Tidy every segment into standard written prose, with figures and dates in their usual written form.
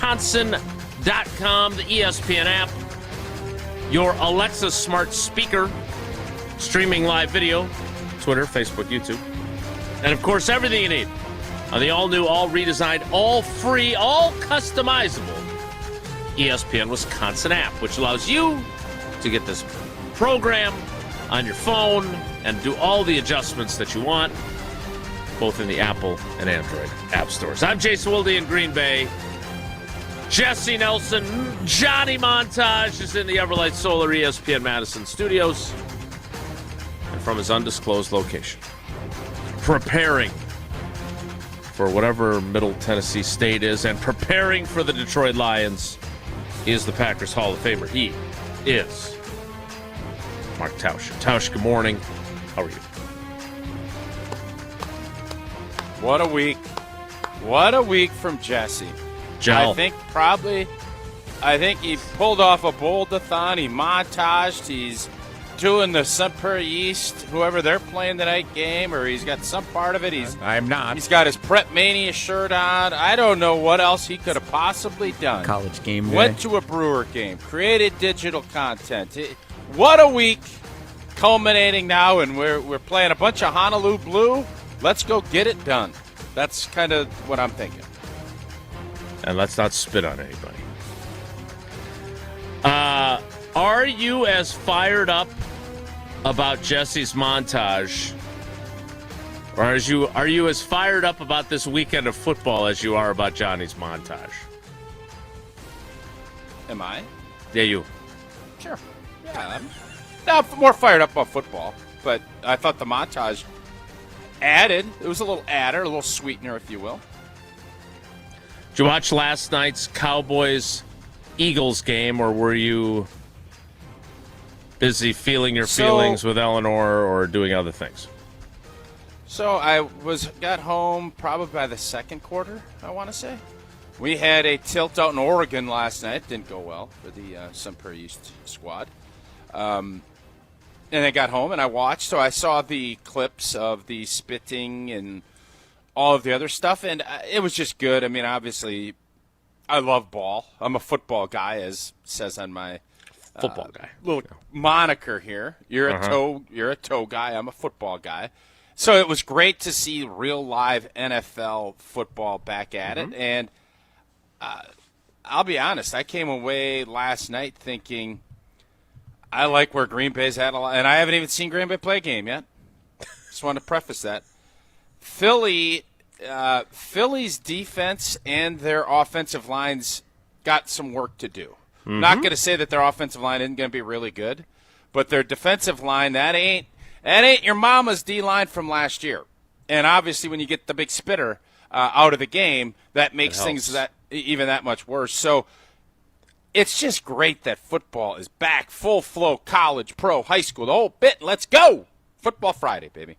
ESPNWisconsin.com, the ESPN app, your Alexa smart speaker, streaming live video, Twitter, Facebook, YouTube, and, of course, everything you need on the all-new, all-redesigned, all-free, all-customizable ESPN Wisconsin app, which allows you to get this program on your phone and do all the adjustments that you want, both in the Apple and Android app stores. I'm Jason Wilde in Green Bay. Jesse Nelson, Johnny Montage is in the Everlight Solar ESPN Madison studios and from his undisclosed location, preparing for whatever Middle Tennessee State is and preparing for the Detroit Lions. He is the Packers Hall of Famer. He is Mark Tausch. Tausch, good morning. How are you? What a week. What a week from Jesse. Gel. I think he pulled off a bold-a-thon. He montaged. He's doing the Super East, whoever they're playing tonight game, or he's got some part of it. I'm not. He's got his Prep Mania shirt on. I don't know what else he could have possibly done. College game day. Went to a Brewer game. Created digital content. What a week. Culminating now, and we're playing a bunch of Honolulu Blue. Let's go get it done. That's kind of what I'm thinking. And let's not spit on anybody. Are you as fired up about Jesse's montage, or are you as fired up about this weekend of football as you are about Johnny's montage? Am I? Yeah, you. Sure. Yeah, I'm more fired up about football, but I thought the montage added. It was a little adder, a little sweetener, if you will. Did you watch last night's Cowboys-Eagles game, or were you busy feeling your feelings with Eleanor or doing other things? So I got home probably by the second quarter, I want to say. We had a tilt out in Oregon last night. Didn't go well for the Super East squad. And I got home and I watched. So I saw the clips of the spitting and all of the other stuff, and it was just good. I mean, obviously, I love ball. I'm a football guy, as says on my football guy little moniker here. You're a toe guy. I'm a football guy. So it was great to see real live NFL football back at it. And I'll be honest, I came away last night thinking I like where Green Bay's at a lot, and I haven't even seen Green Bay play a game yet. Just want to preface that. Philly's defense and their offensive lines got some work to do. Not going to say that their offensive line isn't going to be really good, but their defensive line, that ain't your mama's D-line from last year. And obviously when you get the big spitter out of the game, that makes things even that much worse. So it's just great that football is back, full flow, college, pro, high school, the whole bit. Let's go. Football Friday, baby.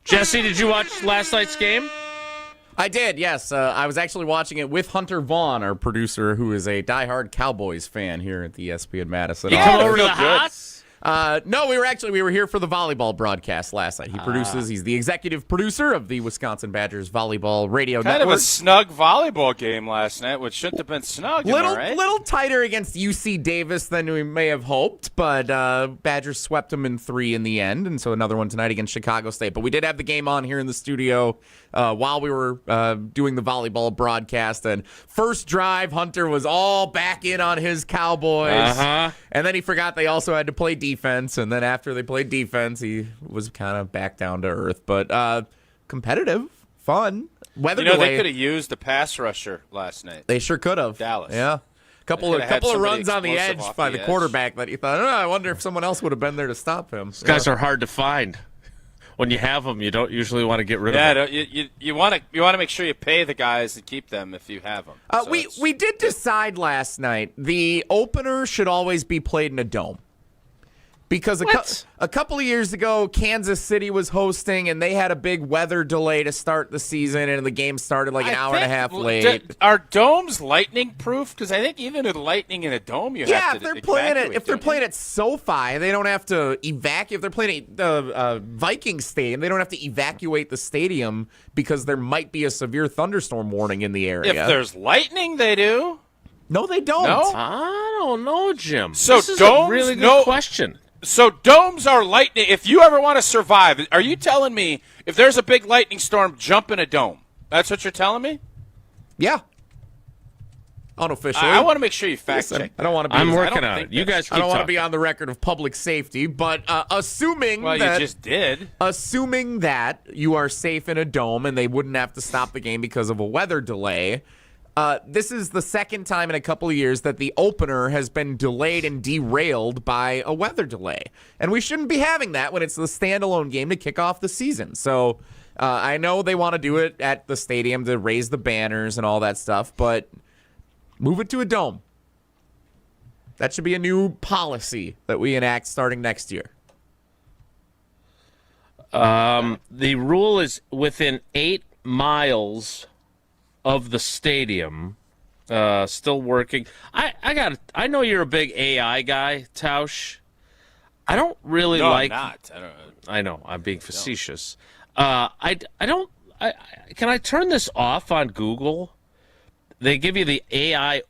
Jesse, did you watch last night's game? I did, yes. I was actually watching it with Hunter Vaughn, our producer, who is a diehard Cowboys fan here at the ESPN Madison. You come over to the house? No, we were here for the volleyball broadcast last night. He's the executive producer of the Wisconsin Badgers volleyball radio network. Kind of a snug volleyball game last night, which shouldn't have been snug, right? Little tighter against UC Davis than we may have hoped, but Badgers swept them in 3 in the end, and so another one tonight against Chicago State. But we did have the game on here in the studio while we were doing the volleyball broadcast, and first drive, Hunter was all back in on his Cowboys, and then he forgot they also had to play defense, and then after they played defense, he was kind of back down to earth. But competitive, fun. Weather delay. They could have used a pass rusher last night. They sure could have. Dallas. Yeah. Couple of runs on the edge by the quarterback that you thought, I wonder if someone else would have been there to stop him. These guys are hard to find. When you have them, you don't usually want to get rid of them. Yeah, you want to make sure you pay the guys to keep them if you have them. We did decide last night the opener should always be played in a dome. Because a couple of years ago, Kansas City was hosting, and they had a big weather delay to start the season, and the game started like an hour and a half late. Are domes lightning proof? Because I think even with lightning in a dome, you have to if they're playing at SoFi, they don't have to evacuate. If they're playing at the Vikings stadium, they don't have to evacuate the stadium because there might be a severe thunderstorm warning in the area. If there's lightning, they do. No, they don't. No? I don't know, Jim. So this is domes, a really good question. So domes are lightning. If you ever want to survive, are you telling me if there's a big lightning storm, jump in a dome? That's what you're telling me? Yeah. Unofficially. I want to make sure you fact check. I don't want to be. I'm working on it. You guys keep I don't want to talking. be on the record of public safety, but assuming Well, that you just did. Assuming that you are safe in a dome and they wouldn't have to stop the game because of a weather delay. This is the second time in a couple of years that the opener has been delayed and derailed by a weather delay. And we shouldn't be having that when it's the standalone game to kick off the season. So I know they want to do it at the stadium to raise the banners and all that stuff, but move it to a dome. That should be a new policy that we enact starting next year. The rule is within 8 miles of the stadium. Still working. I know you're a big AI guy, Tausch. I don't really like. I'm not. I know. I'm being facetious. I don't. Can I turn this off on Google? They give you the AI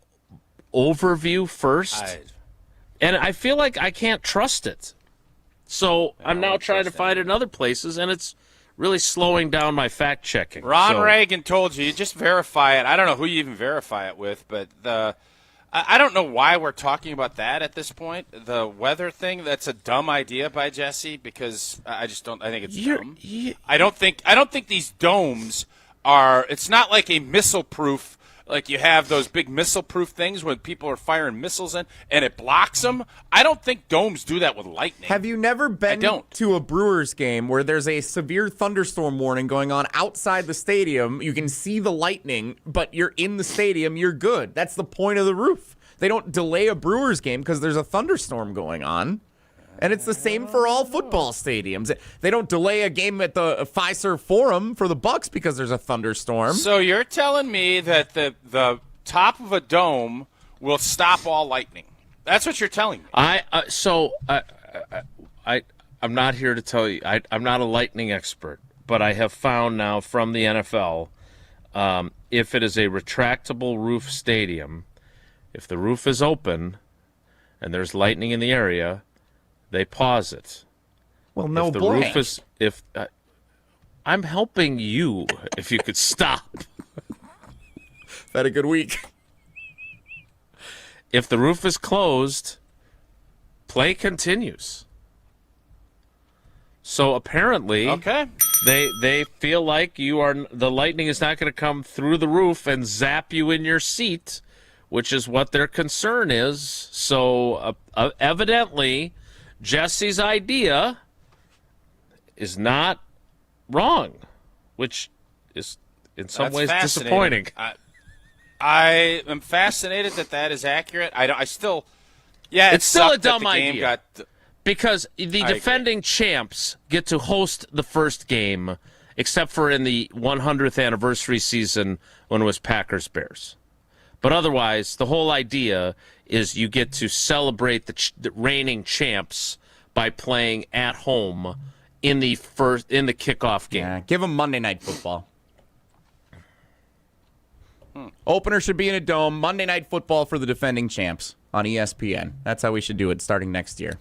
overview first, and I feel like I can't trust it. So I'm now trying to find it in other places, and it's really slowing down my fact checking. Ron Reagan told you just verify it. I don't know who you even verify it with, but I don't know why we're talking about that at this point. The weather thing, that's a dumb idea by Jesse because I just don't. I think it's dumb. I don't think these domes are. It's not like a missile proof. Like you have those big missile-proof things when people are firing missiles in, and it blocks them. I don't think domes do that with lightning. Have you never been to a Brewers game where there's a severe thunderstorm warning going on outside the stadium? You can see the lightning, but you're in the stadium, you're good. That's the point of the roof. They don't delay a Brewers game because there's a thunderstorm going on. And it's the same for all football stadiums. They don't delay a game at the Fiserv Forum for the Bucks because there's a thunderstorm. So you're telling me that the top of a dome will stop all lightning? That's what you're telling me. I'm not here to tell you. I'm not a lightning expert, but I have found now from the NFL, if it is a retractable roof stadium, if the roof is open and there's lightning in the area, they pause it. Well, no if the blank. roof is I'm helping you. If you could stop. Had a good week. If the roof is closed, play continues. So apparently, they feel like the lightning is not going to come through the roof and zap you in your seat, which is what their concern is. So evidently, Jesse's idea is not wrong, which is in some ways disappointing. I am fascinated that is accurate. It's still a dumb idea because the defending champs get to host the first game, except for in the 100th anniversary season when it was Packers-Bears. But otherwise, the whole idea is you get to celebrate the reigning champs by playing at home in the kickoff game. Yeah, give them Monday Night Football. Opener should be in a dome. Monday Night Football for the defending champs on ESPN. That's how we should do it starting next year.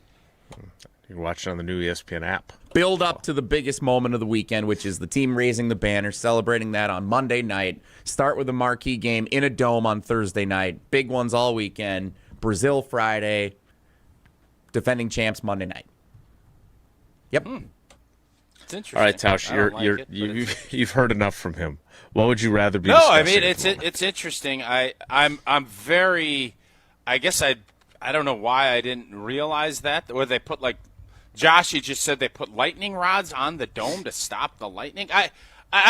You can watch it on the new ESPN app. Build up to the biggest moment of the weekend, which is the team raising the banner, celebrating that on Monday night. Start with a marquee game in a dome on Thursday night. Big ones all weekend. Brazil Friday. Defending champs Monday night. Yep. It's interesting. All right, Tausch, you've heard enough from him. What would you rather be? No, I mean it's interesting. I'm very. I guess I don't know why I didn't realize that. Or they put Josh, you just said they put lightning rods on the dome to stop the lightning. I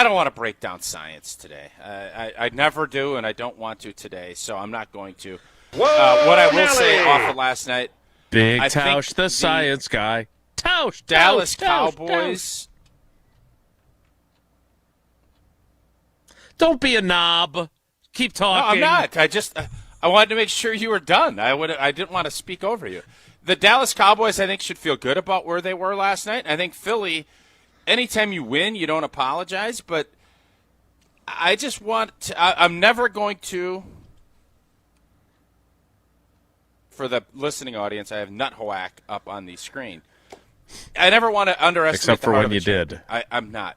don't want to break down science today. I never do, and I don't want to today, so I'm not going to. What I will say off of last night, Big I Tausch, think the science guy. Tausch, Dallas Tausch, Cowboys. Don't be a knob. Keep No, talking. I'm not. I wanted to make sure you were done. I didn't want to speak over you. The Dallas Cowboys, I think, should feel good about where they were last night. I think Philly, anytime you win, you don't apologize. But I just want to, I'm never going to, for the listening audience, I have Nut Hoack up on the screen. I never want to underestimate Except the for heart when of the you champion. did. I'm not.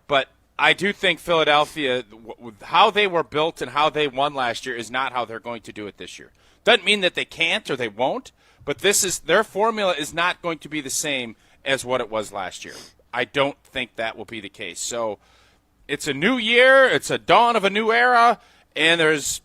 But I do think Philadelphia, how they were built and how they won last year is not how they're going to do it this year. Doesn't mean that they can't or they won't, but their formula is not going to be the same as what it was last year. I don't think that will be the case. So it's a new year, it's a dawn of a new era, and there's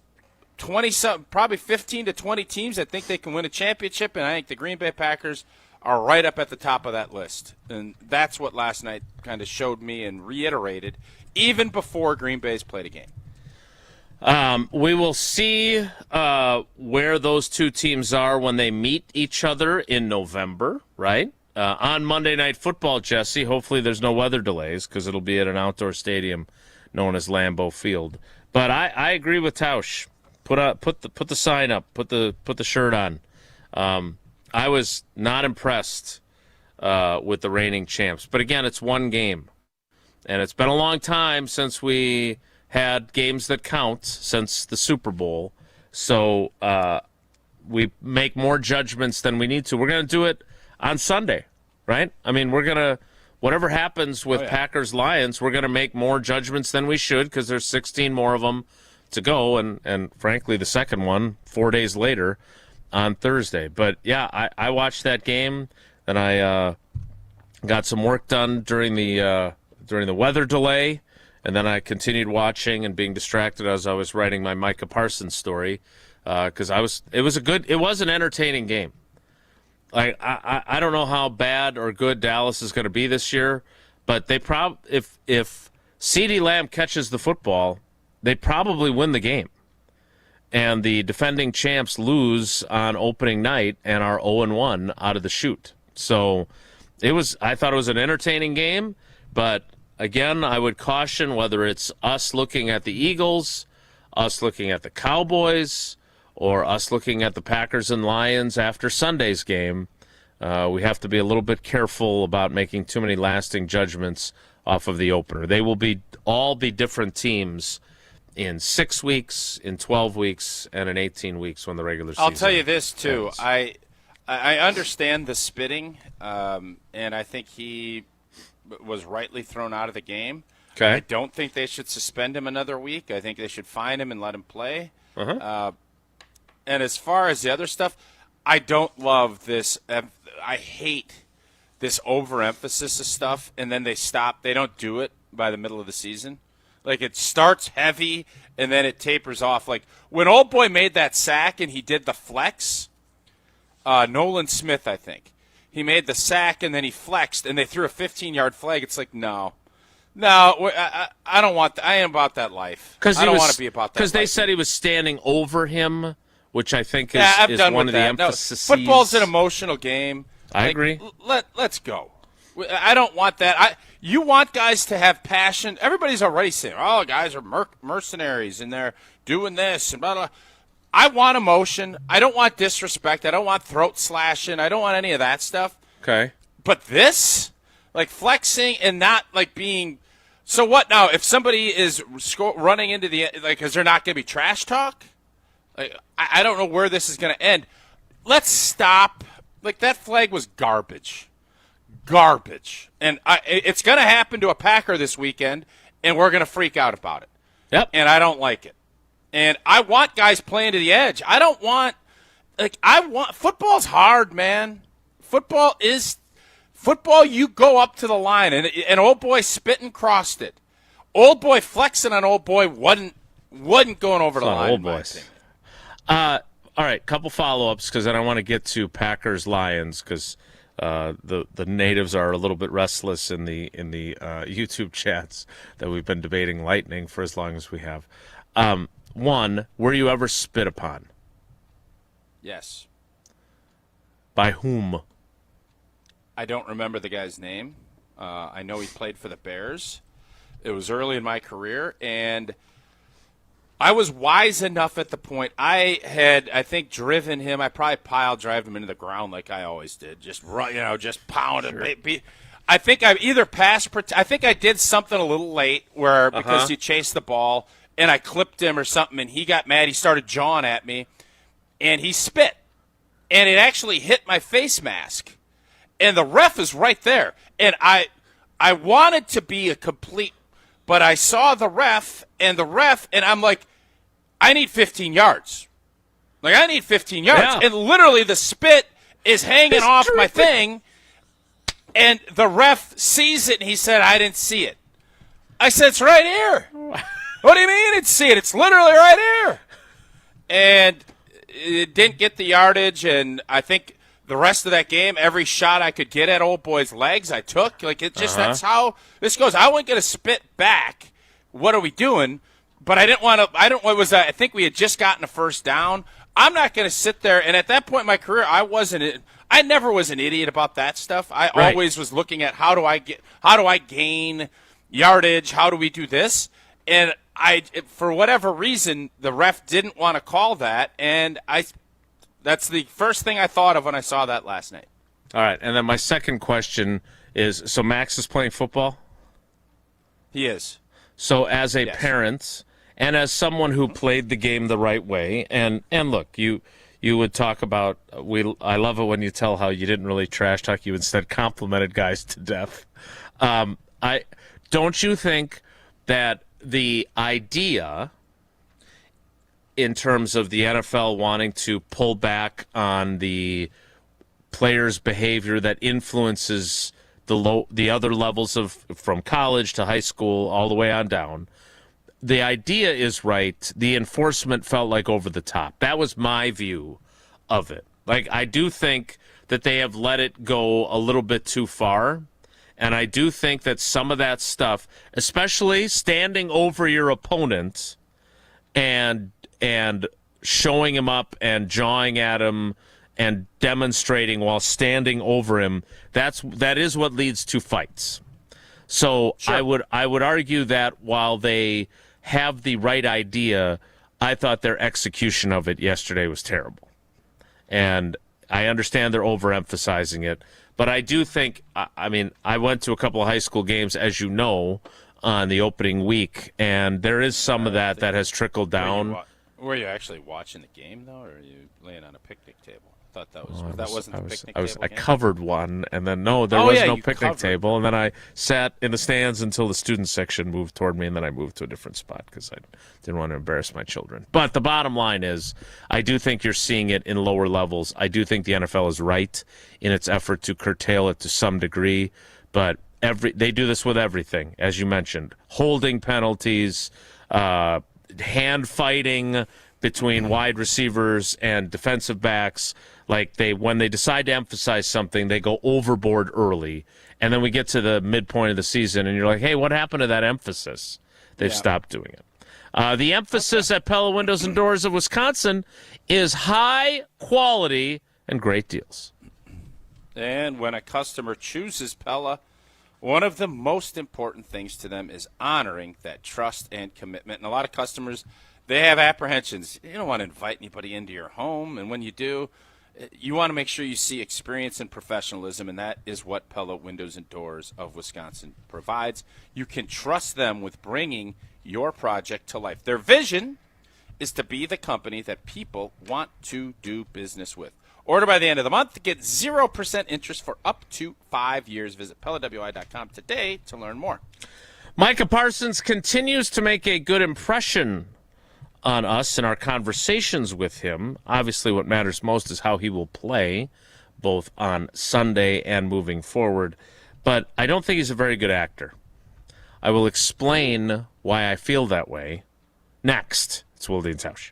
20-something, probably 15 to 20 teams that think they can win a championship, and I think the Green Bay Packers are right up at the top of that list. And that's what last night kind of showed me and reiterated, even before Green Bay's played a game. We will see where those two teams are when they meet each other in November, right? On Monday Night Football, Jesse, hopefully there's no weather delays because it'll be at an outdoor stadium known as Lambeau Field. But I agree with Tausch. Put the sign up. Put the shirt on. I was not impressed with the reigning champs. But again, it's one game. And it's been a long time since we had games that count, since the Super Bowl. So we make more judgments than we need to. We're going to do it on Sunday, right? I mean, we're going to, whatever happens with Packers-Lions, we're going to make more judgments than we should because there's 16 more of them to go. And frankly, the second one, 4 days later, on Thursday. But yeah, I watched that game, and I got some work done during the weather delay, and then I continued watching and being distracted as I was writing my Micah Parsons story because it was an entertaining game. Like I don't know how bad or good Dallas is going to be this year, but they if CeeDee Lamb catches the football, they probably win the game. And the defending champs lose on opening night and are 0-1 out of the chute. So I thought it was an entertaining game, but again, I would caution whether it's us looking at the Eagles, us looking at the Cowboys, or us looking at the Packers and Lions after Sunday's game. We have to be a little bit careful about making too many lasting judgments off of the opener. They will all be different teams in 6 weeks, in 12 weeks, and in 18 weeks when the regular season I'll tell you this, too. ends. I understand the spitting, and I think he was rightly thrown out of the game. Okay. I don't think they should suspend him another week. I think they should fine him and let him play. Uh-huh. And as far as the other stuff, I don't love this. I hate this overemphasis of stuff, and then they stop. They don't do it by the middle of the season. Like, it starts heavy, and then it tapers off. Like, when Old Boy made that sack and he did the flex, Nolan Smith, I think. He made the sack, and then he flexed, and they threw a 15-yard flag. It's like, no, I don't want that. I ain't about that life. I don't want to be about that because they life. said he was standing over him, which I think is, I've is done one with of the that. emphases. No, football's an emotional game. I agree. Let's go. I don't want that. You want guys to have passion. Everybody's already saying, oh, guys are mercenaries, and they're doing this, and blah, blah. I want emotion. I don't want disrespect. I don't want throat slashing. I don't want any of that stuff. Okay. But this, like flexing and not like being – so what now? If somebody is running into the – like, is there not going to be trash talk? Like, I don't know where this is going to end. Let's stop. Like, that flag was garbage. Garbage. And it's going to happen to a Packer this weekend, and we're going to freak out about it. Yep. And I don't like it. And I want guys playing to the edge. I don't want – football's hard, man. Football, you go up to the line, and Old Boy spit and crossed it. Old Boy flexing on Old Boy wasn't going over the line. Old Boys. All right, couple follow-ups because then I want to get to Packers-Lions because the natives are a little bit restless in the YouTube chats that we've been debating lightning for as long as we have. One, were you ever spit upon? Yes. By whom? I don't remember the guy's name. I know he played for the Bears. It was early in my career, and I was wise enough at the point. I had, I think, driven him. I probably pile drove him into the ground like I always did. Just run, just pound him. I think I either I think I did something a little late where because you chased the ball and I clipped him or something, and he got mad. He started jawing at me, and he spit, and it actually hit my face mask, and the ref is right there, and I wanted to be a complete, but I saw the ref, and I'm like, I need 15 yards. Like, I need 15 yards. Yeah. And literally the spit is hanging off my thing, and the ref sees it, and he said, I didn't see it. I said, it's right here. What do you mean you didn't see it? It's literally right here. And it didn't get the yardage, and I think the rest of that game, every shot I could get at old boy's legs, I took. Like, it just, that's how this goes. I wasn't going to spit back. What are we doing? But I didn't want to, I think we had just gotten a first down. I'm not going to sit there, and at that point in my career, I never was an idiot about that stuff. I always was looking at how do I gain yardage? How do we do this? And for whatever reason, the ref didn't want to call that, and that's the first thing I thought of when I saw that last night. All right, and then my second question is, so Max is playing football? He is. So as a parent and as someone who played the game the right way, and look, you would talk about, I love it when you tell how you didn't really trash talk, you instead complimented guys to death. Don't you think that the idea in terms of the NFL wanting to pull back on the players' behavior that influences the other levels of from college to high school all the way on down, the idea is right. The enforcement felt like over the top. That was my view of it. Like, I do think that they have let it go a little bit too far. And I do think that some of that stuff, especially standing over your opponent and showing him up and jawing at him and demonstrating while standing over him, that is what leads to fights. So sure. I would argue that while they have the right idea, I thought their execution of it yesterday was terrible. And I understand they're overemphasizing it. But I do think, I went to a couple of high school games, as you know, on the opening week, and there is some of that has trickled down. Were you actually watching the game, though, or are you laying on a picnic table? I thought that wasn't the picnic table. I covered one, and then there was no picnic table, and then I sat in the stands until the student section moved toward me, and then I moved to a different spot because I didn't want to embarrass my children. But the bottom line is, I do think you're seeing it in lower levels. I do think the NFL is right in its effort to curtail it to some degree, but they do this with everything, as you mentioned. Holding penalties, hand fighting between wide receivers and defensive backs. Like, when they decide to emphasize something, they go overboard early. And then we get to the midpoint of the season, and you're like, hey, what happened to that emphasis? They've stopped doing it. The emphasis at Pella Windows and Doors of Wisconsin is high quality and great deals. And when a customer chooses Pella, one of the most important things to them is honoring that trust and commitment. And a lot of customers, they have apprehensions. You don't want to invite anybody into your home, and when you do, you want to make sure you see experience and professionalism, and that is what Pella Windows and Doors of Wisconsin provides. You can trust them with bringing your project to life. Their vision is to be the company that people want to do business with. Order by the end of the month to get 0% interest for up to 5 years. Visit PellaWI.com today to learn more. Micah Parsons continues to make a good impression on us in our conversations with him. Obviously, what matters most is how he will play, both on Sunday and moving forward. But I don't think he's a very good actor. I will explain why I feel that way next. It's Wilde and Tausch.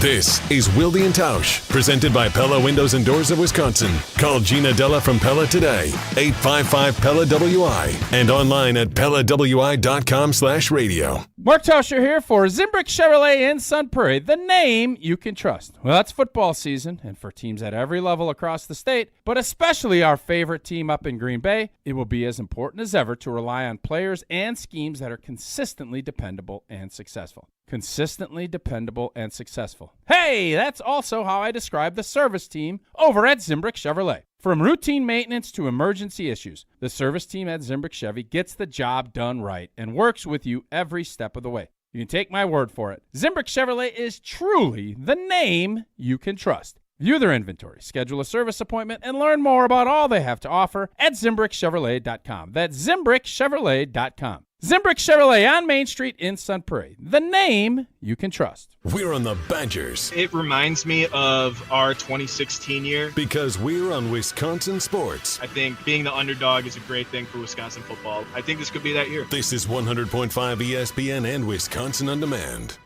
This is Wilde and Tausch, presented by Pella Windows and Doors of Wisconsin. Call Gina Della from Pella today, 855-PELLA-WI, and online at PellaWI.com/radio. Mark Tauscher here for Zimbrick Chevrolet in Sun Prairie, the name you can trust. Well, it's football season, and for teams at every level across the state, but especially our favorite team up in Green Bay, it will be as important as ever to rely on players and schemes that are consistently dependable and successful. Consistently dependable and successful. Hey, that's also how I describe the service team over at Zimbrick Chevrolet. From routine maintenance to emergency issues, the service team at Zimbrick Chevy gets the job done right and works with you every step of the way. You can take my word for it. Zimbrick Chevrolet is truly the name you can trust. View their inventory, schedule a service appointment, and learn more about all they have to offer at ZimbrickChevrolet.com. That's ZimbrickChevrolet.com. Zimbrick Chevrolet on Main Street in Sun Prairie, the name you can trust. We're on the Badgers. It reminds me of our 2016 year. Because we're on Wisconsin sports. I think being the underdog is a great thing for Wisconsin football. I think this could be that year. This is 100.5 ESPN and Wisconsin On Demand.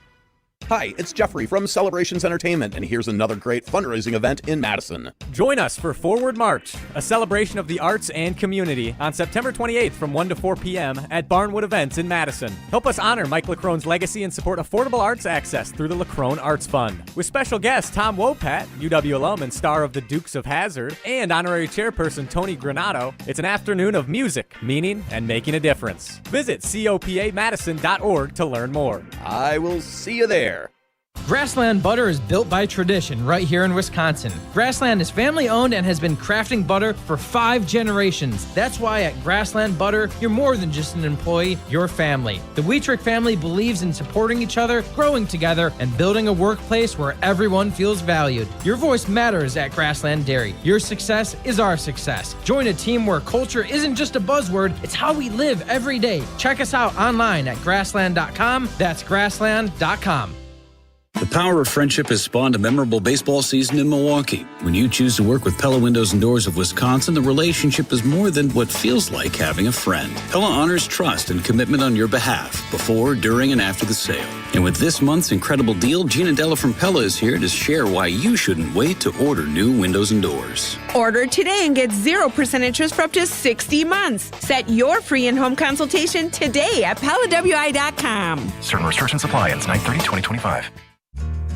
Hi, it's Jeffrey from Celebrations Entertainment, and here's another great fundraising event in Madison. Join us for Forward March, a celebration of the arts and community on September 28th from 1 to 4 p.m. at Barnwood Events in Madison. Help us honor Mike Lacrone's legacy and support affordable arts access through the Lacrone Arts Fund. With special guest Tom Wopat, UW alum and star of The Dukes of Hazzard, and honorary chairperson Tony Granato, it's an afternoon of music, meaning, and making a difference. Visit copamadison.org to learn more. I will see you there. Grassland Butter is built by tradition right here in Wisconsin. Grassland is family owned and has been crafting butter for 5 generations. That's why at Grassland Butter, you're more than just an employee, you're family. The Wietrich family believes in supporting each other, growing together, and building a workplace where everyone feels valued. Your voice matters at Grassland Dairy. Your success is our success. Join a team where culture isn't just a buzzword, it's how we live every day. Check us out online at grassland.com. That's grassland.com. The power of friendship has spawned a memorable baseball season in Milwaukee. When you choose to work with Pella Windows and Doors of Wisconsin, the relationship is more than what feels like having a friend. Pella honors trust and commitment on your behalf, before, during, and after the sale. And with this month's incredible deal, Gina Della from Pella is here to share why you shouldn't wait to order new windows and doors. Order today and get 0% interest for up to 60 months. Set your free in-home consultation today at PellaWI.com. Certain restrictions apply. Ends 9/30/2025.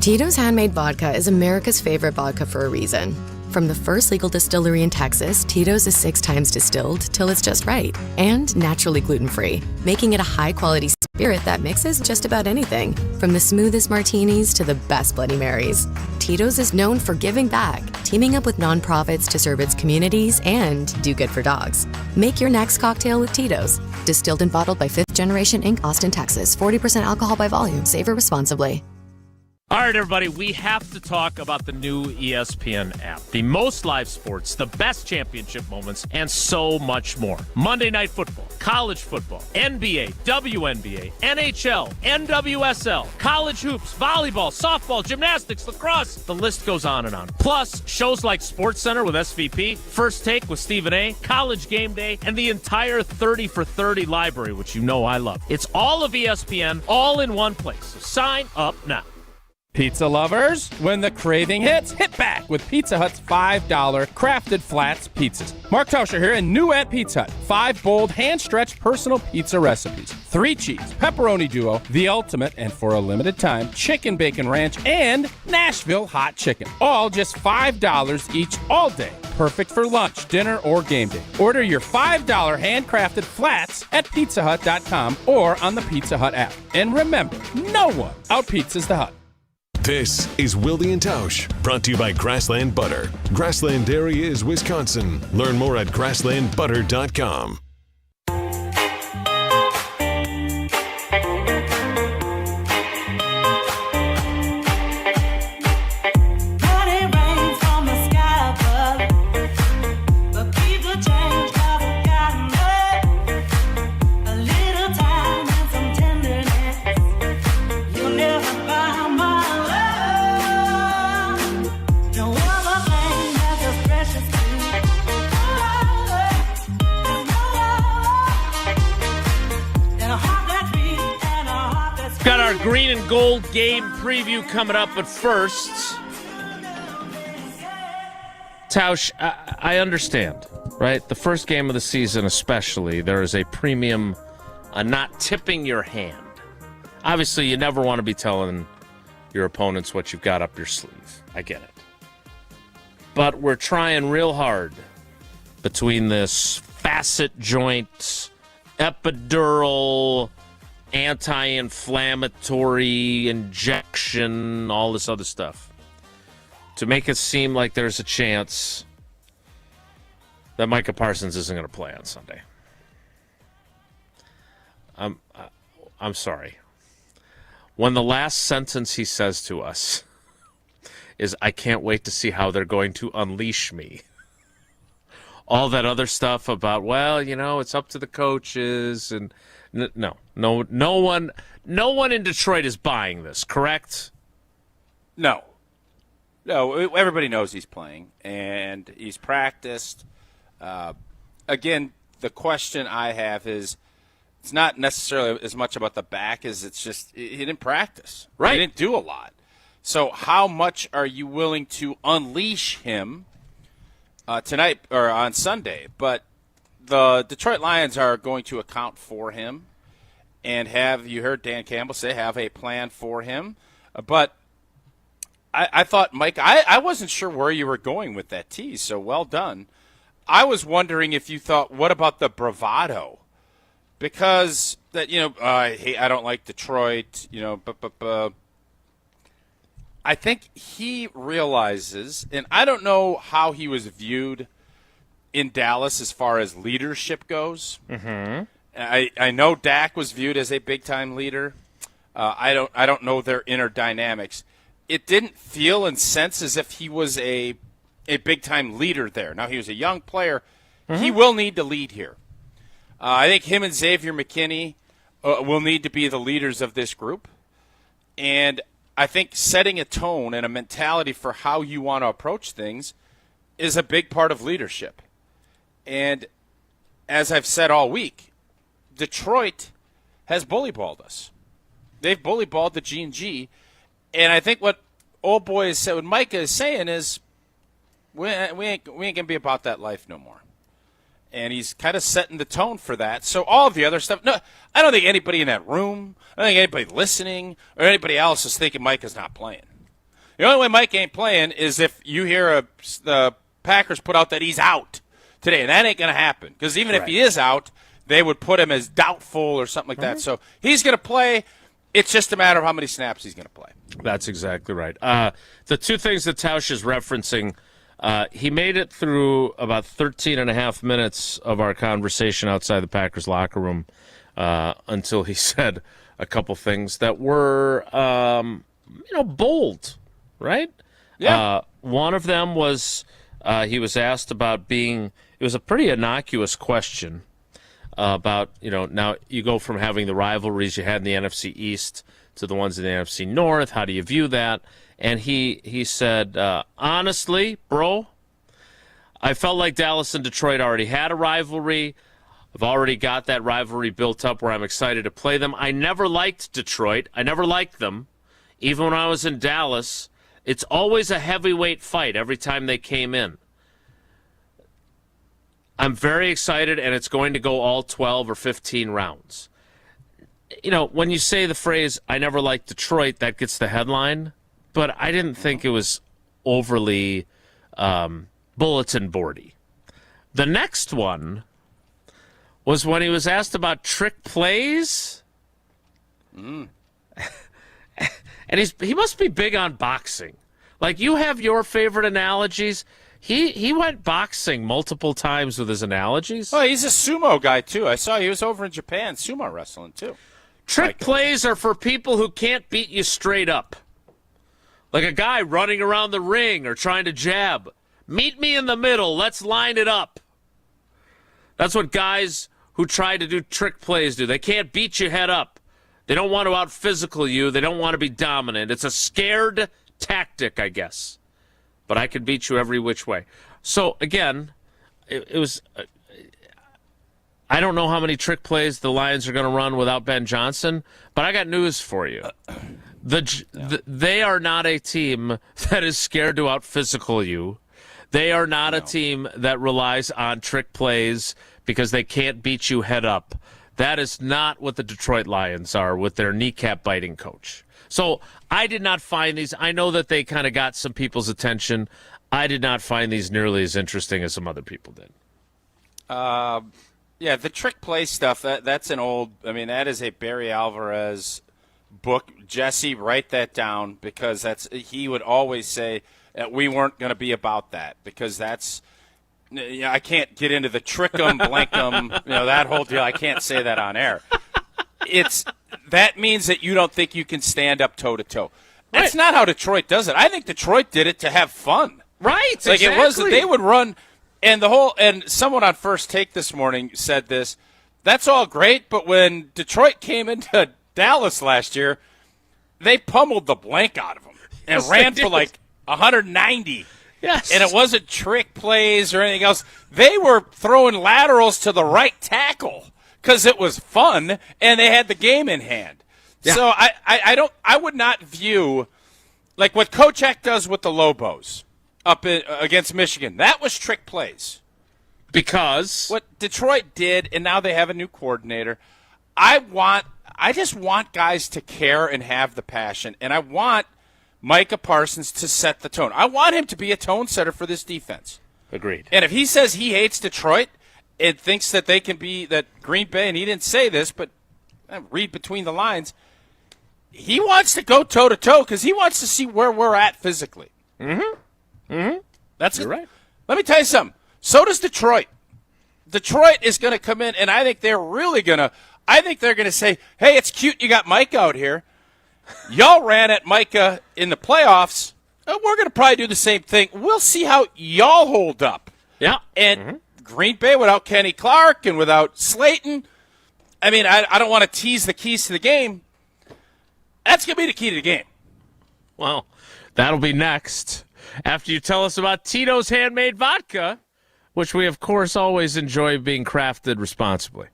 Tito's Handmade Vodka is America's favorite vodka for a reason. From the first legal distillery in Texas, Tito's is 6 times distilled till it's just right and naturally gluten-free, making it a high-quality spirit that mixes just about anything, from the smoothest martinis to the best Bloody Marys. Tito's is known for giving back, teaming up with nonprofits to serve its communities and do good for dogs. Make your next cocktail with Tito's. Distilled and bottled by 5th Generation Inc., Austin, Texas. 40% alcohol by volume. Savor responsibly. All right, everybody, we have to talk about the new ESPN app. The most live sports, the best championship moments, and so much more. Monday Night Football, college football, NBA, WNBA, NHL, NWSL, college hoops, volleyball, softball, gymnastics, lacrosse. The list goes on and on. Plus, shows like SportsCenter with SVP, First Take with Stephen A., College Game Day, and the entire 30 for 30 library, which you know I love. It's all of ESPN, all in one place. So sign up now. Pizza lovers, when the craving hits, hit back with Pizza Hut's $5 crafted flats pizzas. Mark Tauscher here, and new at Pizza Hut. 5 bold, hand-stretched personal pizza recipes. 3 cheese, pepperoni duo, the ultimate, and for a limited time, chicken bacon ranch, and Nashville hot chicken. All just $5 each all day. Perfect for lunch, dinner, or game day. Order your $5 handcrafted flats at pizzahut.com or on the Pizza Hut app. And remember, no one out-pizzas the Hut. This is Wilde and Tausch, brought to you by Grassland Butter. Grassland Dairy is Wisconsin. Learn more at grasslandbutter.com. green and gold game preview coming up, but first, Tausch, I understand, right? The first game of the season especially, there is a premium on not tipping your hand. Obviously, you never want to be telling your opponents what you've got up your sleeve. I get it. But we're trying real hard between this facet joint, epidural, anti-inflammatory injection, all this other stuff, to make it seem like there's a chance that Micah Parsons isn't going to play on Sunday. I'm sorry. When the last sentence he says to us is, I can't wait to see how they're going to unleash me. All that other stuff about, well, you know, it's up to the coaches, and no one in Detroit is buying this, correct? No, everybody knows he's playing, and he's practiced. Again, the question I have is, it's not necessarily as much about the back as it's just he didn't practice. Right. He didn't do a lot. So how much are you willing to unleash him tonight or on Sunday? But the Detroit Lions are going to account for him and you heard Dan Campbell say, have a plan for him. But I thought, Mike, I wasn't sure where you were going with that tease, so well done. I was wondering if you thought, what about the bravado? Because that, I don't like Detroit, but I think he realizes, and I don't know how he was viewed in Dallas as far as leadership goes. Mm-hmm. I know Dak was viewed as a big-time leader. I don't know their inner dynamics. It didn't feel and sense as if he was a big-time leader there. Now, he was a young player. Mm-hmm. He will need to lead here. I think him and Xavier McKinney will need to be the leaders of this group. And I think setting a tone and a mentality for how you want to approach things is a big part of leadership. And as I've said all week, Detroit has bully-balled us. They've bully-balled the G&G. And I think what old boy is saying, what Micah is saying is, we ain't going to be about that life no more. And he's kind of setting the tone for that. So all of the other stuff, no, I don't think anybody in that room, I don't think anybody listening, or anybody else is thinking Micah's not playing. The only way Mike ain't playing is if you hear the Packers put out that he's out today, and that ain't going to happen. Because even if he is out, they would put him as doubtful or something like that. So he's going to play. It's just a matter of how many snaps he's going to play. That's exactly right. The two things that Tausch is referencing, he made it through about 13 and a half minutes of our conversation outside the Packers locker room until he said a couple things that were, bold, right? Yeah. One of them was he was asked about it was a pretty innocuous question about, now you go from having the rivalries you had in the NFC East to the ones in the NFC North. How do you view that? And he said, honestly, bro, I felt like Dallas and Detroit already had a rivalry. I've already got that rivalry built up where I'm excited to play them. I never liked Detroit. I never liked them. Even when I was in Dallas, it's always a heavyweight fight every time they came in. I'm very excited, and it's going to go all 12 or 15 rounds. When you say the phrase, I never liked Detroit, that gets the headline. But I didn't think it was overly bulletin boardy. The next one was when he was asked about trick plays. And he must be big on boxing. Like, you have your favorite analogies. He went boxing multiple times with his analogies. Oh, he's a sumo guy, too. I saw he was over in Japan sumo wrestling, too. Trick plays are for people who can't beat you straight up. Like a guy running around the ring or trying to jab. Meet me in the middle. Let's line it up. That's what guys who try to do trick plays do. They can't beat you head up. They don't want to out-physical you. They don't want to be dominant. It's a scared tactic, I guess. But I can beat you every which way. So, again, it was... I don't know how many trick plays the Lions are going to run without Ben Johnson, but I got news for you. They are not a team that is scared to out-physical you. They are not a team that relies on trick plays because they can't beat you head up. That is not what the Detroit Lions are with their kneecap-biting coach. So I did not find these. I know that they kind of got some people's attention. I did not find these nearly as interesting as some other people did. Yeah, the trick play stuff, that's an old – I mean, that is a Barry Alvarez book. Jesse, write that down because he would always say we weren't going to be about that because that's – I can't get into the trick 'em, blank 'em, that whole deal. I can't say that on air. That means that you don't think you can stand up toe-to-toe. That's not how Detroit does it. I think Detroit did it to have fun. Right, like exactly. It wasn't – they would run – and someone on First Take this morning said this, that's all great, but when Detroit came into Dallas last year, they pummeled the blank out of them and ran for like 190. Yes. And it wasn't trick plays or anything else. They were throwing laterals to the right tackle because it was fun and they had the game in hand. Yeah. So I would not view like what Kochak does with the Lobos up against Michigan. That was trick plays. Because what Detroit did, and now they have a new coordinator. I just want guys to care and have the passion, and I want Micah Parsons to set the tone. I want him to be a tone setter for this defense. Agreed. And if he says he hates Detroit and thinks that they can be that Green Bay, and he didn't say this, but read between the lines, he wants to go toe-to-toe because he wants to see where we're at physically. Mm-hmm. Mm-hmm. You're right. Let me tell you something. So does Detroit. Detroit is going to come in, and I think they're really going to – I think they're going to say, hey, it's cute you got Mike out here. Y'all ran at Micah in the playoffs. We're going to probably do the same thing. We'll see how y'all hold up. Yeah. And Green Bay without Kenny Clark and without Slayton, I mean, I don't want to tease the keys to the game. That's going to be the key to the game. Well, that'll be next. After you tell us about Tito's handmade vodka, which we, of course, always enjoy being crafted responsibly.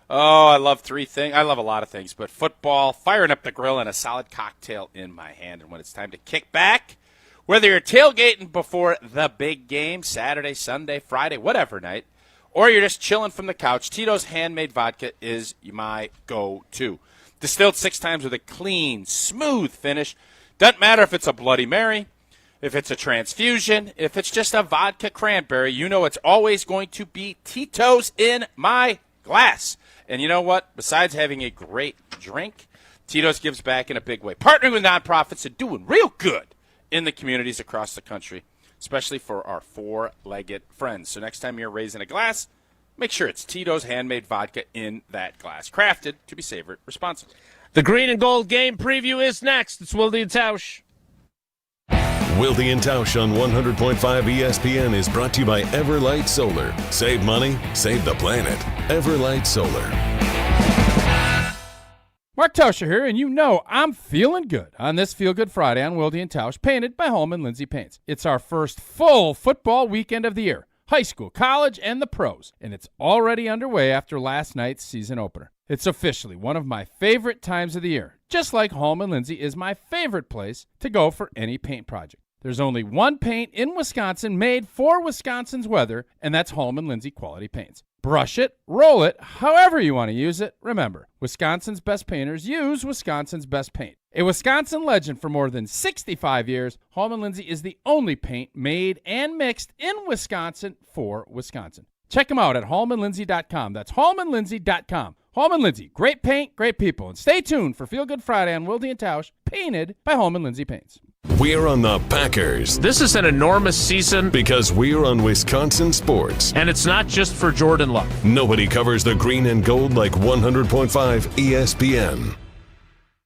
Oh, I love three things. I love a lot of things, but football, firing up the grill, and a solid cocktail in my hand. And when it's time to kick back, whether you're tailgating before the big game, Saturday, Sunday, Friday, whatever night, or you're just chilling from the couch, Tito's handmade vodka is my go-to. Distilled 6 times with a clean, smooth finish. Doesn't matter if it's a Bloody Mary, if it's a transfusion, if it's just a vodka cranberry, you know it's always going to be Tito's in my glass. And you know what? Besides having a great drink, Tito's gives back in a big way, partnering with nonprofits and doing real good in the communities across the country, especially for our four-legged friends. So next time you're raising a glass, make sure it's Tito's handmade vodka in that glass, crafted to be savored responsibly. The green and gold game preview is next. It's Wilde and Tausch. Wilde and Tausch on 100.5 ESPN is brought to you by Everlight Solar. Save money, save the planet. Everlight Solar. Mark Tauscher here, and you know I'm feeling good on this Feel Good Friday on Wilde and Tausch, painted by Holman Lindsay Paints. It's our first full football weekend of the year. High school, college, and the pros. And it's already underway after last night's season opener. It's officially one of my favorite times of the year, just like Holman Lindsay is my favorite place to go for any paint project. There's only one paint in Wisconsin made for Wisconsin's weather, and that's Holman Lindsay Quality Paints. Brush it, roll it, however you want to use it. Remember, Wisconsin's best painters use Wisconsin's best paint. A Wisconsin legend for more than 65 years, Holman Lindsay is the only paint made and mixed in Wisconsin for Wisconsin. Check them out at HolmanLindsay.com. That's HolmanLindsay.com. Holman Lindsay, great paint, great people. And stay tuned for Feel Good Friday on Wilde and Tausch, painted by Holman Lindsay Paints. We're on the Packers. This is an enormous season because we're on Wisconsin sports. And it's not just for Jordan Love. Nobody covers the green and gold like 100.5 ESPN.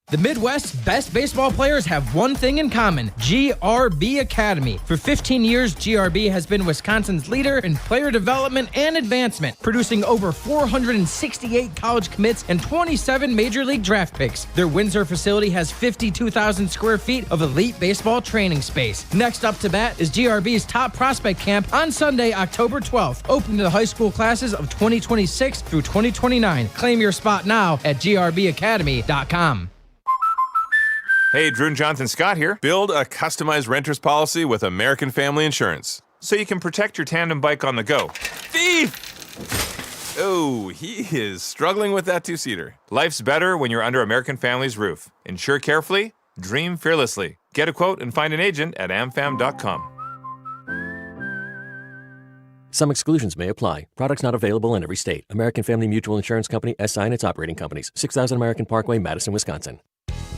The Midwest's best baseball players have one thing in common: GRB Academy. For 15 years, GRB has been Wisconsin's leader in player development and advancement, producing over 468 college commits and 27 major league draft picks. Their Windsor facility has 52,000 square feet of elite baseball training space. Next up to bat is GRB's top prospect camp on Sunday, October 12th, open to the high school classes of 2026 through 2029. Claim your spot now at grbacademy.com. Hey, Drew and Jonathan Scott here. Build a customized renter's policy with American Family Insurance so you can protect your tandem bike on the go. Thief! Oh, he is struggling with that two-seater. Life's better when you're under American Family's roof. Insure carefully, dream fearlessly. Get a quote and find an agent at amfam.com. Some exclusions may apply. Products not available in every state. American Family Mutual Insurance Company, SI and its operating companies. 6000 American Parkway, Madison, Wisconsin.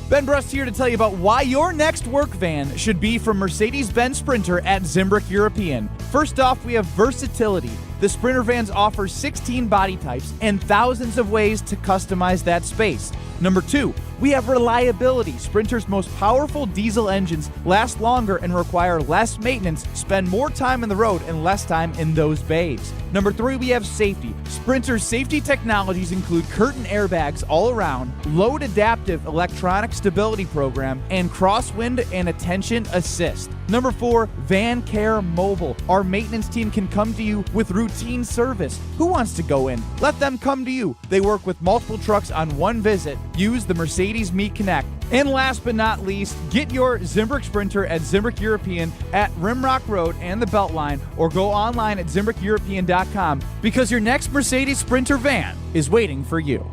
Ben Brust here to tell you about why your next work van should be from Mercedes-Benz Sprinter at Zimbrick European. First off, we have versatility. The Sprinter vans offer 16 body types and thousands of ways to customize that space. Number 2, we have reliability. Sprinter's most powerful diesel engines last longer and require less maintenance, spend more time on the road and less time in those bays. Number 3, we have safety. Sprinter's safety technologies include curtain airbags all around, load adaptive electronic stability program, and crosswind and attention assist. Number 4, Van Care Mobile. Our maintenance team can come to you with routine service. Who wants to go in? Let them come to you. They work with multiple trucks on one visit. Use the Mercedes Me Connect. And last but not least, get your Zimbrick Sprinter at Zimbrick European at Rimrock Road and the Beltline, or go online at ZimbrickEuropean.com because your next Mercedes Sprinter van is waiting for you.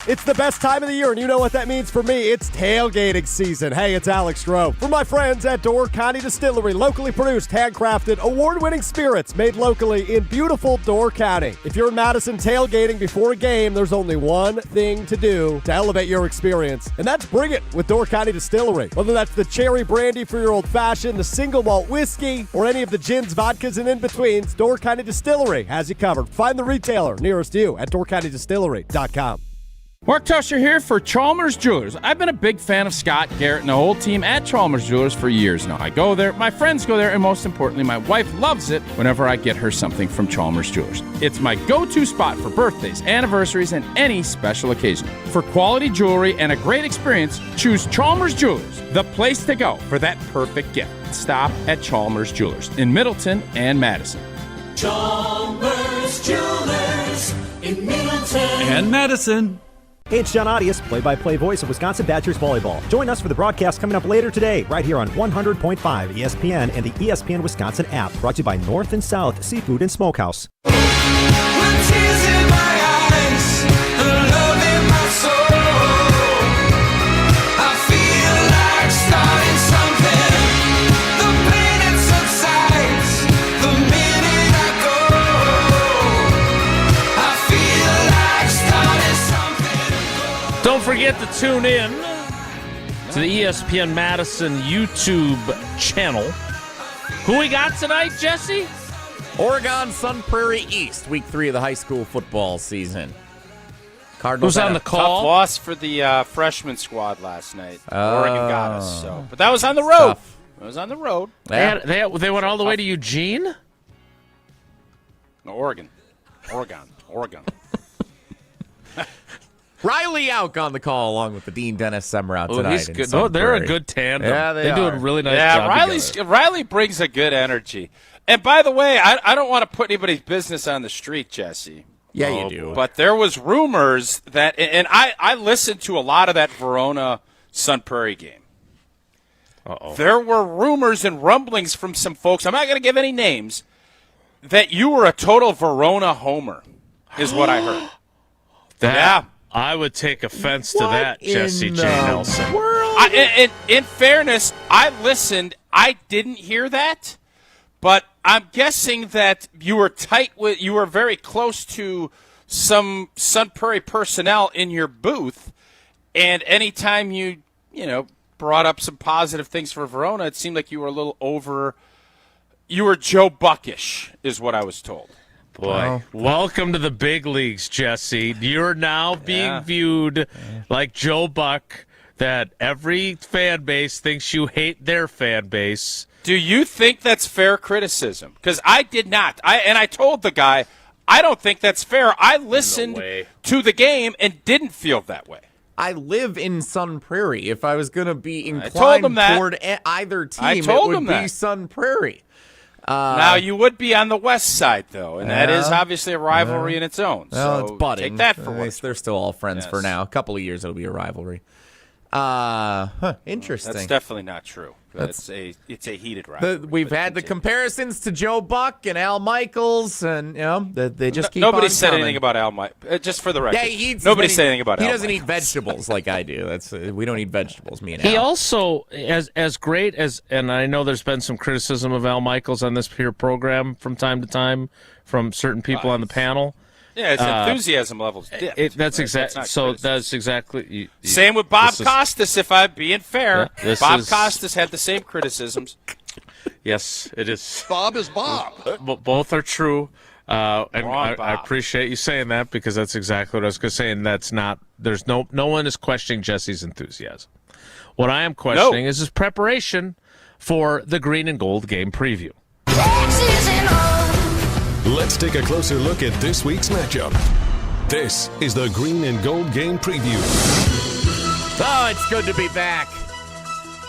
It's the best time of the year, and you know what that means for me. It's tailgating season. Hey, it's Alex Stroh. For my friends at Door County Distillery, locally produced, handcrafted, award-winning spirits made locally in beautiful Door County. If you're in Madison tailgating before a game, there's only one thing to do to elevate your experience, and that's bring it with Door County Distillery. Whether that's the cherry brandy for your old-fashioned, the single malt whiskey, or any of the gins, vodkas, and in-betweens, Door County Distillery has you covered. Find the retailer nearest you at doorcountydistillery.com. Mark Tusher here for Chalmers Jewelers. I've been a big fan of Scott Garrett and the whole team at Chalmers Jewelers for years now. I go there, my friends go there, and most importantly, my wife loves it whenever I get her something from Chalmers Jewelers. It's my go-to spot for birthdays, anniversaries, and any special occasion. For quality jewelry and a great experience, choose Chalmers Jewelers, the place to go for that perfect gift. Stop at Chalmers Jewelers in Middleton and Madison. Chalmers Jewelers in Middleton And Madison. Hey, it's John Audius, play-by-play voice of Wisconsin Badgers volleyball. Join us for the broadcast coming up later today, right here on 100.5 ESPN and the ESPN Wisconsin app, brought to you by North and South Seafood and Smokehouse. Don't forget to tune in to the ESPN Madison YouTube channel. Who we got tonight, Jesse? Oregon Sun Prairie East, week 3 of the high school football season. Cardinals Who's on the call? Tough loss for the freshman squad last night. Oregon got us, but that was on the road. It was on the road. They went all the way to Eugene? No, Oregon. Riley Auk on the call along with the Dean Dennis Semrau tonight. He's good. Oh, they're a good tandem. Yeah, they do a really nice job. Yeah, Riley brings a good energy. And by the way, I don't want to put anybody's business on the street, Jesse. Yeah, you do. But there was rumors that, and I listened to a lot of that Verona Sun Prairie game. Uh-oh. There were rumors and rumblings from some folks, I'm not going to give any names, that you were a total Verona homer, is what I heard. Yeah. I would take offense to that, Jesse J. Nelson. In fairness, I listened. I didn't hear that, but I'm guessing that you were you were very close to some Sun Prairie personnel in your booth, and anytime you brought up some positive things for Verona, it seemed like you were a little over. You were Joe Buckish, is what I was told. Boy, welcome to the big leagues, Jesse. You're now being viewed like Joe Buck, that every fan base thinks you hate their fan base. Do you think that's fair criticism? Because I did not. I told the guy, I don't think that's fair. I listened to the game and didn't feel that way. I live in Sun Prairie. If I was going to be inclined toward either team, it would be Sun Prairie. Now, you would be on the west side, though, and that is obviously a rivalry in its own. Well, so it's budding. take that for what They're still all friends for now. A couple of years, it'll be a rivalry. Interesting. That's definitely not true. It's a heated rivalry. We've had the comparisons to Joe Buck and Al Michaels, and they just keep Nobody on said coming. anything about Al Michaels. Just for the record, nobody said anything about Al He doesn't Michaels. eat vegetables like I do. We don't eat vegetables, me and He Al. also, as great as, and I know there's been some criticism of Al Michaels on this here program from time to time from certain people on the panel. Yeah, his enthusiasm levels dipped. That's exactly. Same with Bob Costas, if I'm being fair. Yeah, Bob Costas had the same criticisms. Yes, it is. Bob is Bob. Both are true. And I Bob. appreciate you saying that because that's exactly what I was going to say. And that's not. There's no one is questioning Jesse's enthusiasm. What I am questioning is his preparation for the green and gold game preview. Let's take a closer look at this week's matchup. This is the Green and Gold Game Preview. Oh, it's good to be back.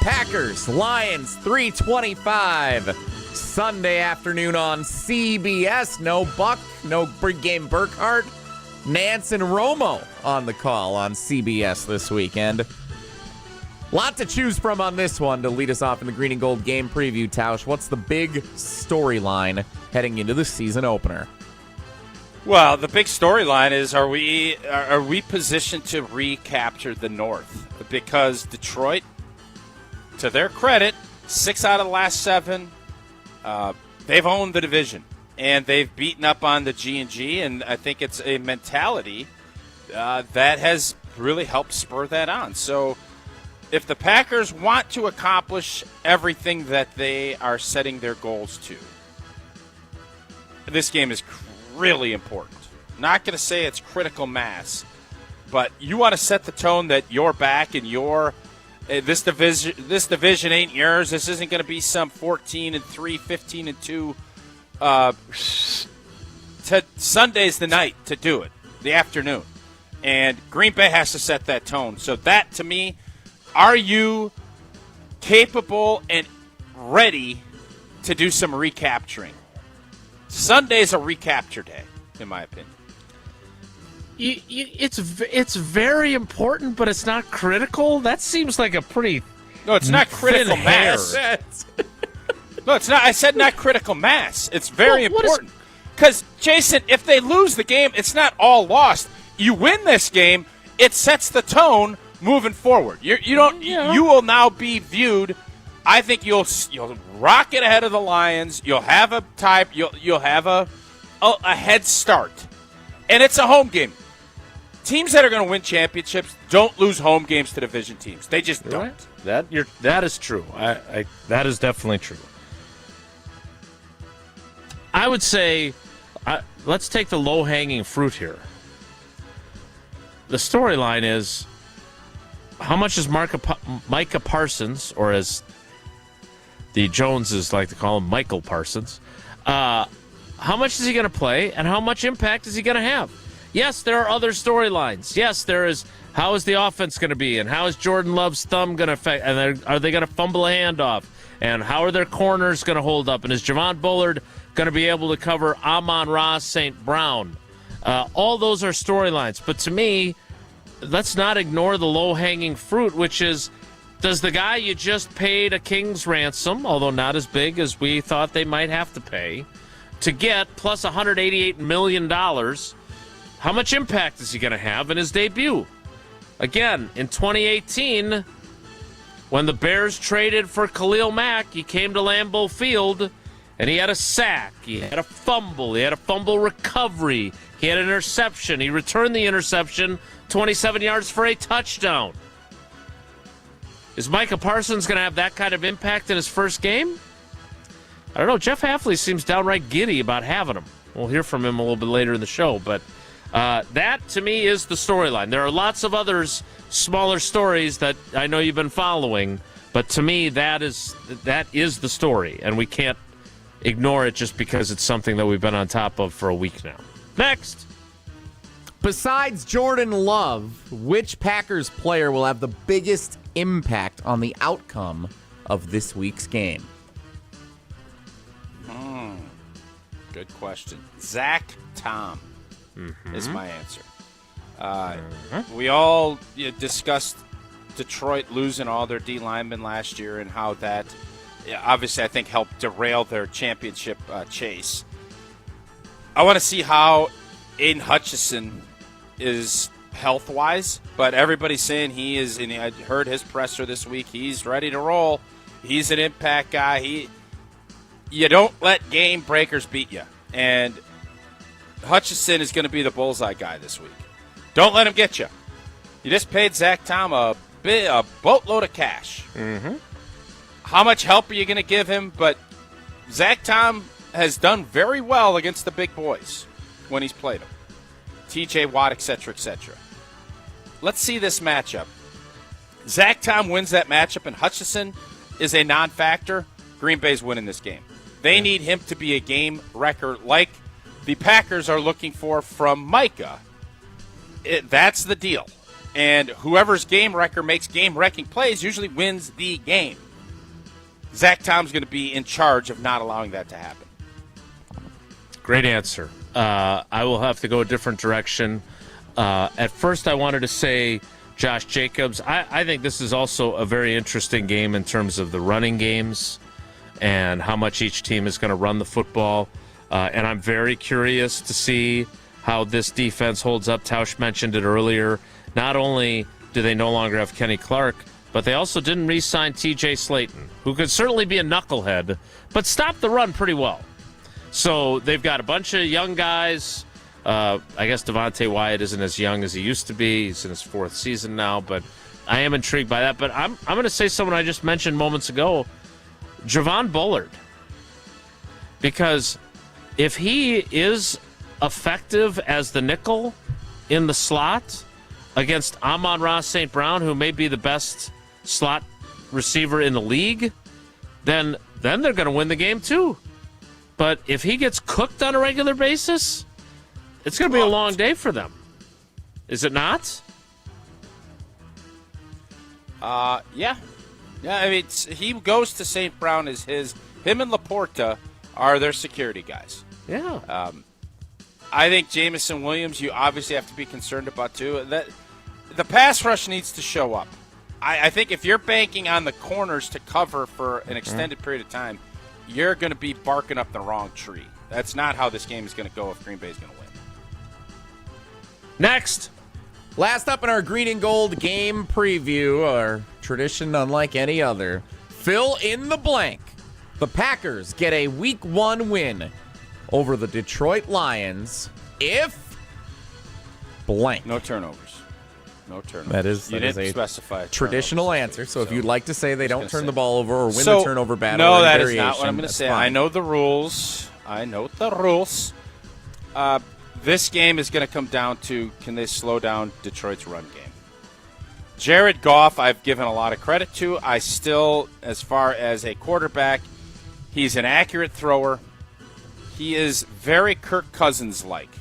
Packers, Lions, 3:25. Sunday afternoon on CBS. No Buck, no big game Burkhardt. Nance and Romo on the call on CBS this weekend. Lot to choose from on this one to lead us off in the Green and Gold Game Preview. Tausch, what's the big storyline heading into the season opener? Well, the big storyline is are we positioned to recapture the North? Because Detroit, to their credit, 6 out of the last 7, they've owned the division and they've beaten up on the G&G, and I think it's a mentality that has really helped spur that on. So if the Packers want to accomplish everything that they are setting their goals to, this game is really important. Not going to say it's critical mass, but you want to set the tone that you're back and this division ain't yours. This isn't going to be some 14-3, 15-2. Sunday's the night to do it, the afternoon. And Green Bay has to set that tone. So that, to me, are you capable and ready to do some recapturing? Sunday's a recapture day, in my opinion. It's very important, but it's not critical. That seems like a pretty No, it's not critical mass. No, it's not. I said not critical mass. It's very important. Because, Jason, if they lose the game, it's not all lost. You win this game, it sets the tone moving forward. You will now be viewed. I think you'll rocket ahead of the Lions. You'll have a type. You'll have a head start, and it's a home game. Teams that are going to win championships don't lose home games to division teams. They just don't. That is true. That is definitely true. I would say, let's take the low-hanging fruit here. The storyline is, how much is Micah Parsons, or as the Joneses like to call him, Michael Parsons, how much is he going to play, and how much impact is he going to have? Yes, there are other storylines. Yes, there is, how is the offense going to be, and how is Jordan Love's thumb going to affect, and are they going to fumble a handoff, and how are their corners going to hold up, and is Javon Bullard going to be able to cover Amon-Ra St. Brown? All those are storylines. But to me, let's not ignore the low-hanging fruit, which is, does the guy you just paid a king's ransom, although not as big as we thought they might have to pay, to get plus $188 million, how much impact is he going to have in his debut? Again, in 2018, when the Bears traded for Khalil Mack, he came to Lambeau Field, and he had a sack, he had a fumble recovery, he had an interception, he returned the interception 27 yards for a touchdown. Is Micah Parsons going to have that kind of impact in his first game? I don't know. Jeff Hafley seems downright giddy about having him. We'll hear from him a little bit later in the show, but that, to me, is the storyline. There are lots of others, smaller stories that I know you've been following, but to me, that is the story, and we can't ignore it just because it's something that we've been on top of for a week now. Next. Besides Jordan Love, which Packers player will have the biggest impact on the outcome of this week's game? Good question. Zach Tom is my answer. We all discussed Detroit losing all their D linemen last year and how that obviously I think helped derail their championship chase. I want to see how Aiden Hutchinson is health-wise, but everybody's saying he is, and I heard his presser this week, he's ready to roll. He's an impact guy. You don't let game breakers beat you, and Hutchinson is going to be the bullseye guy this week. Don't let him get you. You just paid Zach Tom a boatload of cash. Mm-hmm. How much help are you going to give him? But Zach Tom has done very well against the big boys when he's played them. TJ Watt, etc., etc. Let's see this matchup. Zach Tom wins that matchup, and Hutchinson is a non-factor. Green Bay's winning this game. They need him to be a game wrecker like the Packers are looking for from Micah. That's the deal. And whoever's game wrecker makes game-wrecking plays usually wins the game. Zach Tom's going to be in charge of not allowing that to happen. Great answer. I will have to go a different direction. At first, I wanted to say Josh Jacobs. I think this is also a very interesting game in terms of the running games and how much each team is going to run the football. And I'm very curious to see how this defense holds up. Tausch mentioned it earlier. Not only do they no longer have Kenny Clark, but they also didn't re-sign T.J. Slayton, who could certainly be a knucklehead, but stopped the run pretty well. So they've got a bunch of young guys. I guess Devontae Wyatt isn't as young as he used to be. He's in his fourth season now, but I am intrigued by that. But I'm going to say someone I just mentioned moments ago, Javon Bullard. Because if he is effective as the nickel in the slot against Amon-Ra St. Brown, who may be the best slot receiver in the league, then they're going to win the game too. But if he gets cooked on a regular basis, it's going to be a long day for them. Is it not? Yeah. I mean, he goes to St. Brown as him and Laporta are their security guys. Yeah. I think Jamison Williams, you obviously have to be concerned about too. That the pass rush needs to show up. I think if you're banking on the corners to cover for an extended period of time, you're going to be barking up the wrong tree. That's not how this game is going to go if Green Bay is going to win. Next. Last up in our green and gold game preview, our tradition unlike any other, fill in the blank. The Packers get a Week 1 win over the Detroit Lions if blank. No turnovers. No turnovers. That is a specify traditional answer. So if you'd like to say they don't turn the ball over or win the turnover battle, no, that is not what I'm going to say. Fine. I know the rules. This game is going to come down to, can they slow down Detroit's run game? Jared Goff, I've given a lot of credit to. I still, as far as a quarterback, he's an accurate thrower. He is very Kirk Cousins-like.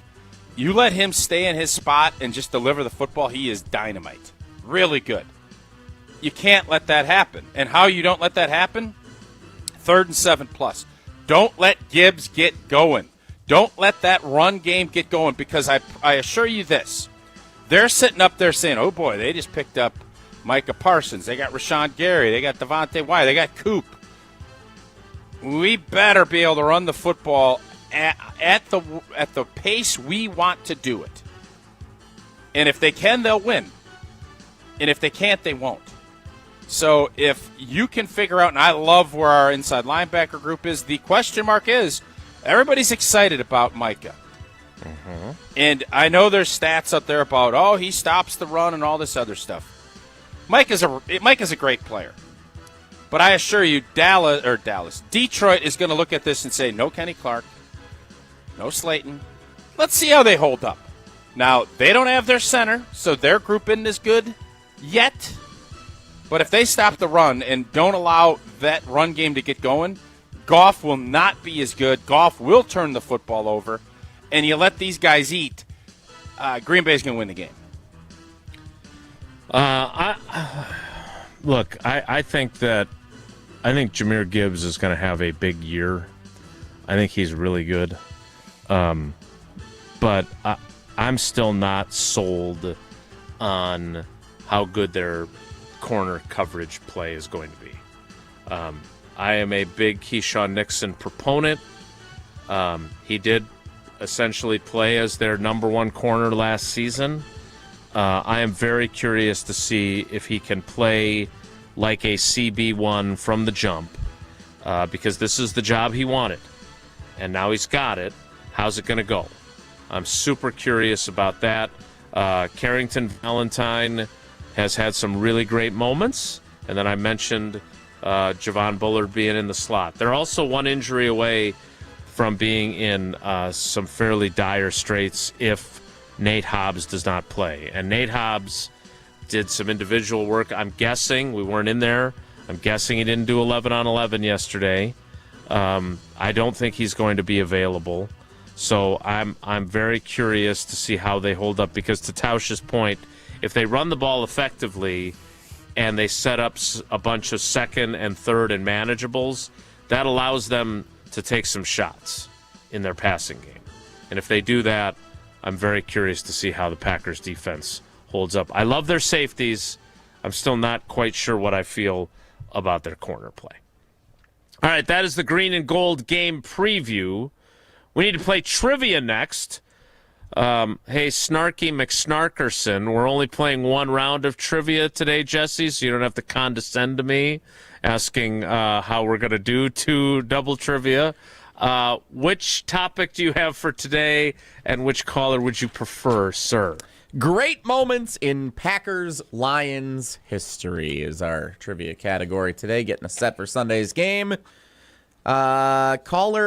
You let him stay in his spot and just deliver the football, he is dynamite. Really good. You can't let that happen. And how you don't let that happen? 3rd and 7+. Don't let Gibbs get going. Don't let that run game get going, because I assure you this. They're sitting up there saying, oh, boy, they just picked up Micah Parsons. They got Rashawn Gary. They got Devontae Wyatt. They got Coop. We better be able to run the football at the pace we want to do it. And if they can, they'll win. And if they can't, they won't. So if you can figure out, and I love where our inside linebacker group is, the question mark is, everybody's excited about Micah. Mm-hmm. And I know there's stats out there about, oh, he stops the run and all this other stuff. Micah's a great player. But I assure you, Detroit is going to look at this and say, no Kenny Clark, no Slayton. Let's see how they hold up. Now, they don't have their center, so their group isn't as good yet. But if they stop the run and don't allow that run game to get going, Goff will not be as good. Goff will turn the football over. And you let these guys eat, Green Bay's going to win the game. I think Jahmyr Gibbs is going to have a big year. I think he's really good. But I'm still not sold on how good their corner coverage play is going to be. I am a big Keyshawn Nixon proponent. He did essentially play as their number one corner last season. I am very curious to see if he can play like a CB1 from the jump, because this is the job he wanted, and now he's got it. How's it going to go? I'm super curious about that. Carrington Valentine has had some really great moments, and then I mentioned Javon Bullard being in the slot. They're also one injury away from being in some fairly dire straits if Nate Hobbs does not play. And Nate Hobbs did some individual work. I'm guessing, we weren't in there, I'm guessing he didn't do 11 on 11 yesterday. I don't think he's going to be available. So I'm very curious to see how they hold up, because to Tausch's point, if they run the ball effectively and they set up a bunch of second and third and manageables, that allows them to take some shots in their passing game. And if they do that, I'm very curious to see how the Packers defense holds up. I love their safeties. I'm still not quite sure what I feel about their corner play. All right, that is the green and gold game preview. We need to play trivia next. Hey, Snarky McSnarkerson, we're only playing one round of trivia today, Jesse, so you don't have to condescend to me asking how we're going to do two double trivia. Which topic do you have for today, and which caller would you prefer, sir? Great moments in Packers-Lions history is our trivia category today, getting us set for Sunday's game. Caller,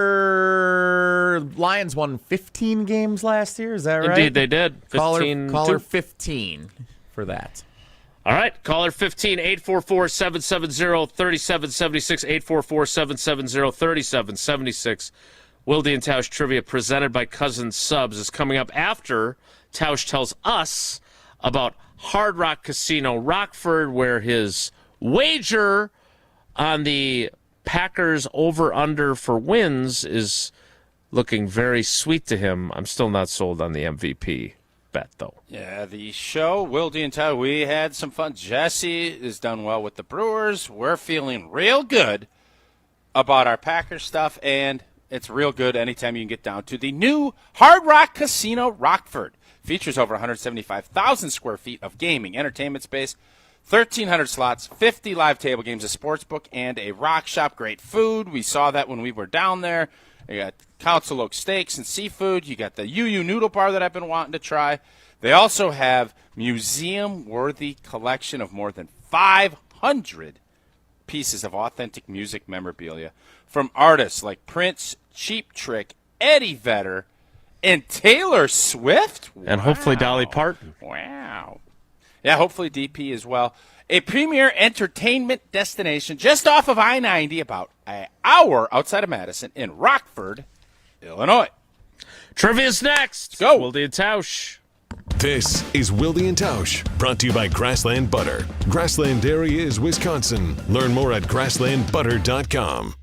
Lions won 15 games last year, is that right? Indeed, they did. 15, caller 15 for that. All right, caller 15, 844-770-3776, 844-770-3776. Wilde and Tausch trivia presented by Cousin Subs is coming up after Tausch tells us about Hard Rock Casino Rockford, where his wager on the Packers over-under for wins is looking very sweet to him. I'm still not sold on the MVP bet, though. Yeah, the show, Wilde and Tausch, we had some fun. Jesse has done well with the Brewers. We're feeling real good about our Packers stuff, and it's real good anytime you can get down to the new Hard Rock Casino Rockford. Features over 175,000 square feet of gaming, entertainment space, 1,300 slots, 50 live table games, a sports book, and a rock shop. Great food. We saw that when we were down there. You got Council Oak steaks and seafood. You got the UU noodle bar that I've been wanting to try. They also have museum-worthy collection of more than 500 pieces of authentic music memorabilia from artists like Prince, Cheap Trick, Eddie Vedder, and Taylor Swift. And hopefully Dolly Parton. Wow. Yeah, hopefully DP as well. A premier entertainment destination just off of I-90, about an hour outside of Madison in Rockford, Illinois. Trivia's next. Go. Wilde and Tausch. This is Wilde and Tausch, brought to you by Grassland Butter. Grassland Dairy is Wisconsin. Learn more at grasslandbutter.com.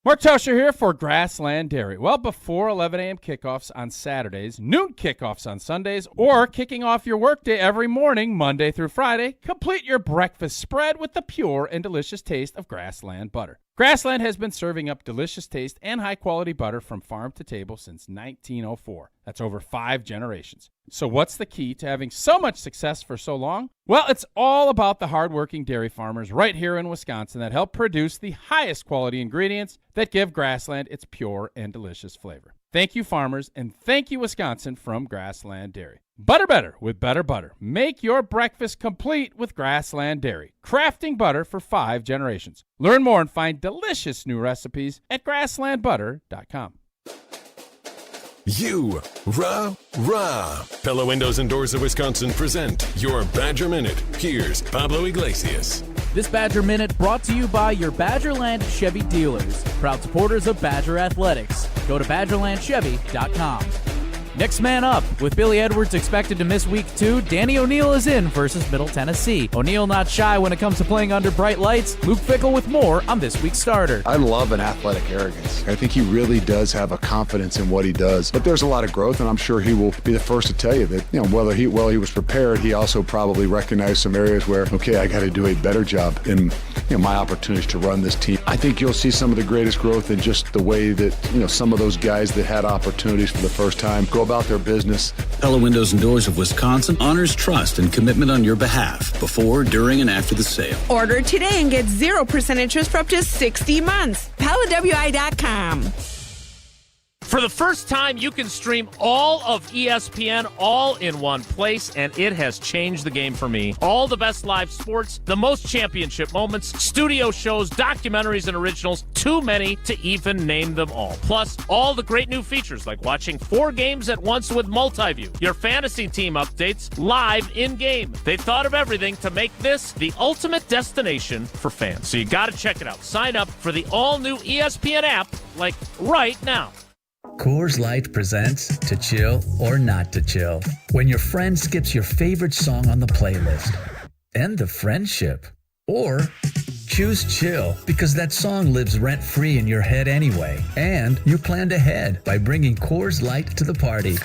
Mark Tauscher here for Grassland Dairy. Well, before 11 a.m. kickoffs on Saturdays, noon kickoffs on Sundays, or kicking off your workday every morning, Monday through Friday, complete your breakfast spread with the pure and delicious taste of Grassland butter. Grassland has been serving up delicious taste and high-quality butter from farm to table since 1904. That's over 5 generations. So what's the key to having so much success for so long? Well, it's all about the hardworking dairy farmers right here in Wisconsin that help produce the highest quality ingredients that give Grassland its pure and delicious flavor. Thank you, farmers, and thank you, Wisconsin, from Grassland Dairy. Butter better with better butter. Make your breakfast complete with Grassland Dairy, crafting butter for 5 generations. Learn more and find delicious new recipes at grasslandbutter.com. You, rah. Pella Windows and Doors of Wisconsin present your Badger Minute. Here's Pablo Iglesias. This Badger Minute brought to you by your Badgerland Chevy dealers, proud supporters of Badger Athletics. Go to BadgerlandChevy.com. Next man up. With Billy Edwards expected to miss week 2, Danny O'Neal is in versus Middle Tennessee. O'Neal not shy when it comes to playing under bright lights. Luke Fickell with more on this week's starter. I love an athletic arrogance. I think he really does have a confidence in what he does. But there's a lot of growth, and I'm sure he will be the first to tell you that, while he was prepared, he also probably recognized some areas where, okay, I got to do a better job in my opportunities to run this team. I think you'll see some of the greatest growth in just the way that, some of those guys that had opportunities for the first time go about their business. Pella Windows and Doors of Wisconsin honors trust and commitment on your behalf before, during, and after the sale. Order today and get 0% interest for up to 60 months. PellaWI.com. For the first time, you can stream all of ESPN all in one place, and it has changed the game for me. All the best live sports, the most championship moments, studio shows, documentaries, and originals, too many to even name them all. Plus, all the great new features like watching 4 games at once with multi-view, your fantasy team updates live in-game. They thought of everything to make this the ultimate destination for fans. So you got to check it out. Sign up for the all-new ESPN app, like right now. Coors Light presents To Chill or Not to Chill. When your friend skips your favorite song on the playlist. End the friendship. Or choose chill because that song lives rent-free in your head anyway. And you planned ahead by bringing Coors Light to the party.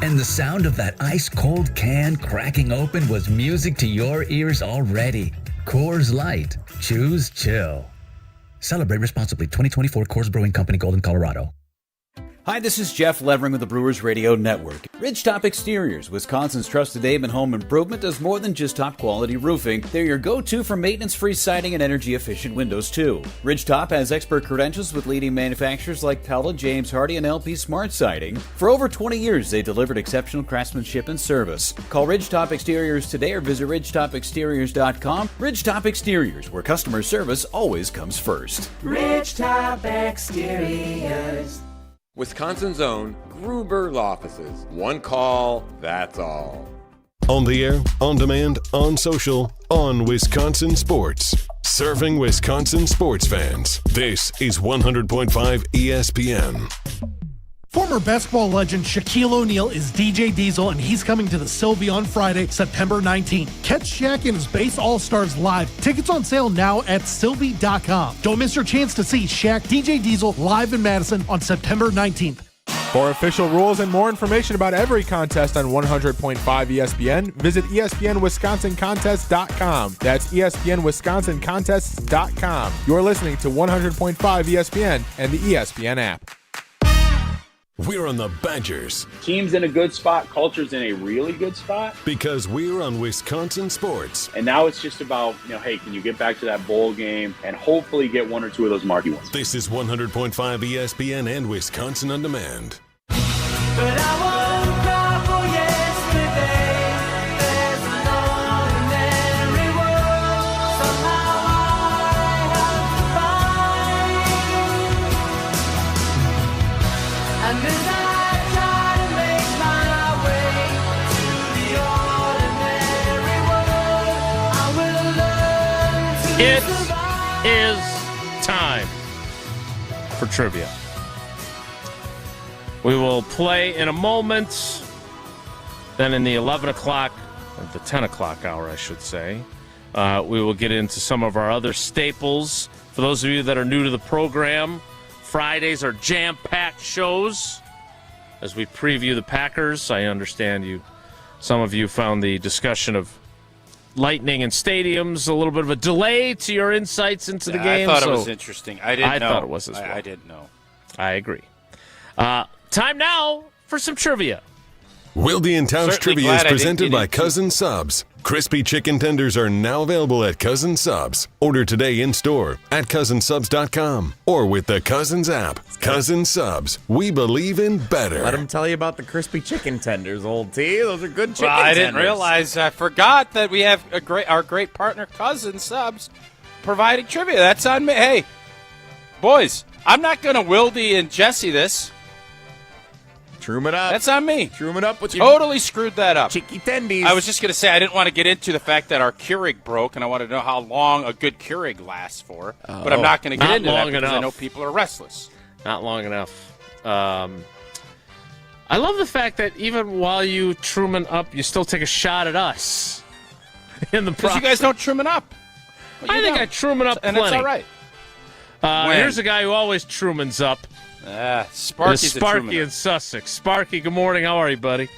And the sound of that ice-cold can cracking open was music to your ears already. Coors Light. Choose chill. Celebrate responsibly. 2024 Coors Brewing Company, Golden, Colorado. Hi, this is Jeff Levering with the Brewers Radio Network. Ridgetop Exteriors, Wisconsin's trusted name in home improvement, does more than just top-quality roofing. They're your go-to for maintenance-free siding and energy-efficient windows, too. Ridgetop has expert credentials with leading manufacturers like Pella, James Hardie, and LP Smart Siding. For over 20 years, they delivered exceptional craftsmanship and service. Call Ridgetop Exteriors today or visit ridgetopexteriors.com. Ridgetop Exteriors, where customer service always comes first. Ridgetop Exteriors. Wisconsin's own Gruber Law Offices. One call, that's all. On the air, on demand, on social, on Wisconsin Sports. Serving Wisconsin sports fans. This is 100.5 ESPN. Former basketball legend Shaquille O'Neal is DJ Diesel, and he's coming to the Sylvie on Friday, September 19th. Catch Shaq and his Base All-Stars live. Tickets on sale now at Sylvie.com. Don't miss your chance to see Shaq, DJ Diesel live in Madison on September 19th. For official rules and more information about every contest on 100.5 ESPN, visit ESPNWisconsinContests.com. That's ESPNWisconsinContests.com. You're listening to 100.5 ESPN and the ESPN app. We're on the Badgers. Team's in a good spot. Culture's in a really good spot. Because we're on Wisconsin Sports. And now it's just about, hey, can you get back to that bowl game and hopefully get one or two of those marquee ones. This is 100.5 ESPN and Wisconsin On Demand. But I won't cry for yesterday. There's an ordinary world. Somehow I have to find. And as I try to make my way to the ordinary world, I will learn to survive. It is time for trivia. We will play in a moment. Then in the 11 o'clock, or the 10 o'clock hour, I should say, we will get into some of our other staples. For those of you that are new to the program, Fridays are jam-packed shows as we preview the Packers. I understand some of you found the discussion of lightning and stadiums a little bit of a delay to your insights into the game. I thought it was interesting. I didn't know. I thought it was as well. I didn't know. I agree. Time now for some trivia. Wilde and Tausch Trivia is presented by Cousin Subs. Crispy chicken tenders are now available at Cousin Subs. Order today in-store at cousinsubs.com or with the Cousins app. Cousin Subs, we believe in better. Let him tell you about the crispy chicken tenders, old T. Those are good chicken I tenders. didn't realize. I forgot that we have our great partner, Cousin Subs, providing trivia. That's on me. Hey, boys, I'm not going to Wilde and Jesse this. Troom it up. That's on me. Troom it up with totally screwed that up. Chicky tendies. I was just going to say I didn't want to get into the fact that our Keurig broke, and I wanted to know how long a good Keurig lasts for. But I'm not going to get into that because I know people are restless. Not long enough. I love the fact that even while you Truman up, you still take a shot at us. In the Because you guys don't Truman up. Well, I think I Truman up and plenty. it's all right. Here's a guy who always Trumans up. Sparky's Sparky in Sussex. Sparky, good morning. How are you, buddy?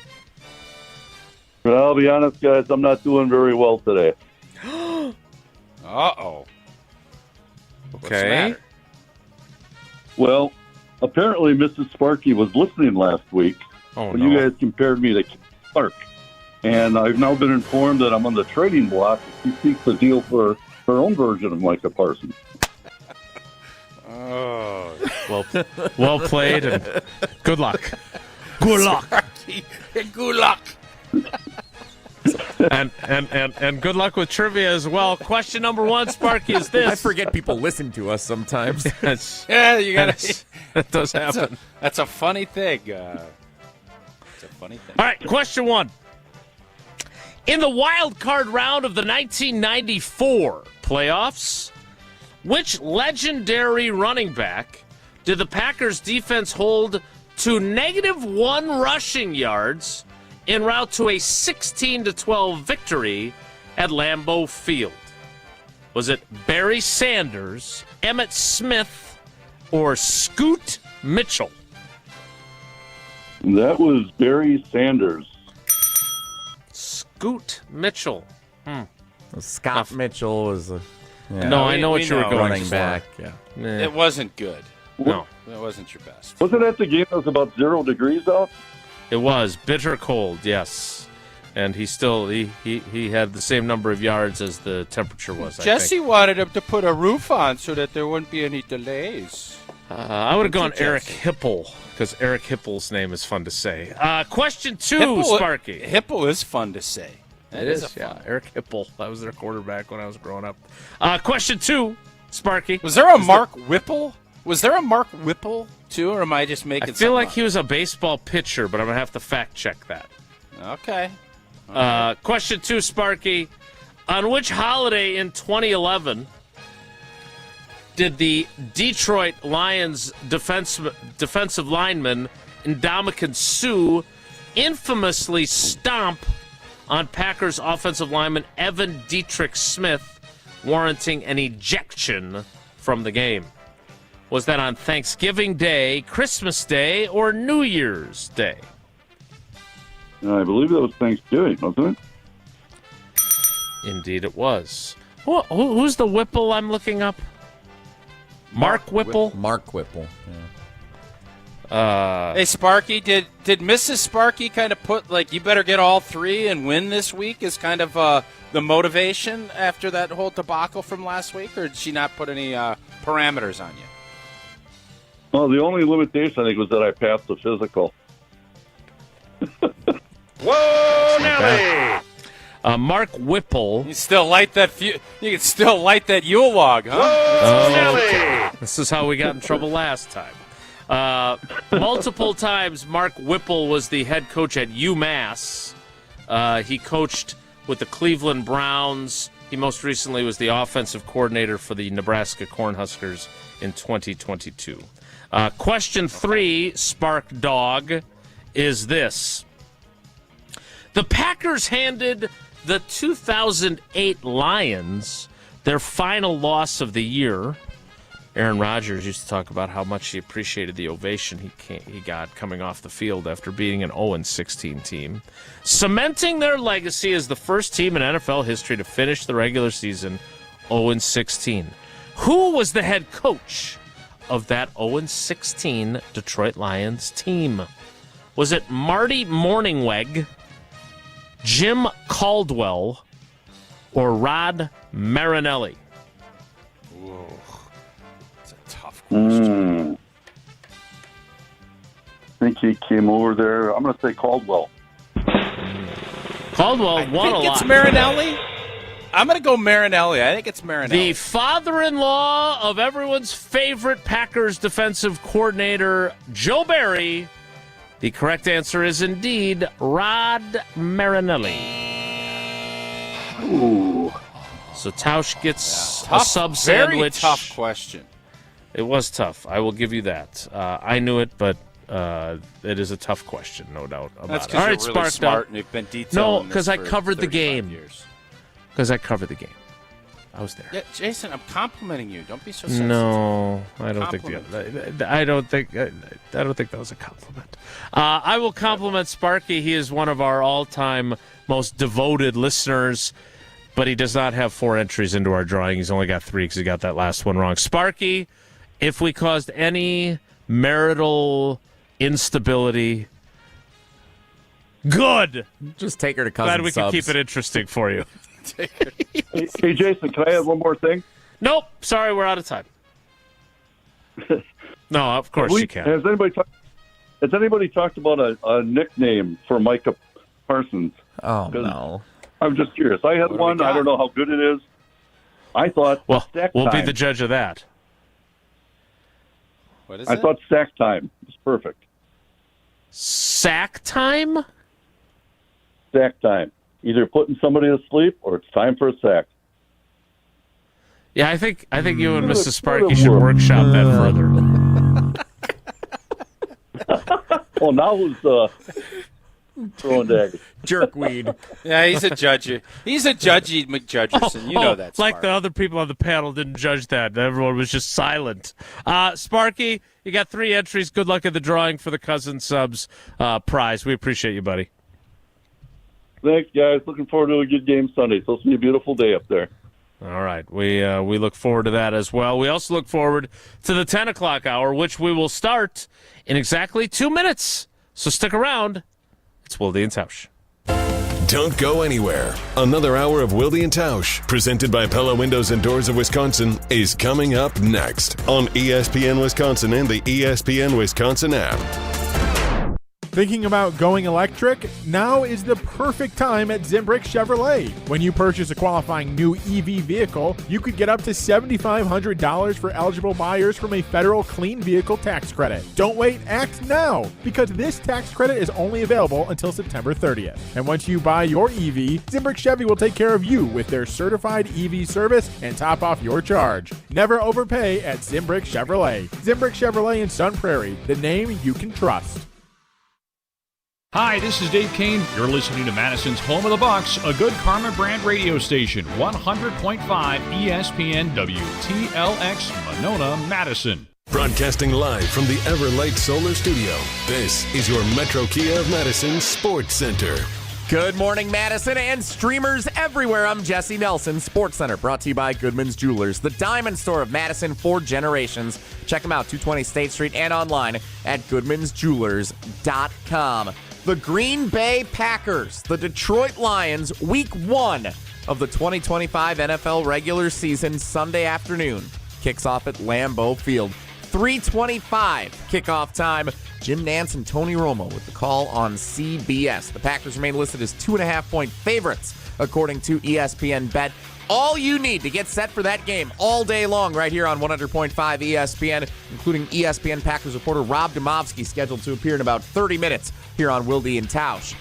Well, I'll be honest, guys. I'm not doing very well today. Uh-oh. Okay. What's the matter? Well, apparently Mrs. Sparky was listening last week when you guys compared me to Clark. And I've now been informed that I'm on the trading block. She seeks a deal for her own version of Micah Parsons. Oh. Well played, and good luck. Good luck. Good luck. and good luck with trivia as well. Question number 1, Sparky, is this. I forget people listen to us sometimes. You gotta. That does happen. That's a funny thing. It's a funny thing. All right, question 1. In the wild card round of the 1994 playoffs, which legendary running back did the Packers defense hold to -1 rushing yards en route to a 16-12 victory at Lambeau Field? Was it Barry Sanders, Emmitt Smith, or Scoot Mitchell? That was Barry Sanders. Scoot Mitchell. Scott Mitchell was a... Yeah. No, I know what you were going running for. back. Yeah. It wasn't good. No. It wasn't your best. Wasn't that the game that was about 0 degrees out? It was bitter cold, yes. And he had the same number of yards as the temperature was, Jesse wanted him to put a roof on so that there wouldn't be any delays. I would have gone Eric Hipple, because Eric Hipple's name is fun to say. Question 2, Hipple, Sparky. Hipple is fun to say. It is, yeah. Eric Hipple. That was their quarterback when I was growing up. Question 2, Sparky. Was there a Mark Whipple? Was there a Mark Whipple, too, or am I just making I feel like up? he was a baseball pitcher, but I'm going to have to fact check that. Okay. Question 2, Sparky. On which holiday in 2011 did the Detroit Lions defensive lineman Ndamukong Suh infamously stomp on Packers offensive lineman Evan Dietrich Smith, warranting an ejection from the game? Was that on Thanksgiving Day, Christmas Day, or New Year's Day? I believe that was Thanksgiving, wasn't it? Indeed it was. Who's the Whipple I'm looking up? Mark Whipple? Mark Whipple, yeah. Hey, Sparky, did Mrs. Sparky kind of put, like, you better get all 3 and win this week as kind of the motivation after that whole debacle from last week, or did she not put any parameters on you? Well, the only limitation, I think, was that I passed the physical. Whoa, Nelly! Mark Whipple. You can still light that Yule log, huh? Nelly! This is how we got in trouble last time. Multiple times, Mark Whipple was the head coach at UMass. He coached with the Cleveland Browns. He most recently was the offensive coordinator for the Nebraska Cornhuskers in 2022. Question 3, Spark Dog, is this. The Packers handed the 2008 Lions their final loss of the year. Aaron Rodgers used to talk about how much he appreciated the ovation he got coming off the field after beating an 0-16 team, cementing their legacy as the first team in NFL history to finish the regular season 0-16. Who was the head coach of that 0-16 Detroit Lions team? Was it Marty Morningweg, Jim Caldwell, or Rod Marinelli? Whoa. That's a tough question. I think he came over there. I'm going to say Caldwell. Caldwell won a lot. It's Marinelli? I'm going to go Marinelli. I think it's Marinelli. The father-in-law of everyone's favorite Packers defensive coordinator, Joe Barry. The correct answer is indeed Rod Marinelli. Ooh. So Tausch gets Tough, a sub sandwich. Very tough question. It was tough. I will give you that. I knew it, but It is a tough question, no doubt about That's it. because All you're right, really Sparked smart up. and you've been detailed. No, because I covered the game. Because I covered the game. I was there. Yeah, Jason, I'm complimenting you. Don't be so sensitive. No, I don't think I don't think that was a compliment. I will compliment Sparky. He is one of our all-time most devoted listeners, but he does not have 4 entries into our drawing. He's only got 3 because he got that last one wrong. Sparky, if we caused any marital instability, good. Just take her to Cousin Glad we Subs. can keep it interesting for you. Hey, Jason, can I add one more thing? Nope. Sorry, we're out of time. No, of course you can. Has anybody talked about a nickname for Micah Parsons? Oh, no. I'm just curious. I had one. I don't know how good it is. I thought Sack we'll be Time. the judge of that. What is I it? thought Sack Time was perfect. Sack time? Sack Time. Either putting somebody to sleep or it's time for a sack. Yeah, I think you and Mrs. Sparky should workshop that further. Well, now who's throwing daggers? Jerkweed. Yeah, he's a judge. He's a judgy McJudgerson. You know that. Like the other people on the panel didn't judge that. Everyone was just silent. Sparky, you got 3 entries. Good luck in the drawing for the Cousin Subs prize. We appreciate you, buddy. Thanks, guys. Looking forward to a good game Sunday. It's supposed to be a beautiful day up there. All right. We look forward to that as well. We also look forward to the 10 o'clock hour, which we will start in exactly 2 minutes. So stick around. It's Wilde and Tausch. Don't go anywhere. Another hour of Wilde and Tausch, presented by Pella Windows and Doors of Wisconsin, is coming up next on ESPN Wisconsin and the ESPN Wisconsin app. Thinking about going electric? Now is the perfect time at Zimbrick Chevrolet. When you purchase a qualifying new EV vehicle, you could get up to $7,500 for eligible buyers from a federal clean vehicle tax credit. Don't wait, act now, because this tax credit is only available until September 30th. And once you buy your EV, Zimbrick Chevy will take care of you with their certified EV service and top off your charge. Never overpay at Zimbrick Chevrolet. Zimbrick Chevrolet in Sun Prairie, the name you can trust. Hi, this is Dave Kane. You're listening to Madison's Home of the Bucks, a good Karma brand radio station, 100.5 ESPN WTLX, Monona, Madison. Broadcasting live from the Everlight Solar Studio, this is your Metro Kia of Madison Sports Center. Good morning, Madison and streamers everywhere. I'm Jesse Nelson, Sports Center, brought to you by Goodman's Jewelers, the diamond store of Madison for generations. Check them out, 220 State Street and online at goodmansjewelers.com. The Green Bay Packers, the Detroit Lions, Week 1 of the 2025 NFL regular season, Sunday afternoon, kicks off at Lambeau Field. 3:25 kickoff time. Jim Nantz and Tony Romo with the call on CBS. The Packers remain listed as 2.5-point favorites, according to ESPN Bet. All you need to get set for that game all day long right here on 100.5 ESPN, including ESPN Packers reporter Rob Demovsky, scheduled to appear in about 30 minutes here on Wilde and Tausch.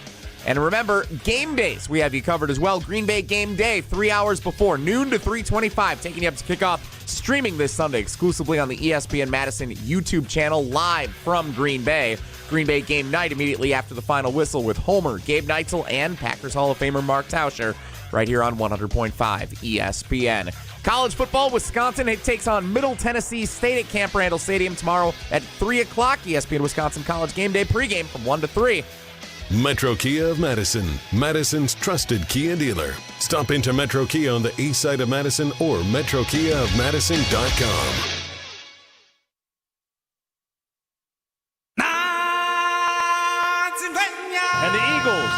And remember, game days, we have you covered as well. Green Bay game day, 3 hours before, noon to 3:25, taking you up to kickoff, streaming this Sunday exclusively on the ESPN Madison YouTube channel, live from Green Bay. Green Bay game night immediately after the final whistle with Homer, Gabe Neitzel, and Packers Hall of Famer Mark Tauscher right here on 100.5 ESPN. College football, Wisconsin takes on Middle Tennessee State at Camp Randall Stadium tomorrow at 3 o'clock. ESPN Wisconsin College game day pregame from 1 to 3. Metro Kia of Madison, Madison's trusted Kia dealer. Stop into Metro Kia on the east side of Madison or metrokiaofmadison.com. And the Eagles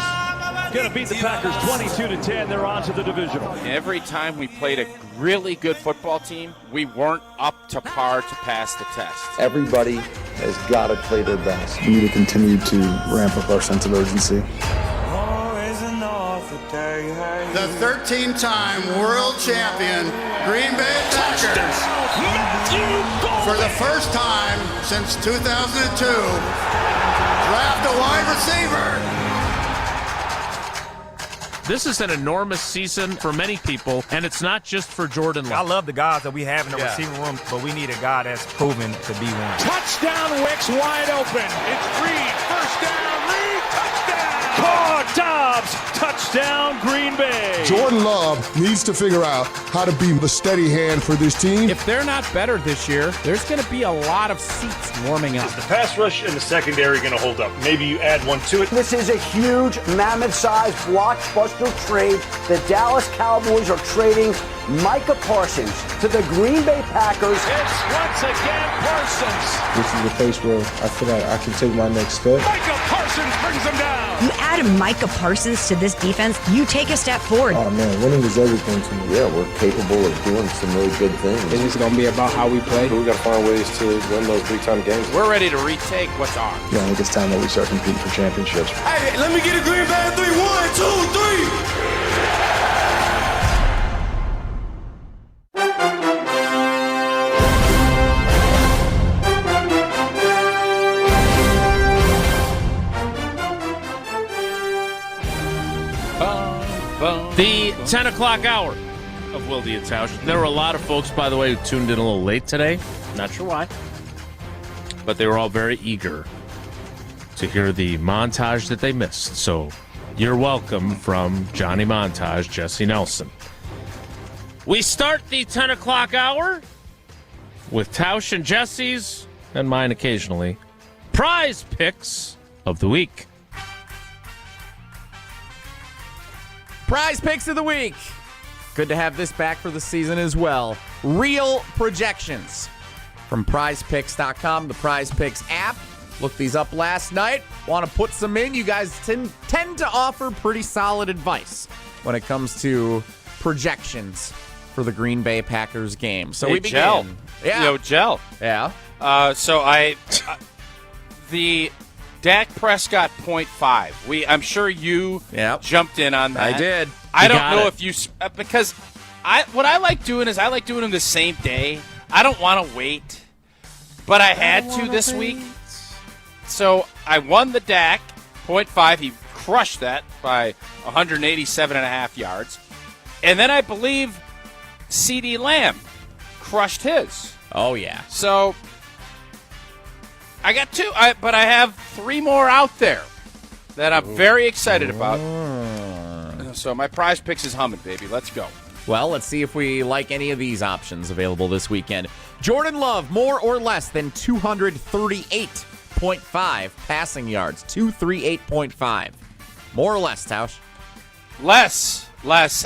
going to beat the Packers 22-10. They're on to the divisional. Every time we played a really good football team, we weren't up to par to pass the test. Everybody has got to play their best. We need to continue to ramp up our sense of urgency. The 13-time world champion Green Bay Packers, for the first time since 2002, draft a wide receiver. This is an enormous season for many people, and it's not just for Jordan Love. I love the guys that we have in the receiving room, but we need a guy that's proven to be one. Touchdown, Wicks wide open. It's Reed. First down, Reed. Touchdown. Caught Dobbs. Touchdown, Green Bay. Jordan Love needs to figure out how to be the steady hand for this team. If they're not better this year, there's going to be a lot of seats warming up. Is the pass rush and the secondary going to hold up? Maybe you add one to it. This is a huge, mammoth-sized blockbuster trade. The Dallas Cowboys are trading Micah Parsons to the Green Bay Packers. It's once again Parsons. This is the place where I feel like I can take my next step. Micah Parsons brings them down. You add Micah Parsons to this defense, you take a step forward. Oh, man, winning is everything to me. Yeah, we're capable of doing some really good things. It's just going to be about how we play. We got to find ways to win those big-time games. We're ready to retake what's ours. Yeah, I think it's time that we start competing for championships. Hey, let me get a Green Bay 3. 1, 2, 3. The 10 o'clock hour of Wilde and Tausch. There were a lot of folks, by the way, who tuned in a little late today. Not sure why. But they were all very eager to hear the montage that they missed. So you're welcome from Johnny Montage, Jesse Nelson. We start the 10 o'clock hour with Tausch and Jesse's, and mine occasionally, prize picks of the week. Prize picks of the week. Good to have this back for the season as well. Real projections from prizepicks.com, the Prize Picks app. Looked these up last night. Want to put some in. You guys tend to offer pretty solid advice when it comes to projections for the Green Bay Packers game. So we begin. Gel. Yeah. Yo, Gel. Yeah. The Dak Prescott 0.5. I'm sure you jumped in on that. I did. I don't know if you because what I like doing is I like doing them the same day. I don't want to wait, but I had to this week. So I won the Dak 0.5. He crushed that by 187.5 yards, and then I believe CD Lamb crushed his. Oh yeah. So I got two, but I have three more out there that I'm very excited about. So my prize picks is humming, baby. Let's go. Well, let's see if we like any of these options available this weekend. Jordan Love, more or less than 238.5 passing yards. 238.5. More or less, Tausch? Less.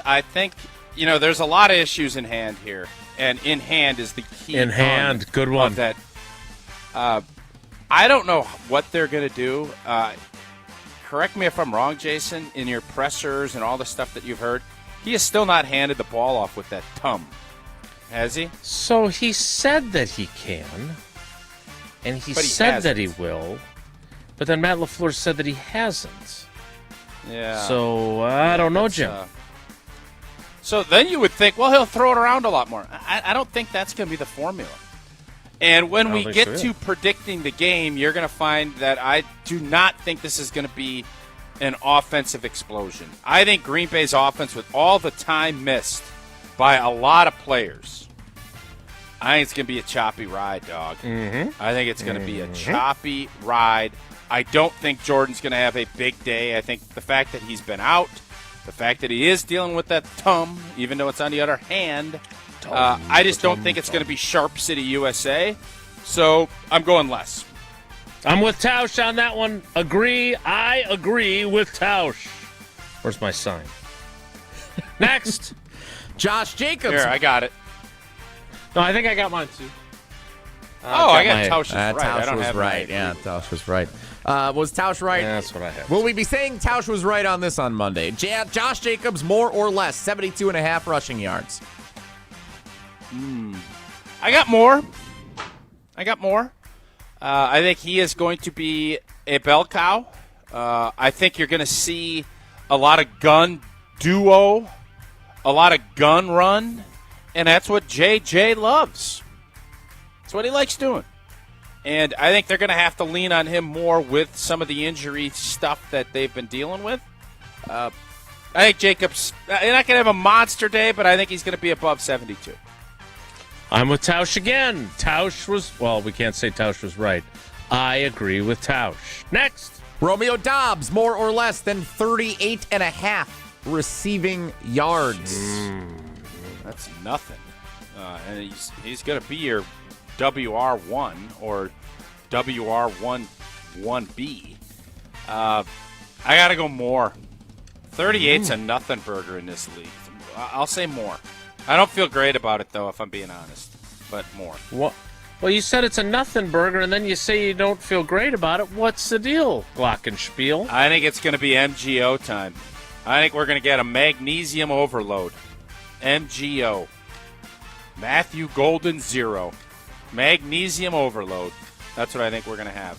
I think, there's a lot of issues in hand here. And in hand is the key. In hand, good one. That, I don't know what they're going to do. Correct me if I'm wrong, Jason, in your pressers and all the stuff that you've heard, he has still not handed the ball off with that thumb. Has he? So he said that he can, and he said that he will, but then Matt LaFleur said that he hasn't. Yeah. So I don't know, Jim. So then you would think, well, he'll throw it around a lot more. I don't think that's going to be the formula. And when we get to predicting the game, you're going to find that I do not think this is going to be an offensive explosion. I think Green Bay's offense, with all the time missed by a lot of players, I think it's going to be a choppy ride, dog. Mm-hmm. I think it's going to be a choppy ride. I don't think Jordan's going to have a big day. I think the fact that he's been out, the fact that he is dealing with that thumb, even though it's on the other hand, I just don't think it's going to be Sharp City, USA. So I'm going less. I'm with Tausch on that one. I agree with Tausch. Where's my sign? Next, Josh Jacobs. Here, I got it. No, I think I got mine too. I got Tausch right. Tausch I don't was have right. Yeah, Tausch was right. Was Tausch right? Yeah, that's what I have. Will we be saying Tausch was right on this on Monday? Josh Jacobs, more or less, 72.5 rushing yards. I got more. I think he is going to be a bell cow. I think you're going to see a lot of gun duo, a lot of gun run, and that's what JJ loves. That's what he likes doing. And I think they're going to have to lean on him more with some of the injury stuff that they've been dealing with. I think Jacobs, not going to have a monster day, but I think he's going to be above 72. I'm with Tausch again. Tausch was, we can't say Tausch was right. I agree with Tausch. Next. Romeo Doubs, more or less than 38.5 receiving yards. That's nothing. And he's going to be your WR1 or WR1B. I got to go more. 38's a nothing burger in this league. I'll say more. I don't feel great about it, though, if I'm being honest, but more. Well, you said it's a nothing burger, and then you say you don't feel great about it. What's the deal, Glockenspiel? I think it's going to be MGO time. I think we're going to get a magnesium overload. MGO. Matthew Golden 0. Magnesium overload. That's what I think we're going to have.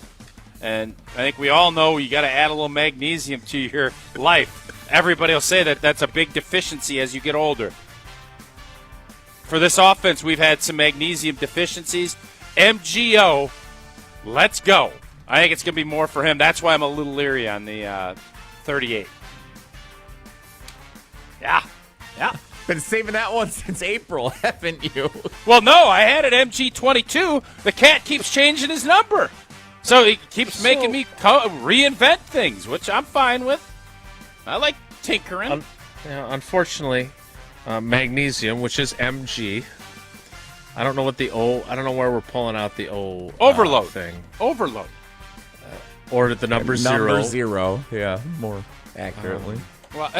And I think we all know you got to add a little magnesium to your life. Everybody will say that that's a big deficiency as you get older. For this offense, we've had some magnesium deficiencies. MGO, let's go. I think it's going to be more for him. That's why I'm a little leery on the 38. Yeah. Been saving that one since April, haven't you? Well, no, I had it MG22. The cat keeps changing his number. So he keeps making me reinvent things, which I'm fine with. I like tinkering. Unfortunately, magnesium, which is MG. I don't know what the I don't know where we're pulling out the overload thing. Overload. Or the number 0. Number 0, yeah, more accurately. Well,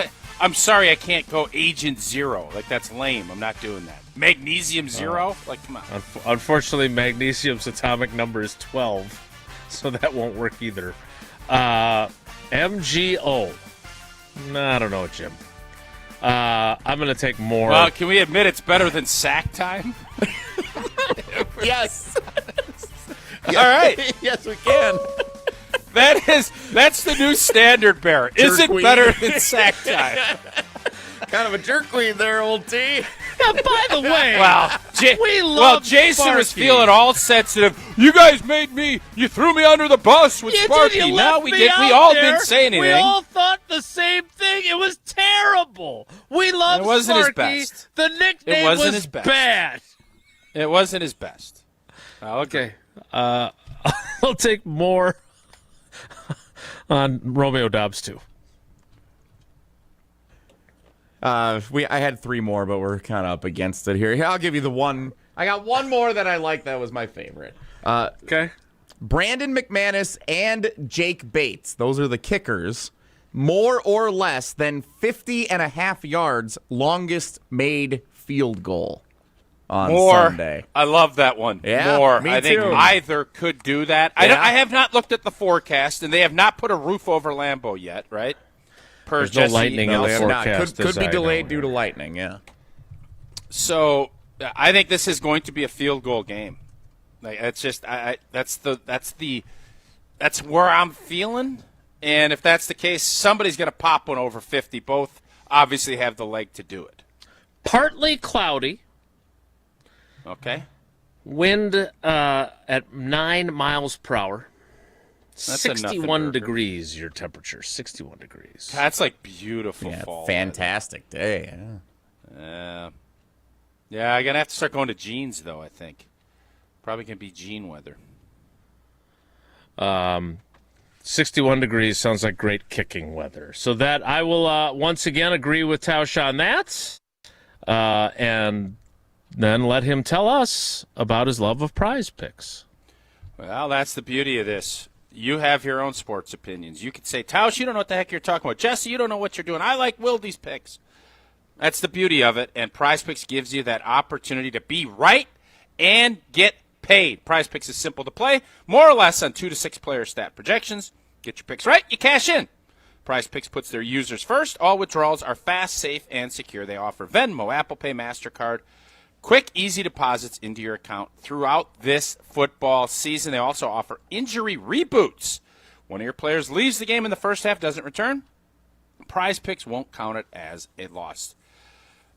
I'm sorry I can't go Agent 0. Like, that's lame. I'm not doing that. Magnesium 0? Like, come on. Unfortunately, magnesium's atomic number is 12, so that won't work either. MGO. No, I don't know, Jim. I'm going to take more. Well, can we admit it's better than sack time? Yes. All right. Yes, we can. That's the new standard bearer. Is it better than sack time? Kind of a jerkweed there, old T. Now, by the way, Jason Sparky. was feeling all sensitive. You guys you threw me under the bus with Sparky. You now left we me did. We out all there. didn't say anything. We all thought the same thing. It was terrible. We love It wasn't Sparky. his best. The nickname was bad. It wasn't his best. Okay. I'll take more on Romeo Doubs, too. I had 3 more, but we're kind of up against it here. I'll give you the one. I got one more that I like that was my favorite. Okay. Brandon McManus and Jake Bates. Those are the kickers. More or less than 50.5 yards, longest made field goal on Sunday. I love that one. Yeah, more. me I think too. either could do that. Yeah. I have not looked at the forecast, and they have not put a roof over Lambeau yet, right? There's no lightning in the forecast. Could be delayed due to lightning, yeah. So I think this is going to be a field goal game. Like, it's just that's where I'm feeling. And if that's the case, somebody's going to pop one over 50. Both obviously have the leg to do it. Partly cloudy. Okay. Wind at 9 miles per hour. That's 61 degrees, your temperature. 61 degrees. That's like beautiful fall. Fantastic day. Yeah, I'm going to have to start going to jeans, though, I think. Probably going to be jean weather. 61 degrees sounds like great kicking weather. So that I will once again agree with Tausch on that. And then let him tell us about his love of Prize Picks. Well, that's the beauty of this. You have your own sports opinions. You could say, Tausch, you don't know what the heck you're talking about. Jesse, you don't know what you're doing. I like Wildy's picks. That's the beauty of it, and Prize Picks gives you that opportunity to be right and get paid. Prize Picks is simple to play, more or less on 2 to 6 player stat projections. Get your picks right, you cash in. Prize Picks puts their users first. All withdrawals are fast, safe, and secure. They offer Venmo, Apple Pay, MasterCard, quick, easy deposits into your account throughout this football season. They also offer injury reboots. One of your players leaves the game in the first half, doesn't return, Prize Picks won't count it as a loss.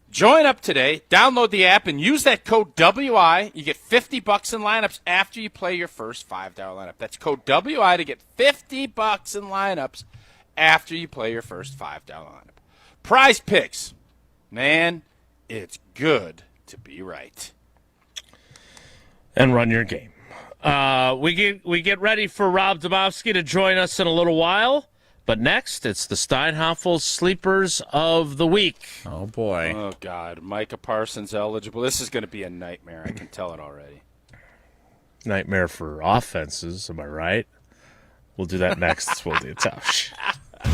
Join up today, download the app, and use that code WI. You get $50 in lineups after you play your first $5 lineup. That's code WI to get $50 in lineups after you play your first $5 lineup. Prize Picks. Man, it's good to be right. And run your game. We get ready for Rob Demovsky to join us in a little while. But next, it's the Steinhoff Sleepers of the Week. Oh, boy. Oh, God. Micah Parsons eligible. This is going to be a nightmare. I can tell it already. Nightmare for offenses, am I right? We'll do that next. It's Wilde and Tausch.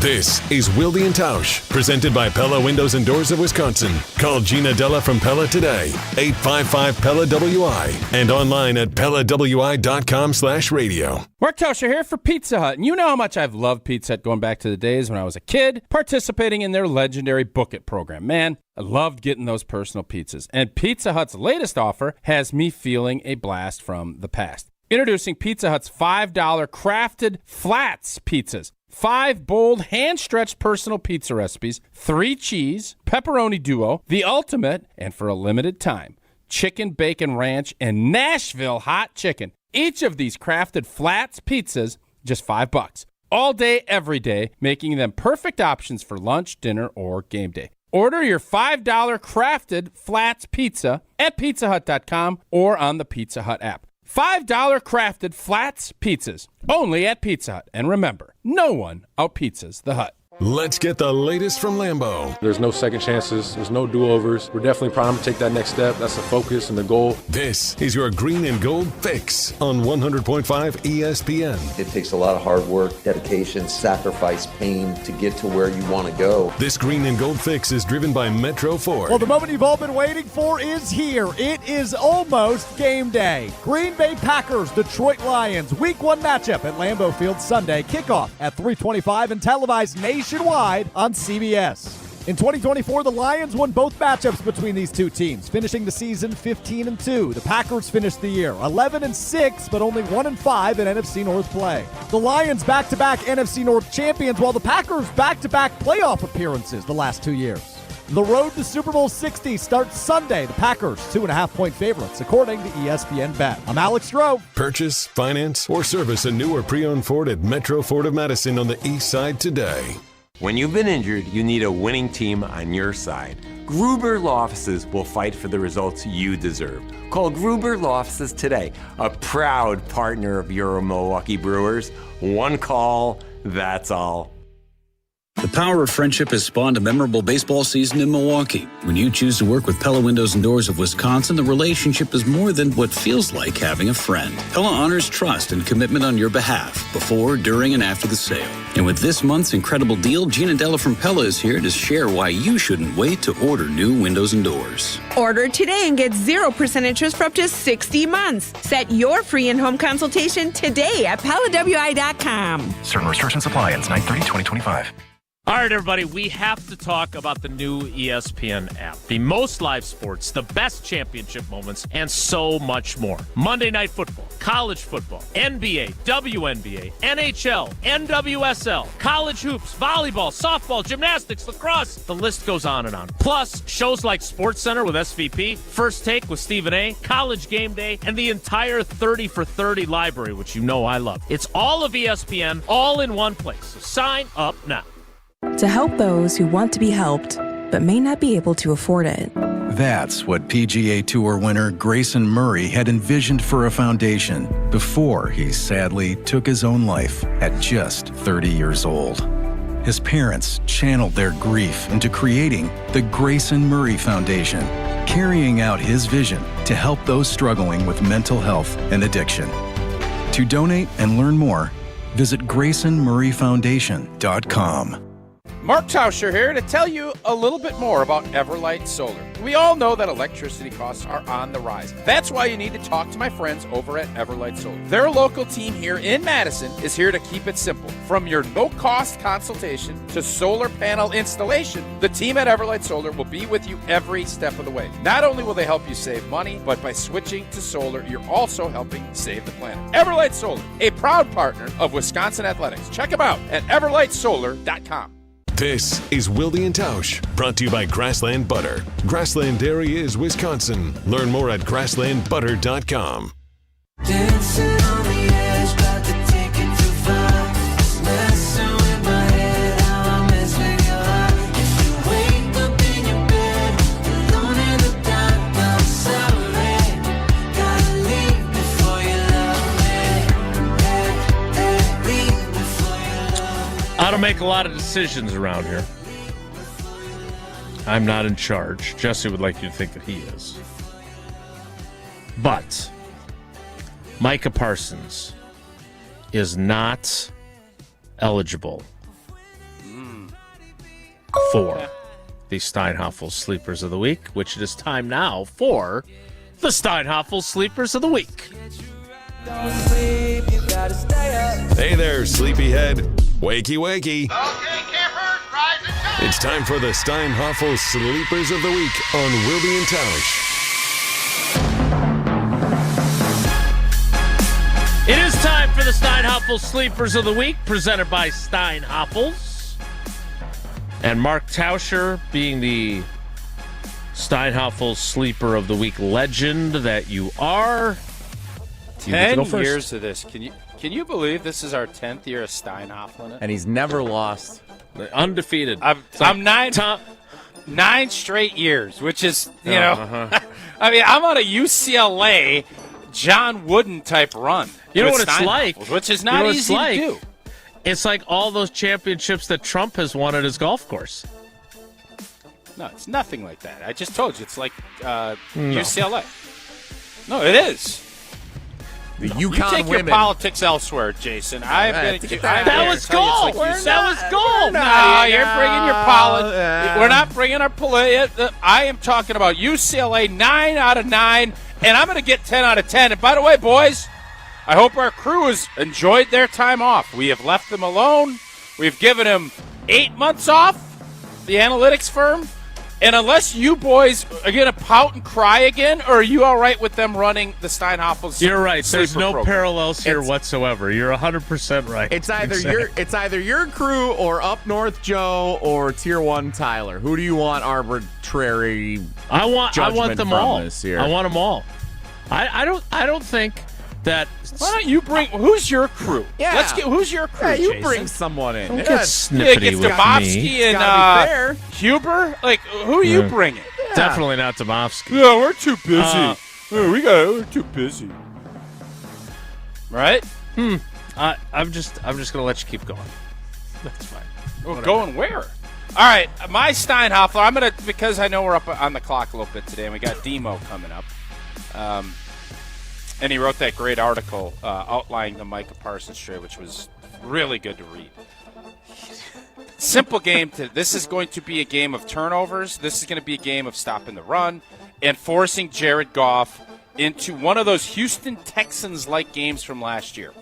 This is Wilde and Tausch, presented by Pella Windows and Doors of Wisconsin. Call Gina Della from Pella today, 855-PELLA-WI, and online at PellaWI.com/radio. Mark Tauscher here for Pizza Hut, and you know how much I've loved Pizza Hut going back to the days when I was a kid, participating in their legendary Book It program. Man, I loved getting those personal pizzas, and Pizza Hut's latest offer has me feeling a blast from the past. Introducing Pizza Hut's $5 crafted flats pizzas. 5 bold, hand-stretched personal pizza recipes, 3 cheese, pepperoni duo, the ultimate, and for a limited time, chicken, bacon ranch, and Nashville hot chicken. Each of these crafted flats pizzas, just $5. All day, every day, making them perfect options for lunch, dinner, or game day. Order your $5 crafted flats pizza at pizzahut.com or on the Pizza Hut app. $5 crafted flats pizzas, only at Pizza Hut. And remember, no one out-pizzas the Hut. Let's get the latest from Lambeau. There's no second chances. There's no do-overs. We're definitely primed to take that next step. That's the focus and the goal. This is your green and gold fix on 100.5 ESPN. It takes a lot of hard work, dedication, sacrifice, pain to get to where you want to go. This green and gold fix is driven by Metro Ford. Well, the moment you've all been waiting for is here. It is almost game day. Green Bay Packers, Detroit Lions, Week 1 matchup at Lambeau Field Sunday. Kickoff at 3:25 and televised nationwide on CBS. In 2024, the Lions won both matchups between these two teams, finishing the season 15-2. The Packers finished the year 11-6, but only 1-5 in NFC North play. The Lions back-to-back NFC North champions, while the Packers back-to-back playoff appearances the last 2 years. The road to Super Bowl 60 starts Sunday. The Packers, 2.5-point favorites, according to ESPN Bet. I'm Alex Stroh. Purchase, finance, or service a new or pre-owned Ford at Metro Ford of Madison on the east side today. When you've been injured, you need a winning team on your side. Gruber Law Offices will fight for the results you deserve. Call Gruber Law Offices today, a proud partner of your Milwaukee Brewers. One call, that's all. The power of friendship has spawned a memorable baseball season in Milwaukee. When you choose to work with Pella Windows and Doors of Wisconsin, the relationship is more than what feels like having a friend. Pella honors trust and commitment on your behalf, before, during, and after the sale. And with this month's incredible deal, Gina Della from Pella is here to share why you shouldn't wait to order new windows and doors. Order today and get 0% interest for up to 60 months. Set your free in-home consultation today at PellaWI.com. Certain restrictions apply. Ends 9/30/2025. All right, everybody, we have to talk about the new ESPN app. The most live sports, the best championship moments, and so much more. Monday Night Football, college football, NBA, WNBA, NHL, NWSL, college hoops, volleyball, softball, gymnastics, lacrosse. The list goes on and on. Plus, shows like SportsCenter with SVP, First Take with Stephen A., College Game Day, and the entire 30 for 30 library, which you know I love. It's all of ESPN, all in one place. So sign up now. To help those who want to be helped, but may not be able to afford it. That's what PGA Tour winner Grayson Murray had envisioned for a foundation before he sadly took his own life at just 30 years old. His parents channeled their grief into creating the Grayson Murray Foundation, carrying out his vision to help those struggling with mental health and addiction. To donate and learn more, visit GraysonMurrayFoundation.com. Mark Tauscher here to tell you a little bit more about Everlight Solar. We all know that electricity costs are on the rise. That's why you need to talk to my friends over at Everlight Solar. Their local team here in Madison is here to keep it simple. From your no-cost consultation to solar panel installation, the team at Everlight Solar will be with you every step of the way. Not only will they help you save money, but by switching to solar, you're also helping save the planet. Everlight Solar, a proud partner of Wisconsin Athletics. Check them out at everlightsolar.com. This is Wilde and Tausch, brought to you by Grassland Butter. Grassland Dairy is Wisconsin. Learn more at grasslandbutter.com. Dancing on the edge, got to take it too far. It's messing with my head, how I miss with your eye. If you wait to make a lot of decisions around here. I'm not in charge. Jesse would like you to think that he is. But Micah Parsons is not eligible for the Steinhoff Sleepers of the Week, which it is time now for the Steinhoff Sleepers of the Week. Hey there, sleepyhead. Wakey, wakey. Okay, campers, rise and shine. It's time for the Steinhoff Sleepers of the Week on Wilde and Tausch. It is time for the Steinhoff Sleepers of the Week, presented by Steinhoffels. And Mark Tauscher, being the Steinhoff Sleeper of the Week legend that you are. 10 years of this. Can you believe this is our 10th year of Steinhoff in it? And he's never lost. Undefeated. I'm 9 straight years, which is, I mean, I'm on a UCLA John Wooden type run. You know what it's like? Which is not easy to do. It's like all those championships that Trump has won at his golf course. No, it's nothing like that. I just told you. It's like UCLA. No, it is. The UConn you take women. your politics elsewhere, Jason. That was gold. That was gold. No, you're bringing your politics. We're not bringing our politics. I am talking about UCLA 9 out of 9, and I'm going to get 10 out of 10. And by the way, boys, I hope our crew has enjoyed their time off. We have left them alone. We've given them 8 months off, the analytics firm. And unless you boys are going to pout and cry again, or are you all right with them running the Steinhoff? You're right. There's no program? parallels here whatsoever. You're 100% right. It's either your crew or Up North Joe or Tier 1 Tyler. Who do you want arbitrary? I want them all. This year? I want them all. I don't think that. Why don't you bring? Who's your crew? Yeah. Who's your crew? Yeah, you Jason? bring someone in. Don't get snippety with Demovsky me. and Huber. Like, who are you bringing? Yeah. Definitely not Demovsky. Yeah, we're too busy. We're too busy. Right? I'm just gonna let you keep going. That's fine. Well, going where? All right, my Steinhoff. I'm gonna, because I know we're up on the clock a little bit today, and we got Demo coming up. And he wrote that great article outlining the Micah Parsons trade, which was really good to read. Simple game. This is going to be a game of turnovers. This is going to be a game of stopping the run and forcing Jared Goff into one of those Houston Texans-like games from last year.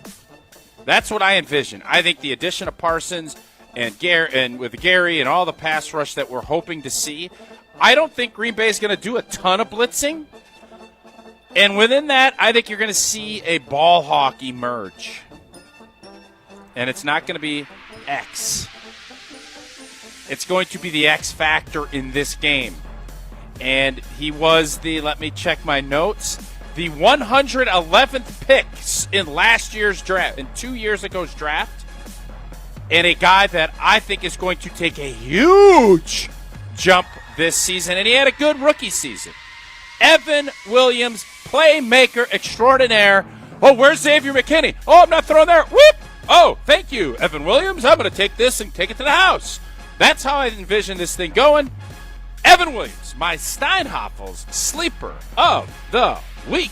That's what I envision. I think the addition of Parsons and with Gary and all the pass rush that we're hoping to see, I don't think Green Bay is going to do a ton of blitzing. And within that, I think you're going to see a ball hawk emerge. And it's not going to be X. It's going to be the X factor in this game. And he was let me check my notes, the 111th pick in last year's draft, in 2 years ago's draft. And a guy that I think is going to take a huge jump this season. And he had a good rookie season. Evan Williams, playmaker extraordinaire. Oh, where's Xavier McKinney? Oh, I'm not throwing there. Whoop! Oh, thank you, Evan Williams. I'm going to take this and take it to the house. That's how I envision this thing going. Evan Williams, my Steinhoffels sleeper of the week.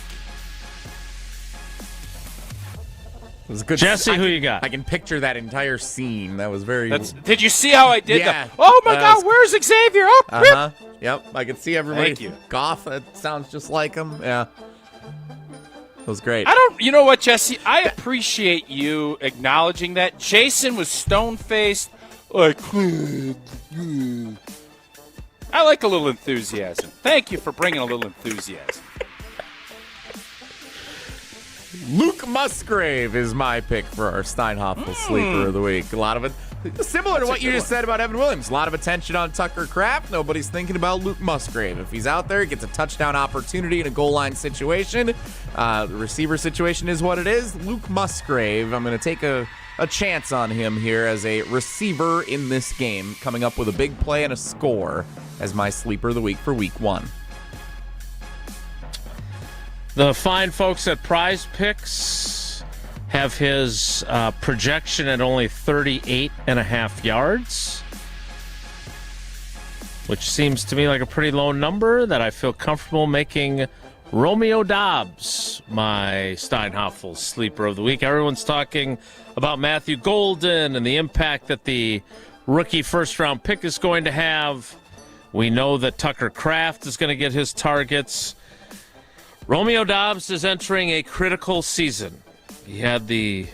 It was good. Jesse, who you got? I can picture that entire scene. That was very. Did you see how I did yeah. that? Oh my God, where's Xavier? Oh, Yep, I can see everybody. Thank you. Goff, that sounds just like him. Yeah. That was great. You know what, Jesse? I appreciate you acknowledging that. Jason was stone-faced. Like, I like a little enthusiasm. Thank you for bringing a little enthusiasm. Luke Musgrave is my pick for our Steinhoff Sleeper of the Week. A lot of it similar to what you just said about Evan Williams. A lot of attention on Tucker Kraft. Nobody's thinking about Luke Musgrave. If he's out there, he gets a touchdown opportunity in a goal line situation. The receiver situation is what it is. Luke Musgrave, I'm going to take a chance on him here as a receiver in this game, coming up with a big play and a score as my Sleeper of the Week for Week 1. The fine folks at Prize Picks have his projection at only 38.5 yards, which seems to me like a pretty low number that I feel comfortable making Romeo Doubs my Steinhoff sleeper of the week. Everyone's talking about Matthew Golden and the impact that the rookie first-round pick is going to have. We know that Tucker Kraft is going to get his targets. Romeo Doubs is entering a critical season. He had the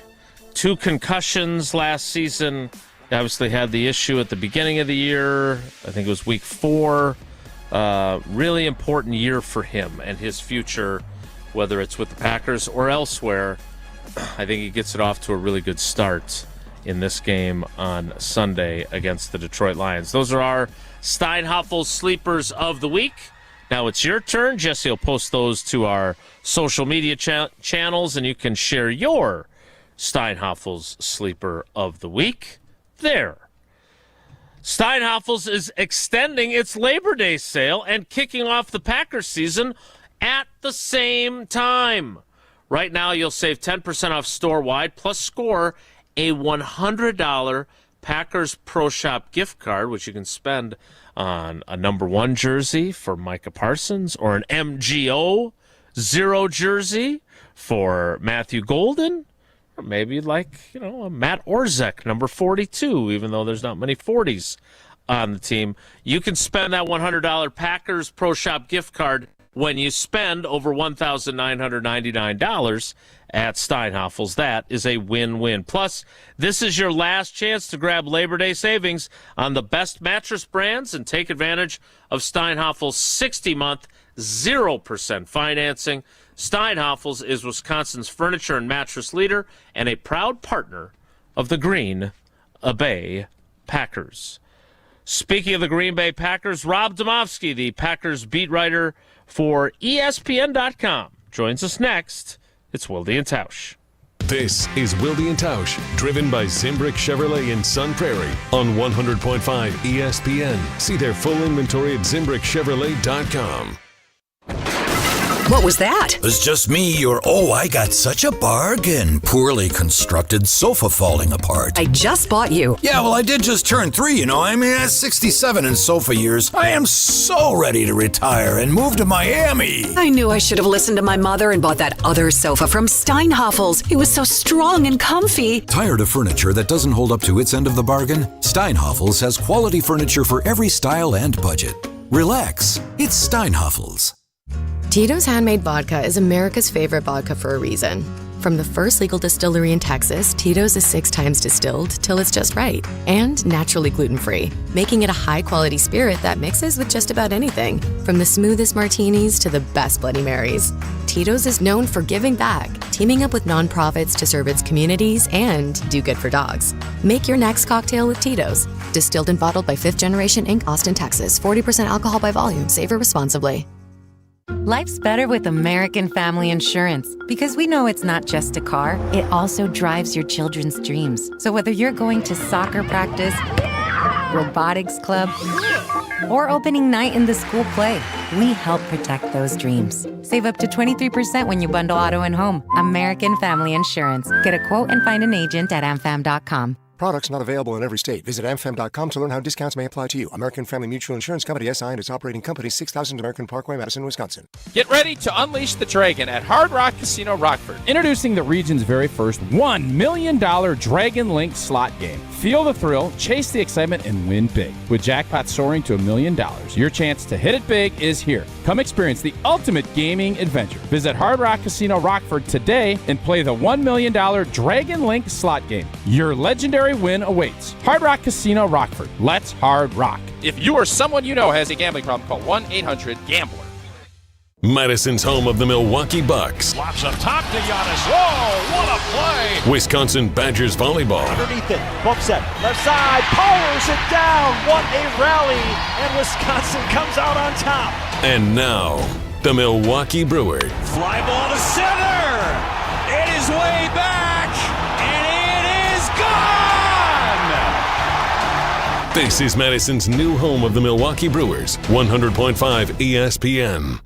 2 concussions last season. He obviously had the issue at the beginning of the year. I think it was week 4. Really important year for him and his future, whether it's with the Packers or elsewhere. I think he gets it off to a really good start in this game on Sunday against the Detroit Lions. Those are our Steinhoff sleepers of the week. Now it's your turn. Jesse will post those to our social media channels, and you can share your Steinhoff's sleeper of the week there. Steinhoff's is extending its Labor Day sale and kicking off the Packers season at the same time. Right now, you'll save 10% off store-wide, plus score a $100 Packers Pro Shop gift card, which you can spend on a number 1 jersey for Micah Parsons or an MGO 0 jersey for Matthew Golden, or maybe like, a Matt Orzech number 42, even though there's not many 40s on the team. You can spend that $100 Packers Pro Shop gift card when you spend over $1,999 at Steinhoff's. That is a win-win. Plus, this is your last chance to grab Labor Day savings on the best mattress brands and take advantage of Steinhoff's 60-month 0% financing. Steinhoff's is Wisconsin's furniture and mattress leader and a proud partner of the Green Bay Packers. Speaking of the Green Bay Packers, Rob Demovsky, the Packers beat writer for ESPN.com, joins us next. It's Wilde and Tausch. This is Wilde and Tausch, driven by Zimbrick Chevrolet in Sun Prairie on 100.5 ESPN. See their full inventory at ZimbrickChevrolet.com. What was that? It was just me or, I got such a bargain. Poorly constructed sofa falling apart. I just bought you. Yeah, well, I did just turn 3, I'm 67 in sofa years. I am so ready to retire and move to Miami. I knew I should have listened to my mother and bought that other sofa from Steinhoff's. It was so strong and comfy. Tired of furniture that doesn't hold up to its end of the bargain? Steinhoff's has quality furniture for every style and budget. Relax. It's Steinhoff's. Tito's Handmade Vodka is America's favorite vodka for a reason. From the first legal distillery in Texas, Tito's is 6 times distilled till it's just right and naturally gluten-free, making it a high-quality spirit that mixes with just about anything, from the smoothest martinis to the best Bloody Marys. Tito's is known for giving back, teaming up with nonprofits to serve its communities and do good for dogs. Make your next cocktail with Tito's. Distilled and bottled by 5th Generation Inc., Austin, Texas. 40% alcohol by volume. Savor responsibly. Life's better with American Family Insurance because we know it's not just a car, it also drives your children's dreams. So whether you're going to soccer practice, robotics club, or opening night in the school play, we help protect those dreams. Save up to 23% when you bundle auto and home. American Family Insurance. Get a quote and find an agent at amfam.com. Products not available in every state. Visit amfam.com to learn how discounts may apply to you. American Family Mutual Insurance Company, SI, and its operating company, 6000 American Parkway, Madison, Wisconsin. Get ready to unleash the dragon at Hard Rock Casino Rockford. Introducing the region's very first $1 million Dragon Link slot game. Feel the thrill, chase the excitement, and win big. With jackpots soaring to $1 million, your chance to hit it big is here. Come experience the ultimate gaming adventure. Visit Hard Rock Casino Rockford today and play the $1 million Dragon Link slot game. Your legendary win awaits. Hard Rock Casino Rockford. Let's hard rock. If you or someone you know has a gambling problem, call 1-800-GAMBLER. Madison's home of the Milwaukee Bucks. Lops up top to Giannis. Whoa, what a play! Wisconsin Badgers volleyball. Underneath it, bump set, left side, powers it down. What a rally, and Wisconsin comes out on top. And now, the Milwaukee Brewers. Fly ball to center. It is way back, and it is gone! This is Madison's new home of the Milwaukee Brewers, 100.5 ESPN.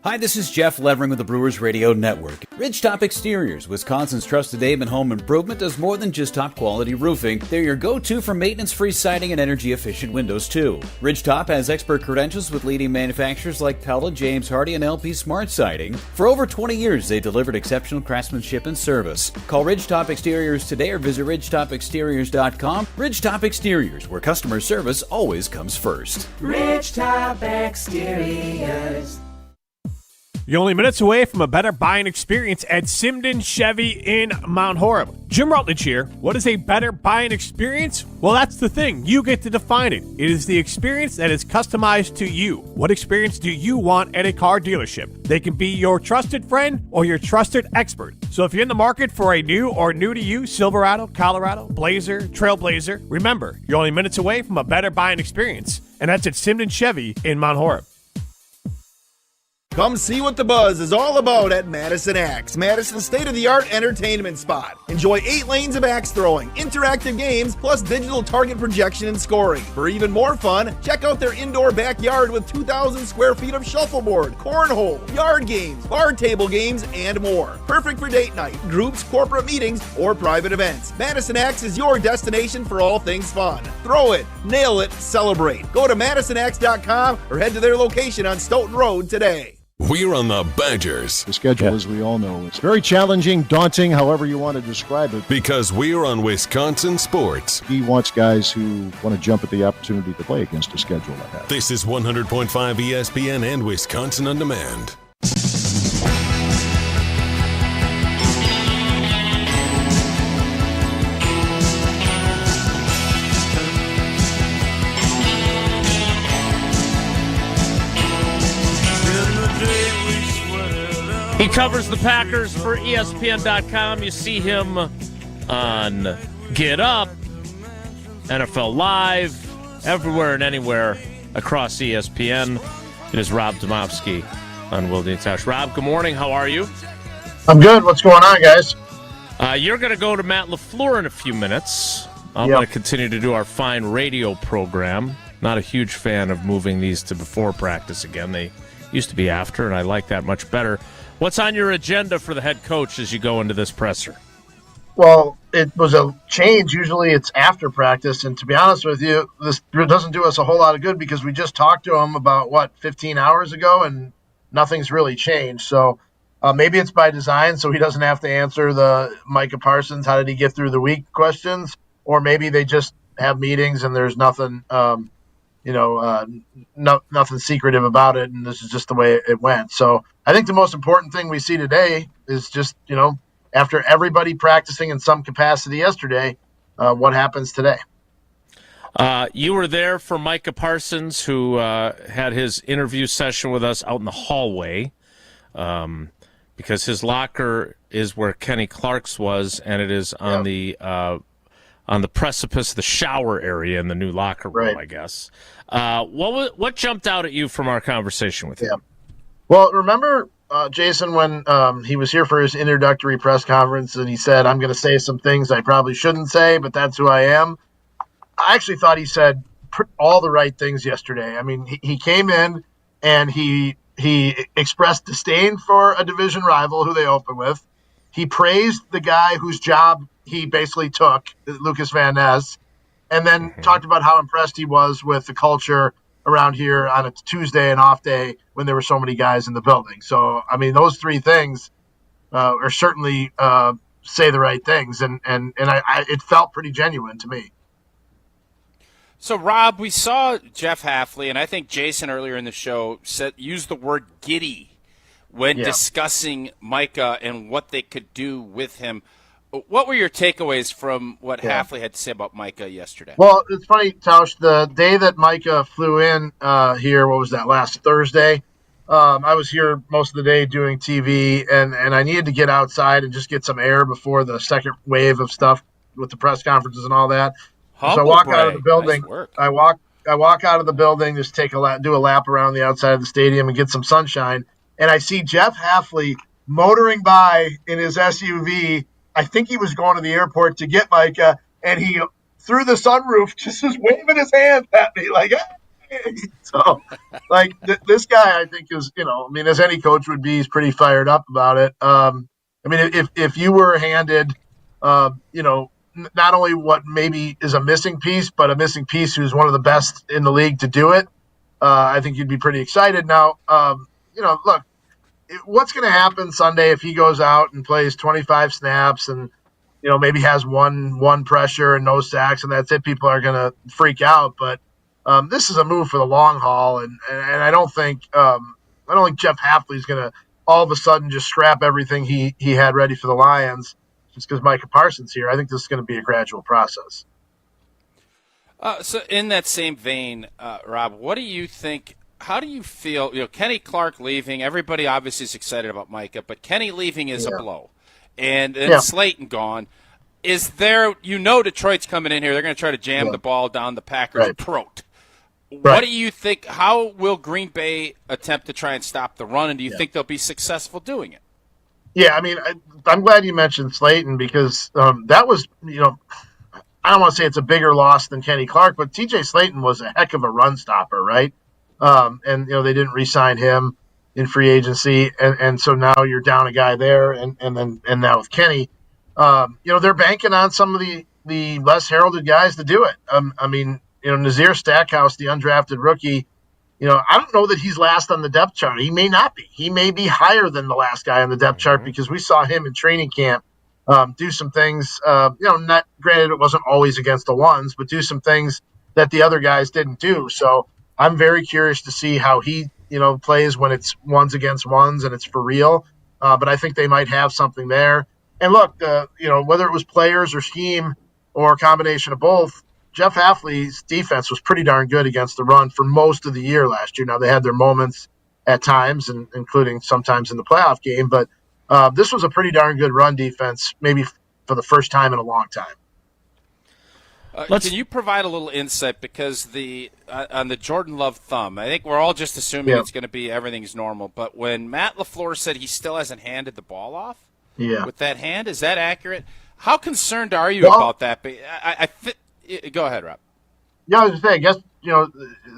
Hi, this is Jeff Levering with the Brewers Radio Network. Ridgetop Exteriors, Wisconsin's trusted name in home improvement, does more than just top-quality roofing. They're your go-to for maintenance-free siding and energy-efficient windows, too. Ridgetop has expert credentials with leading manufacturers like Pella, James Hardie, and LP Smart Siding. For over 20 years, they delivered exceptional craftsmanship and service. Call Ridgetop Exteriors today or visit ridgetopexteriors.com. Ridgetop Exteriors, where customer service always comes first. Ridgetop Exteriors. You're only minutes away from a better buying experience at Simden Chevy in Mount Horeb. Jim Rutledge here. What is a better buying experience? Well, that's the thing. You get to define it. It is the experience that is customized to you. What experience do you want at a car dealership? They can be your trusted friend or your trusted expert. So if you're in the market for a new or new-to-you Silverado, Colorado, Blazer, Trailblazer, remember, you're only minutes away from a better buying experience. And that's at Simden Chevy in Mount Horeb. Come see what the buzz is all about at Madison Axe, Madison's state-of-the-art entertainment spot. Enjoy 8 lanes of axe throwing, interactive games, plus digital target projection and scoring. For even more fun, check out their indoor backyard with 2,000 square feet of shuffleboard, cornhole, yard games, bar table games, and more. Perfect for date night, groups, corporate meetings, or private events. Madison Axe is your destination for all things fun. Throw it, nail it, celebrate. Go to MadisonAxe.com or head to their location on Stoughton Road today. We're on the Badgers. The schedule, as we all know, it's very challenging, daunting, however you want to describe it. Because we're on Wisconsin sports. He wants guys who want to jump at the opportunity to play against a schedule like that. This is 100.5 ESPN and Wisconsin On Demand. He covers the Packers for ESPN.com. You see him on Get Up, NFL Live, everywhere and anywhere across ESPN. It is Rob Demovsky on Wilde and Tausch. Rob, good morning. How are you? I'm good. What's going on, guys? You're going to go to Matt LaFleur in a few minutes. I'm going to continue to do our fine radio program. Not a huge fan of moving these to before practice again. They used to be after, and I like that much better. What's on your agenda for the head coach as you go into this presser? Well, it was a change. Usually it's after practice, and to be honest with you, this doesn't do us a whole lot of good because we just talked to him about, 15 hours ago, and nothing's really changed. So maybe it's by design so he doesn't have to answer the Micah Parsons, how did he get through the week questions, or maybe they just have meetings and there's nothing nothing secretive about it, and this is just the way it went. So I think the most important thing we see today is just, after everybody practicing in some capacity yesterday, what happens today. You were there for Micah Parsons, who had his interview session with us out in the hallway because his locker is where Kenny Clark's was, and it is on the precipice, the shower area in the new locker room, I guess. What jumped out at you from our conversation with him? Well, remember, Jason, when he was here for his introductory press conference and he said, I'm going to say some things I probably shouldn't say, but that's who I am. I actually thought he said all the right things yesterday. I mean, he came in and he expressed disdain for a division rival who they open with. He praised the guy whose job he basically took, Lucas Van Ness, and then talked about how impressed he was with the culture around here on a Tuesday and off day when there were so many guys in the building. So, I mean, those three things are certainly say the right things, and it felt pretty genuine to me. So, Rob, we saw Jeff Hafley, and I think Jason earlier in the show used the word giddy when discussing Micah and what they could do with him. What were your takeaways from what Hafley had to say about Micah yesterday? Well, it's funny, Tausch, the day that Micah flew in here, what was that, last Thursday? I was here most of the day doing TV, and I needed to get outside and just get some air before the second wave of stuff with the press conferences and all that. So I walk out of the building. Nice I walk out of the building, just do a lap around the outside of the stadium and get some sunshine. And I see Jeff Hafley motoring by in his SUV. I think he was going to the airport to get Micah, and he, through the sunroof, just was waving his hands at me like, So, like, this guy, I think is, as any coach would be, he's pretty fired up about it. If you were handed, not only what maybe is a missing piece, but a missing piece who's one of the best in the league to do it, I think you'd be pretty excited. Now, look, what's going to happen Sunday if he goes out and plays 25 snaps and, maybe has one pressure and no sacks and that's it? People are going to freak out, but this is a move for the long haul, and I don't think Jeff Hafley is going to all of a sudden just scrap everything he had ready for the Lions just because Micah Parsons here. I think this is going to be a gradual process. So in that same vein, Rob, what do you think? How do you feel? Kenny Clark leaving. Everybody obviously is excited about Micah, but Kenny leaving is a blow, and Slayton gone. Is there? Detroit's coming in here. They're going to try to jam the ball down the Packers' throat. Right. What do you think? How will Green Bay attempt to try and stop the run, and do you think they'll be successful doing it? Yeah, I'm glad you mentioned Slayton because that was, I don't want to say it's a bigger loss than Kenny Clark, but TJ Slayton was a heck of a run stopper, right? And they didn't re-sign him in free agency, and so now you're down a guy there, and now with Kenny, they're banking on some of the less heralded guys to do it. Nazir Stackhouse, the undrafted rookie, I don't know that he's last on the depth chart. He may not be. He may be higher than the last guy on the depth chart because we saw him in training camp do some things, not granted it wasn't always against the ones, but do some things that the other guys didn't do. So I'm very curious to see how he, plays when it's ones against ones and it's for real. But I think they might have something there. And look, whether it was players or scheme or a combination of both, Jeff Hafley's defense was pretty darn good against the run for most of the year last year. Now, they had their moments at times, and including sometimes in the playoff game, but this was a pretty darn good run defense, maybe for the first time in a long time. Can you provide a little insight? Because on the Jordan Love thumb, I think we're all just assuming it's going to be everything's normal, but when Matt LaFleur said he still hasn't handed the ball off with that hand, is that accurate? How concerned are you about that? Go ahead, Rob. Yeah, I was going to say, I guess,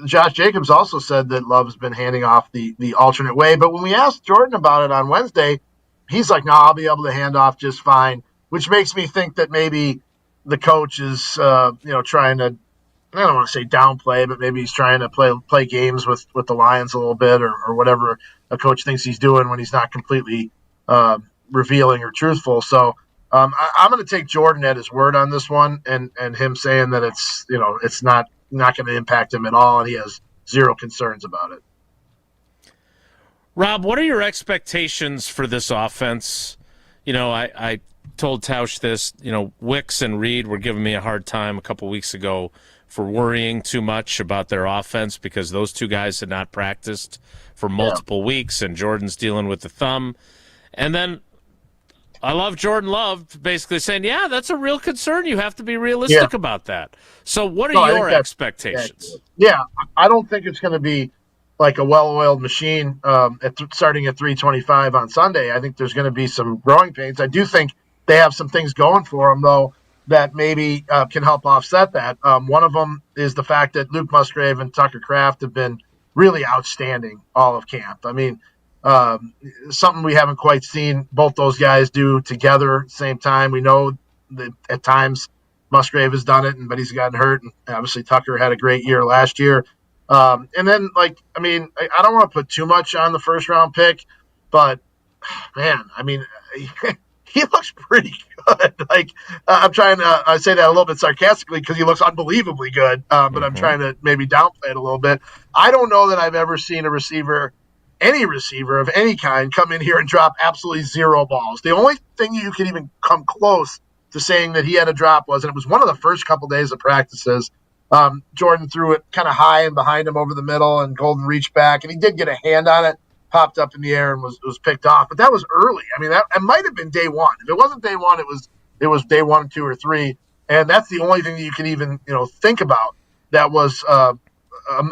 Josh Jacobs also said that Love's been handing off the alternate way. But when we asked Jordan about it on Wednesday, he's like, no, I'll be able to hand off just fine, which makes me think that maybe the coach is, trying to, I don't want to say downplay, but maybe he's trying to play games with the Lions a little bit or whatever a coach thinks he's doing when he's not completely revealing or truthful. So, I'm going to take Jordan at his word on this one, and him saying that it's not going to impact him at all, and he has zero concerns about it. Rob, what are your expectations for this offense? I told Tausch this. Wicks and Reed were giving me a hard time a couple weeks ago for worrying too much about their offense because those two guys had not practiced for multiple weeks, and Jordan's dealing with the thumb, and then. I love Jordan Love basically saying, yeah, that's a real concern. You have to be realistic about that. So what are your expectations? Yeah, I don't think it's going to be like a well-oiled machine starting at 325 on Sunday. I think there's going to be some growing pains. I do think they have some things going for them, though, that maybe can help offset that. One of them is the fact that Luke Musgrave and Tucker Kraft have been really outstanding all of camp. Something we haven't quite seen both those guys do together at the same time. We know that at times Musgrave has done it, but he's gotten hurt, and obviously Tucker had a great year last year. And then, I don't want to put too much on the first-round pick, but, man, he looks pretty good. I'm trying to say that a little bit sarcastically because he looks unbelievably good, but I'm trying to maybe downplay it a little bit. I don't know that I've ever seen any receiver of any kind come in here and drop absolutely zero balls. The only thing you can even come close to saying that he had a drop and it was one of the first couple days of practices, Jordan threw it kind of high and behind him over the middle, and Golden reached back, and he did get a hand on it, popped up in the air, and was picked off. But that was early. That it might have been day one. If it wasn't day one, it was day 1, 2, or 3, and that's the only thing that you can even think about that was a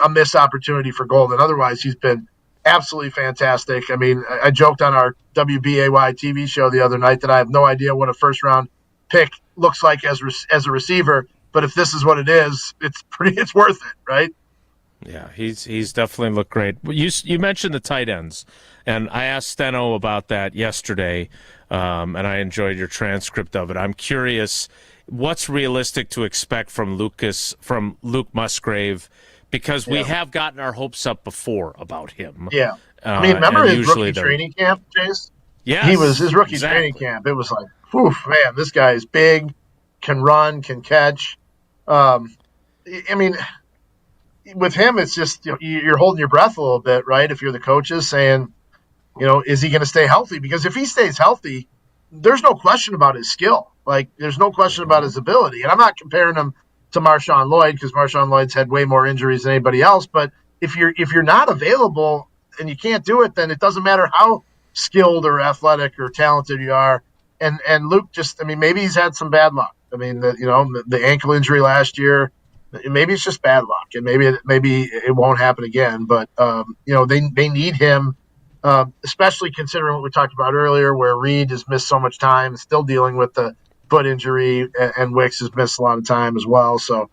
missed opportunity for Golden. Otherwise, he's been absolutely fantastic. I joked on our WBAY TV show the other night that I have no idea what a first-round pick looks like as a receiver, but if this is what it is, it's worth it, right? Yeah, he's definitely looked great. You mentioned the tight ends, and I asked Steno about that yesterday, and I enjoyed your transcript of it. I'm curious, what's realistic to expect from Luke Musgrave, because we have gotten our hopes up before about him. Yeah. I mean, remember his rookie training camp, Chase? Yeah, he was his rookie training camp. It was like, whew, man, this guy is big, can run, can catch. I mean, with him, it's just you're holding your breath a little bit, right? If you're the coaches saying, is he going to stay healthy? Because if he stays healthy, there's no question about his skill. Like, there's no question about his ability. And I'm not comparing him to Marshawn Lloyd, because Marshawn Lloyd's had way more injuries than anybody else. But if you're not available and you can't do it, then it doesn't matter how skilled or athletic or talented you are. And Luke maybe he's had some bad luck. I mean, the ankle injury last year, maybe it's just bad luck, and maybe it won't happen again. But they need him, especially considering what we talked about earlier, where Reed has missed so much time, still dealing with the foot injury, and Wicks has missed a lot of time as well. So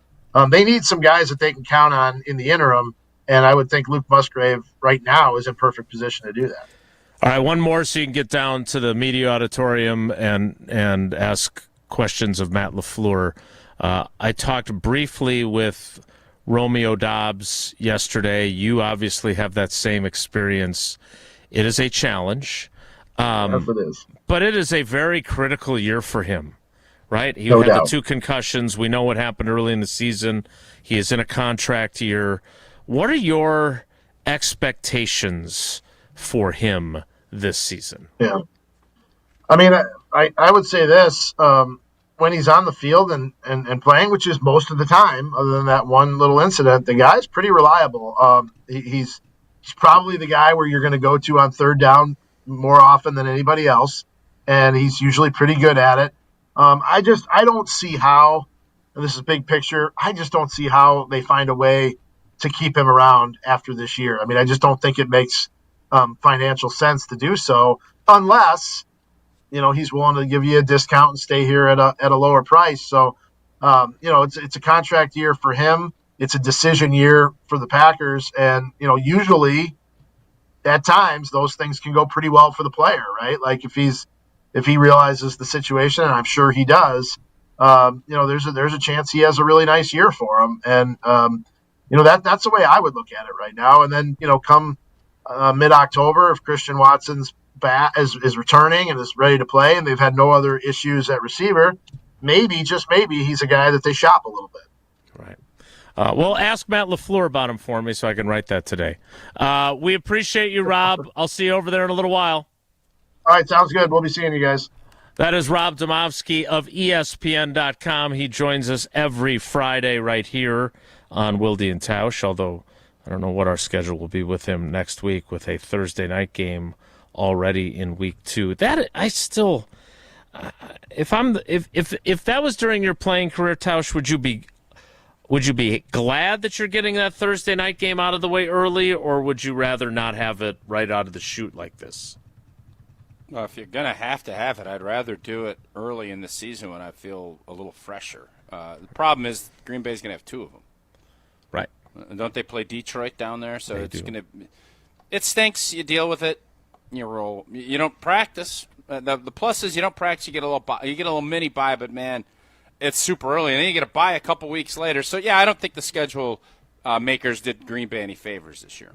they need some guys that they can count on in the interim, and I would think Luke Musgrave right now is in perfect position to do that. All right, one more so you can get down to the media auditorium and ask questions of Matt LaFleur. I talked briefly with Romeo Dobbs yesterday. You obviously have that same experience. It is a challenge. Yes, it is. But it is a very critical year for him, right? He No had doubt. the 2 concussions. We know what happened early in the season. He is in a contract year. What are your expectations for him this season? Yeah. I mean, I would say this. When he's on the field and playing, which is most of the time, other than that one little incident, the guy's pretty reliable. He's probably the guy where you're going to go to on third down more often than anybody else, and he's usually pretty good at it. I don't see how, and this is big picture, I just don't see how they find a way to keep him around after this year. I mean, I just don't think it makes financial sense to do so, unless he's willing to give you a discount and stay here at a lower price. So, it's a contract year for him. It's a decision year for the Packers. And, usually at times those things can go pretty well for the player, right? Like if he realizes the situation, and I'm sure he does, there's a chance he has a really nice year for him. And, that's the way I would look at it right now. And then, come mid-October, if Christian Watson's back is returning and is ready to play, and they've had no other issues at receiver, maybe, just maybe, he's a guy that they shop a little bit. Right. Well, ask Matt LaFleur about him for me so I can write that today. We appreciate you, Rob. I'll see you over there in a little while. All right, sounds good. We'll be seeing you guys. That is Rob Demovsky of ESPN.com. He joins us every Friday right here on Wilde and Tausch, although I don't know what our schedule will be with him next week with a Thursday night game already in week 2. That I still, if that was during your playing career, Tausch, would you be glad that you're getting that Thursday night game out of the way early, or would you rather not have it right out of the chute like this? Well, if you're going to have it, I'd rather do it early in the season when I feel a little fresher. The problem is Green Bay's going to have 2 of them. Right. Don't they play Detroit down there? So it stinks. You deal with it. You roll. You don't practice. The plus is you don't practice. You get a little mini bye, but man, it's super early, and then you get a bye a couple weeks later. So yeah, I don't think the schedule makers did Green Bay any favors this year.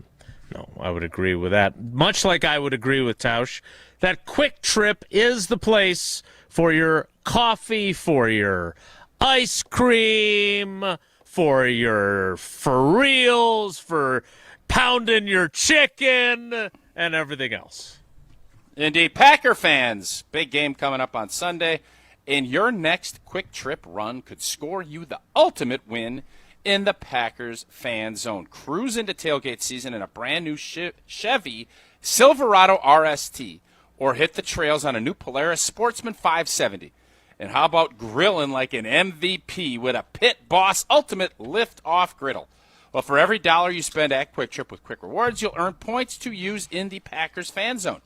No, I would agree with that. Much like I would agree with Tausch, that Quick Trip is the place for your coffee, for your ice cream, for your for reals, for pounding your chicken, and everything else. Indeed. Packer fans, big game coming up on Sunday, and your next Quick Trip run could score you the ultimate win in the Packers fan zone. Cruise into tailgate season in a brand new Chevy Silverado RST, or hit the trails on a new Polaris Sportsman 570. And how about grilling like an MVP with a Pit Boss Ultimate Lift-Off Griddle? Well, for every $1 you spend at Quick Trip with Quick Rewards, you'll earn points to use in the Packers fan zone.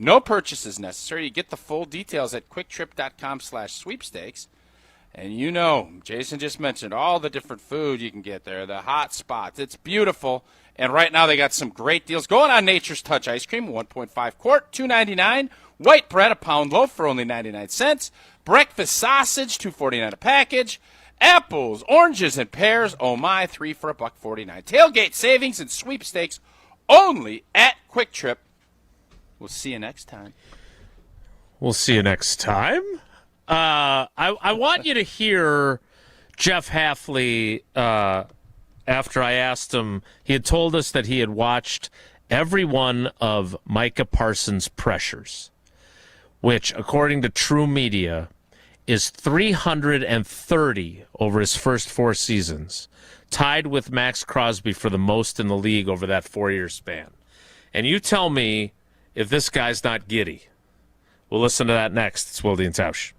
No purchase is necessary. You get the full details at quicktrip.com/sweepstakes. And you know, Jason just mentioned all the different food you can get there, the hot spots. It's beautiful. And right now they got some great deals going on. Nature's Touch ice cream, 1.5 quart, $2.99. White bread, a pound loaf for only 99 cents. Breakfast sausage, $2.49 a package. Apples, oranges, and pears, oh my, 3 for $1.49. Tailgate savings and sweepstakes only at Quick Trip. We'll see you next time. We'll see you next time. I want you to hear Jeff Hafley after I asked him. He had told us that he had watched every one of Micah Parsons' pressures, which, according to True Media, is 330 over his first 4 seasons, tied with Max Crosby for the most in the league over that 4-year span. And you tell me if this guy's not giddy. We'll listen to that next. It's Wilde and Tausch.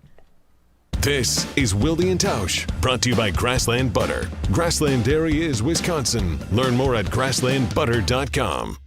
This is Wilde and Tausch, brought to you by Grassland Butter. Grassland Dairy is Wisconsin. Learn more at grasslandbutter.com.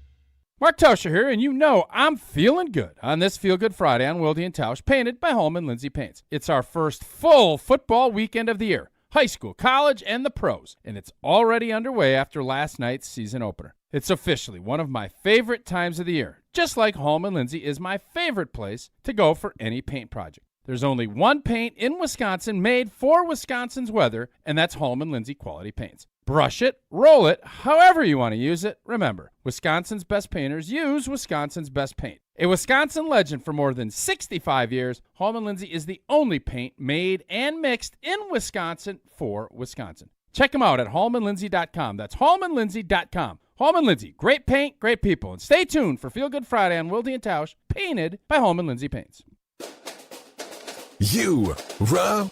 Mark Tauscher here, and you know I'm feeling good on this Feel Good Friday on Wilde and Tausch, painted by Holman Lindsay Paints. It's our first full football weekend of the year, high school, college, and the pros, and it's already underway after last night's season opener. It's officially one of my favorite times of the year, just like Holman Lindsay is my favorite place to go for any paint project. There's only one paint in Wisconsin made for Wisconsin's weather, and that's Holman Lindsay Quality Paints. Brush it, roll it, however you want to use it. Remember, Wisconsin's best painters use Wisconsin's best paint. A Wisconsin legend for more than 65 years, Holman Lindsay is the only paint made and mixed in Wisconsin for Wisconsin. Check them out at HolmanLindsay.com. That's HolmanLindsay.com. Holman Lindsay, great paint, great people. And stay tuned for Feel Good Friday on Wilde and Tausch, painted by Holman Lindsay Paints. Rah.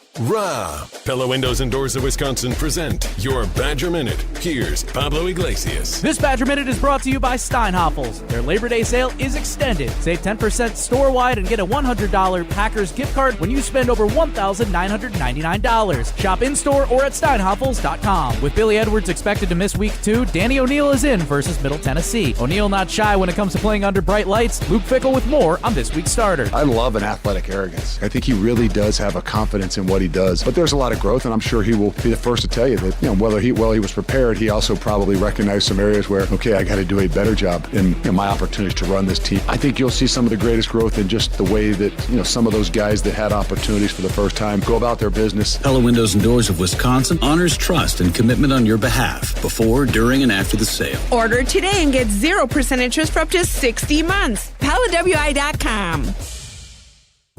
Pella Windows and Doors of Wisconsin present your Badger Minute. Here's Pablo Iglesias. This Badger Minute is brought to you by Steinhoffels. Their Labor Day sale is extended. Save 10% store-wide and get a $100 Packers gift card when you spend over $1,999. Shop in-store or at steinhoffels.com. With Billy Edwards expected to miss week 2, Danny O'Neill is in versus Middle Tennessee. O'Neill not shy when it comes to playing under bright lights. Luke Fickell with more on this week's starter. I love an athletic arrogance. I think he really does have a confidence in what he does, but there's a lot of growth, and I'm sure he will be the first to tell you that, while he was prepared, he also probably recognized some areas where, okay, I got to do a better job in my opportunities to run this team. I think you'll see some of the greatest growth in just the way that, some of those guys that had opportunities for the first time go about their business. Pella Windows and Doors of Wisconsin honors trust and commitment on your behalf before, during, and after the sale. Order today and get 0% interest for up to 60 months. PellaWI.com.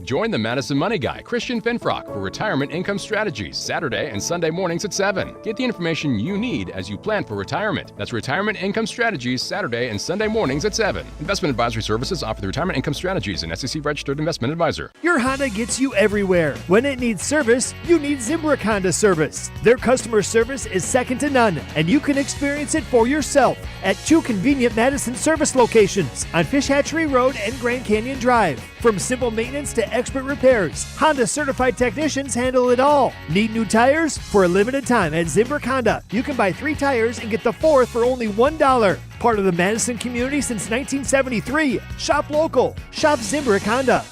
Join the Madison Money Guy, Christian Finfrock, for Retirement Income Strategies, Saturday and Sunday mornings at 7. Get the information you need as you plan for retirement. That's Retirement Income Strategies, Saturday and Sunday mornings at 7. Investment advisory services offered through Retirement Income Strategies, an SEC-registered investment advisor. Your Honda gets you everywhere. When it needs service, you need Zimbrick Honda service. Their customer service is second to none, and you can experience it for yourself at 2 convenient Madison service locations on Fish Hatchery Road and Grand Canyon Drive. From simple maintenance to expert repairs, Honda certified technicians handle it all. Need new tires? For a limited time at Zimbrick Honda, you can buy 3 tires and get the 4th for only $1. Part of the Madison community since 1973. Shop local. Shop Zimbrick Honda.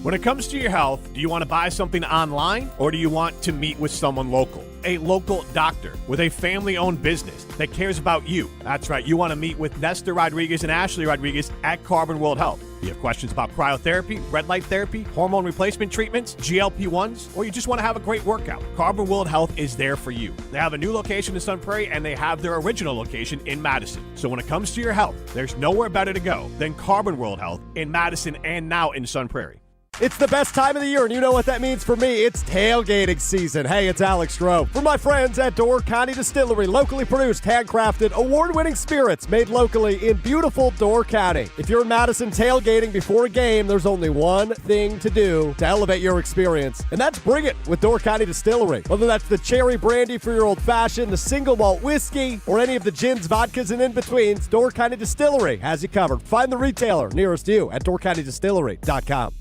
When it comes to your health, do you want to buy something online or do you want to meet with someone local? A local doctor with a family-owned business that cares about you. That's right, you want to meet with Nestor Rodriguez and Ashley Rodriguez at Carbon World Health. You have questions about cryotherapy, red light therapy, hormone replacement treatments, GLP-1s, or you just want to have a great workout. Carbon World Health is there for you. They have a new location in Sun Prairie, and they have their original location in Madison. So when it comes to your health, there's nowhere better to go than Carbon World Health in Madison and now in Sun Prairie. It's the best time of the year, and you know what that means for me. It's tailgating season. Hey, it's Alex Stroh. For my friends at Door County Distillery, locally produced, handcrafted, award-winning spirits made locally in beautiful Door County. If you're in Madison tailgating before a game, there's only one thing to do to elevate your experience, and that's bring it with Door County Distillery. Whether that's the cherry brandy for your old-fashioned, the single malt whiskey, or any of the gins, vodkas, and in-betweens, Door County Distillery has you covered. Find the retailer nearest you at doorcountydistillery.com.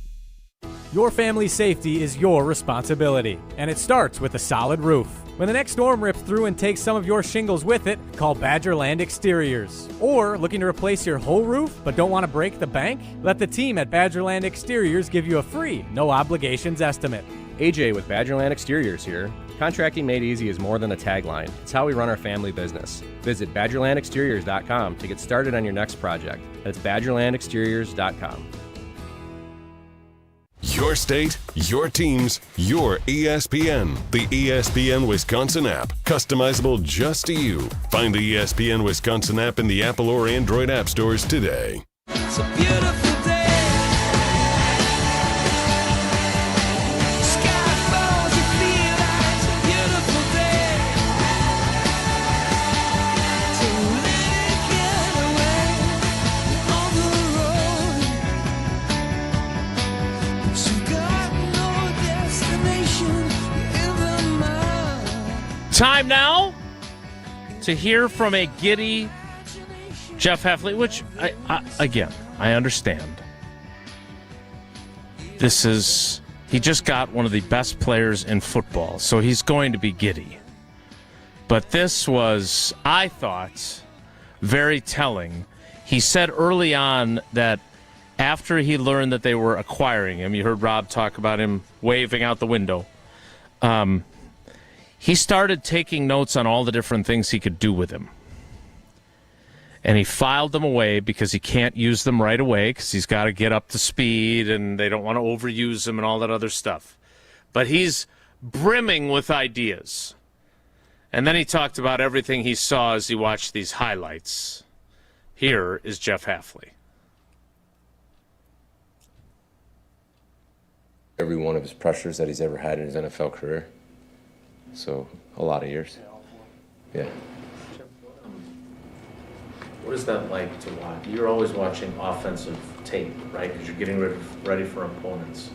Your family's safety is your responsibility, and it starts with a solid roof. When the next storm rips through and takes some of your shingles with it, call Badgerland Exteriors. Or, looking to replace your whole roof but don't want to break the bank? Let the team at Badgerland Exteriors give you a free, no obligations estimate. AJ with Badgerland Exteriors here. Contracting made easy is more than a tagline. It's how we run our family business. Visit BadgerlandExteriors.com to get started on your next project. That's BadgerlandExteriors.com. Your state, your teams, your ESPN. The ESPN Wisconsin app. Customizable just to you. Find the ESPN Wisconsin app in the Apple or Android app stores today. It's a beautiful day. Sky falls, you feel like it's a beautiful day. So let it get away on the road. But you got no destination in the mind. Time now to hear from a giddy Jeff Hafley, which, I understand. He just got one of the best players in football, so he's going to be giddy. But this was, I thought, very telling. He said early on that after he learned that they were acquiring him, you heard Rob talk about him waving out the window, he started taking notes on all the different things he could do with him. And he filed them away because he can't use them right away because he's got to get up to speed and they don't want to overuse him and all that other stuff. But he's brimming with ideas. And then he talked about everything he saw as he watched these highlights. Here is Jeff Hafley. Every one of his pressures that he's ever had in his NFL career. So, a lot of years. Yeah. What is that like to watch? You're always watching offensive tape, right? Because you're getting ready for opponents.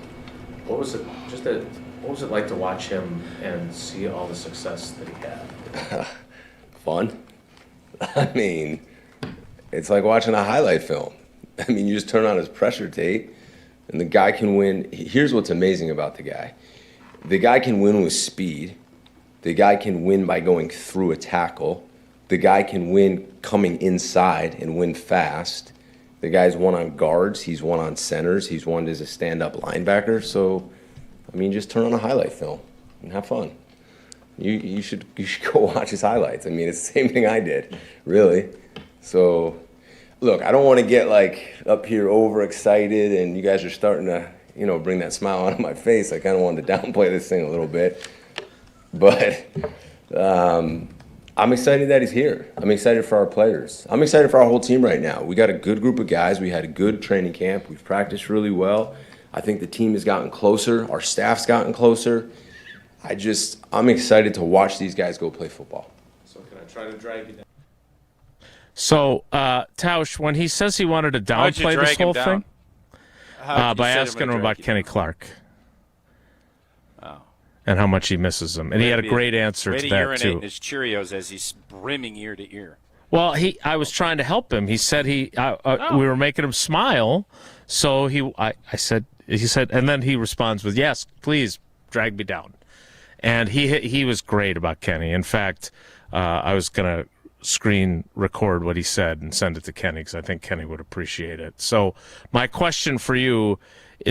What was it like to watch him and see all the success that he had? Fun. I mean, it's like watching a highlight film. I mean, you just turn on his pressure tape, and the guy can win. Here's what's amazing about the guy. The guy can win with speed. The guy can win by going through a tackle. The guy can win coming inside and win fast. The guy's won on guards. He's won on centers. He's won as a stand-up linebacker. So, I mean, just turn on a highlight film and have fun. You should go watch his highlights. I mean, it's the same thing I did, really. So, look, I don't want to get like up here overexcited, and you guys are starting to, bring that smile onto my face. I kind of wanted to downplay this thing a little bit, but. I'm excited that he's here. I'm excited for our players. I'm excited for our whole team right now. We got a good group of guys. We had a good training camp. We've practiced really well. I think the team has gotten closer. Our staff's gotten closer. I'm excited to watch these guys go play football. So can I try to drag you down? So, Tausch, when he says he wanted to downplay this whole thing, by asking him about Kenny Clark. And how much he misses him. And he had a great answer to that, too. Urinate in his Cheerios as he's brimming ear to ear. Well, I was trying to help him. He said we were making him smile. So he said, and then he responds with, yes, please, drag me down. And he was great about Kenny. In fact, I was going to screen record what he said and send it to Kenny because I think Kenny would appreciate it. So my question for you,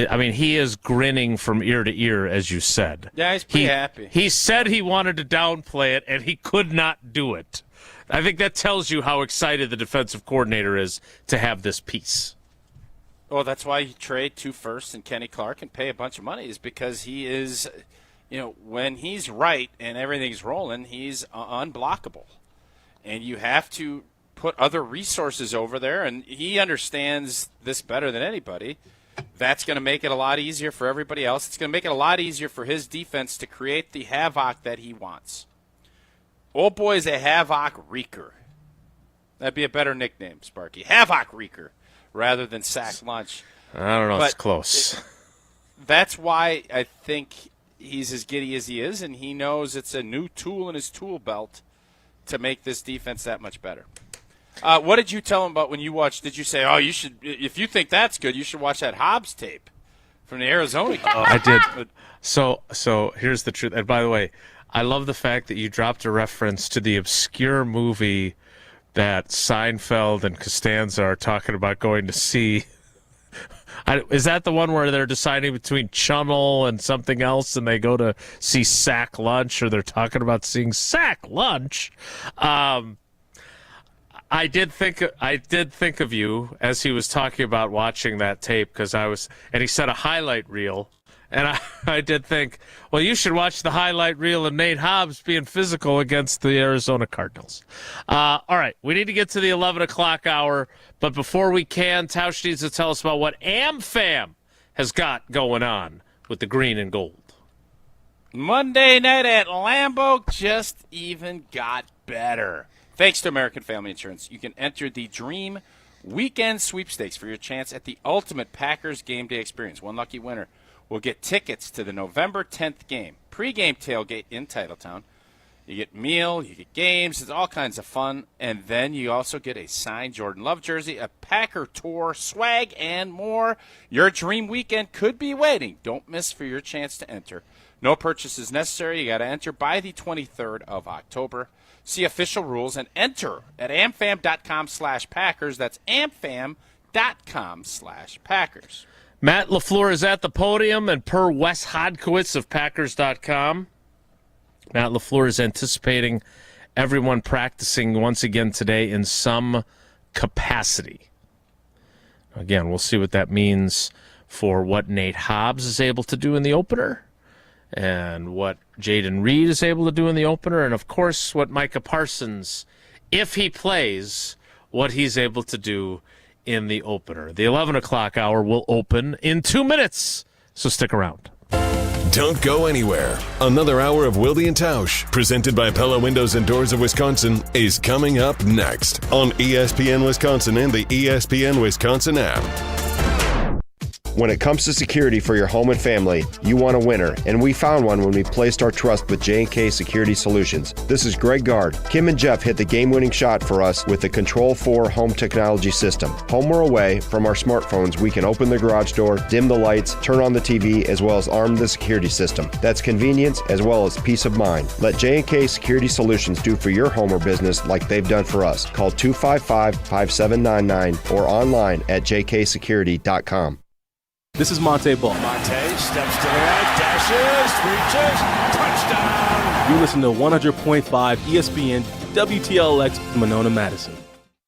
I mean, he is grinning from ear to ear, as you said. Yeah, he's pretty happy. He said he wanted to downplay it, and he could not do it. I think that tells you how excited the defensive coordinator is to have this piece. Well, that's why you trade 2 firsts and Kenny Clark and pay a bunch of money, is because he is, when he's right and everything's rolling, he's unblockable. And you have to put other resources over there, and he understands this better than anybody. That's going to make it a lot easier for everybody else. It's going to make it a lot easier for his defense to create the havoc that he wants. Old boy is a havoc wreaker. That'd be a better nickname, Sparky. Havoc wreaker rather than sack lunch. I don't know. It's close. That's why I think he's as giddy as he is, and he knows it's a new tool in his tool belt to make this defense that much better. What did you tell him about when you watched? Did you say, "Oh, you should, if you think that's good, you should watch that Hobbs tape from the Arizona game"? I did. So here's the truth. And by the way, I love the fact that you dropped a reference to the obscure movie that Seinfeld and Costanza are talking about going to see Is that the one where they're deciding between Channel and something else, and they go to see Sack Lunch, or they're talking about seeing Sack Lunch? I did think of you as he was talking about watching that tape, and he said a highlight reel. And I did think, well, you should watch the highlight reel of Nate Hobbs being physical against the Arizona Cardinals. All right, we need to get to the 11 o'clock hour. But before we can, Tausch needs to tell us about what AmFam has got going on with the green and gold. Monday night at Lambeau just even got better. Thanks to American Family Insurance, you can enter the Dream Weekend Sweepstakes for your chance at the ultimate Packers game day experience. One lucky winner will get tickets to the November 10th game. Pre-game tailgate in Titletown. You get meal, you get games, it's all kinds of fun. And then you also get a signed Jordan Love jersey, a Packer tour, swag, and more. Your dream weekend could be waiting. Don't miss for your chance to enter. No purchase is necessary. You got to enter by the 23rd of October. See official rules and enter at amfam.com/Packers. That's amfam.com/Packers. Matt LaFleur is at the podium, and per Wes Hodkiewicz of Packers.com, Matt LaFleur is anticipating everyone practicing once again today in some capacity. Again, we'll see what that means for what Nate Hobbs is able to do in the opener, and what Jaden Reed is able to do in the opener, and, of course, what Micah Parsons, if he plays, what he's able to do in the opener. The 11 o'clock hour will open in 2 minutes, so stick around. Don't go anywhere. Another hour of Wilde and Tausch, presented by Pella Windows and Doors of Wisconsin, is coming up next on ESPN Wisconsin and the ESPN Wisconsin app. When it comes to security for your home and family, you want a winner, and we found one when we placed our trust with J&K Security Solutions. This is Greg Gard. Kim and Jeff hit the game-winning shot for us with the Control 4 home technology system. Home or away, from our smartphones, we can open the garage door, dim the lights, turn on the TV, as well as arm the security system. That's convenience as well as peace of mind. Let J&K Security Solutions do for your home or business like they've done for us. Call 255-5799 or online at jksecurity.com. This is Monte Ball. Monte steps to the right, dashes, reaches, touchdown. You listen to 100.5 ESPN WTLX Monona, Madison.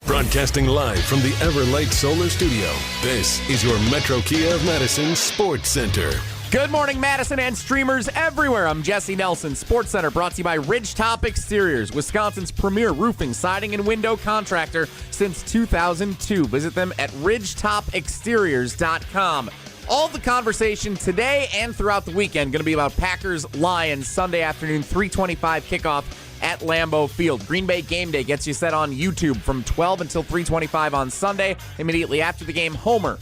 Broadcasting live from the Everlight Solar Studio, this is your Metro Kia of Madison Sports Center. Good morning, Madison and streamers everywhere. I'm Jesse Nelson. Sports Center brought to you by Ridgetop Exteriors, Wisconsin's premier roofing, siding, and window contractor since 2002. Visit them at ridgetopexteriors.com. All the conversation today and throughout the weekend going to be about Packers-Lions Sunday afternoon, 3:25 kickoff at Lambeau Field. Green Bay Game Day gets you set on YouTube from 12 until 3:25 on Sunday. Immediately after the game, Homer,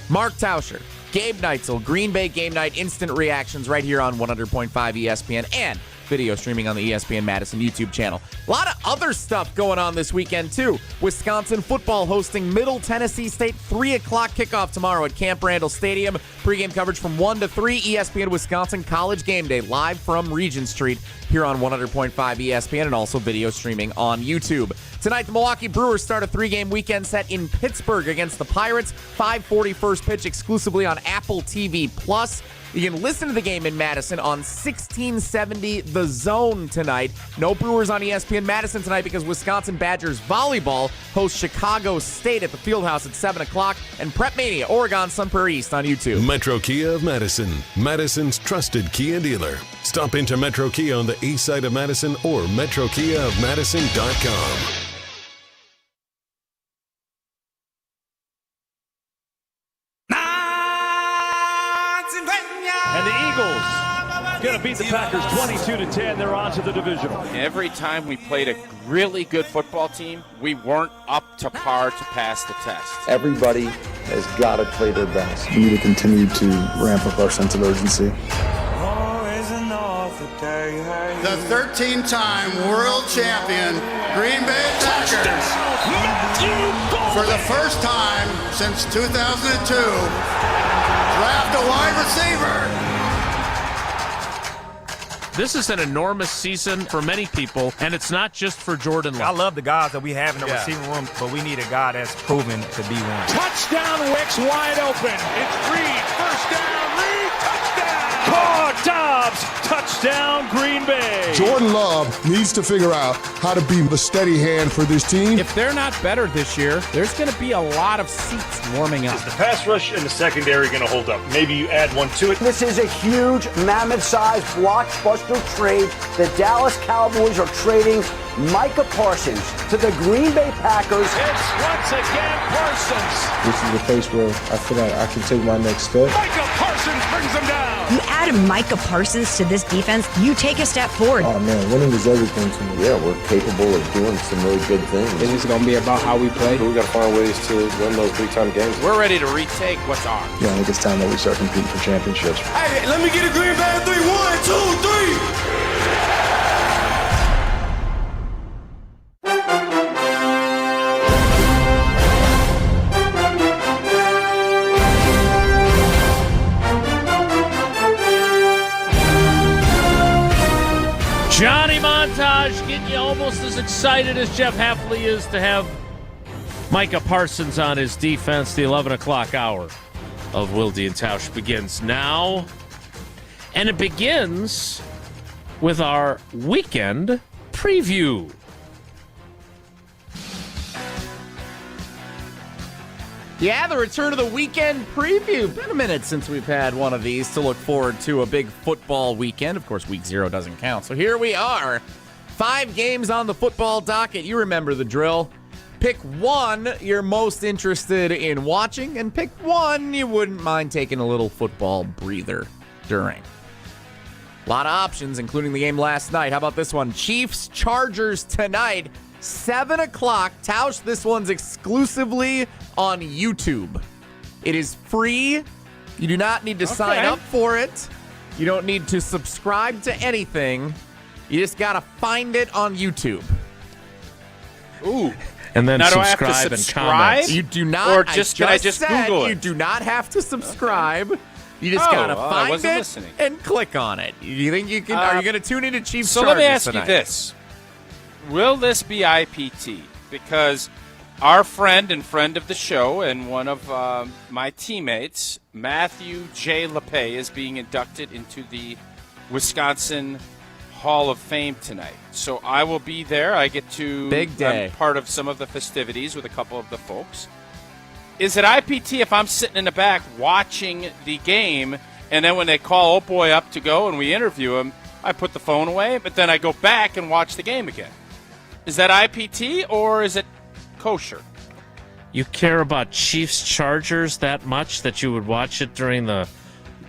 Mark Tauscher, Gabe Neitzel, Green Bay Game Night instant reactions right here on 100.5 ESPN and video streaming on the ESPN Madison YouTube channel. A lot of other stuff going on this weekend, too. Wisconsin football hosting Middle Tennessee State, 3 o'clock kickoff tomorrow at Camp Randall Stadium. Pre-game coverage from 1 to 3, ESPN Wisconsin College Game Day, live from Regent Street here on 100.5 ESPN and also video streaming on YouTube. Tonight, the Milwaukee Brewers start a 3-game weekend set in Pittsburgh against the Pirates. 5:40 first pitch exclusively on Apple TV+. You can listen to the game in Madison on 1670 The Zone tonight. No Brewers on ESPN Madison tonight because Wisconsin Badgers volleyball hosts Chicago State at the Fieldhouse at 7 o'clock. And Prep Mania, Oregon Sun Prairie East on YouTube. Metro Kia of Madison, Madison's trusted Kia dealer. Stop into Metro Kia on the east side of Madison or metrokiaofmadison.com. And the Eagles going to beat the Packers 22-10. They're on to the divisional. Every time we played a really good football team, we weren't up to par to pass the test. Everybody has got to play their best. We need to continue to ramp up our sense of urgency. The 13-time world champion Green Bay Packers, for the first time since 2002, draft a wide receiver. This is an enormous season for many people, and it's not just for Jordan Love. I love the guys that we have in the receiving room, but we need a guy that's proven to be one. Touchdown, Wicks wide open. It's Reed. First down, Reed. Touchdown. Caught Dobbs. Touchdown, Green Bay. Jordan Love needs to figure out how to be the steady hand for this team. If they're not better this year, there's going to be a lot of seats warming up. Is the pass rush and the secondary going to hold up? Maybe you add one to it. This is a huge, mammoth-sized blockbuster trade. The Dallas Cowboys are trading Micah Parsons to the Green Bay Packers. It's once again Parsons. This is the place where I feel like I can take my next step. Micah Parsons brings them down. You add Micah Parsons to this defense, you take a step forward. Oh man, winning is everything to me. Yeah, we're capable of doing some really good things. It's just going to be about how we play. We got to find ways to win those big-time games. We're ready to retake what's ours. Yeah, I think it's time that we start competing for championships. Hey, let me get a Green Bay 3. 1, 2, 3. Johnny Montage getting you almost as excited as Jeff Hafley is to have Micah Parsons on his defense. The 11 o'clock hour of Wilde and Tausch begins now. And it begins with our weekend preview. Yeah, the return of the weekend preview. Been a minute since we've had one of these to look forward to a big football weekend. Of course, week 0 doesn't count. So here we are. 5 games on the football docket. You remember the drill. Pick one you're most interested in watching, and pick one you wouldn't mind taking a little football breather during. A lot of options, including the game last night. How about this one? Chiefs-Chargers tonight. 7 o'clock. Tausch, this one's exclusively on YouTube. It is free. You do not need to sign up for it. You don't need to subscribe to anything. You just got to find it on YouTube. Ooh. And then now subscribe and comment. You do not. Or just, can I just said Google it? You do not have to subscribe. You just got to find it listening. and click on it. You think you can? Are you going to tune into Chiefs? So let me ask you this. Will this be IPT? Because our friend and friend of the show and one of my teammates, Matthew J. LePay, is being inducted into the Wisconsin Hall of Fame tonight. So I will be there. I get to Big day. I'm part of some of the festivities with a couple of the folks. Is it IPT if I'm sitting in the back watching the game, and then when they call old boy up to go and we interview him, I put the phone away, but then I go back and watch the game again? Is that IPT or is it kosher? You care about Chiefs-Chargers that much that you would watch it during the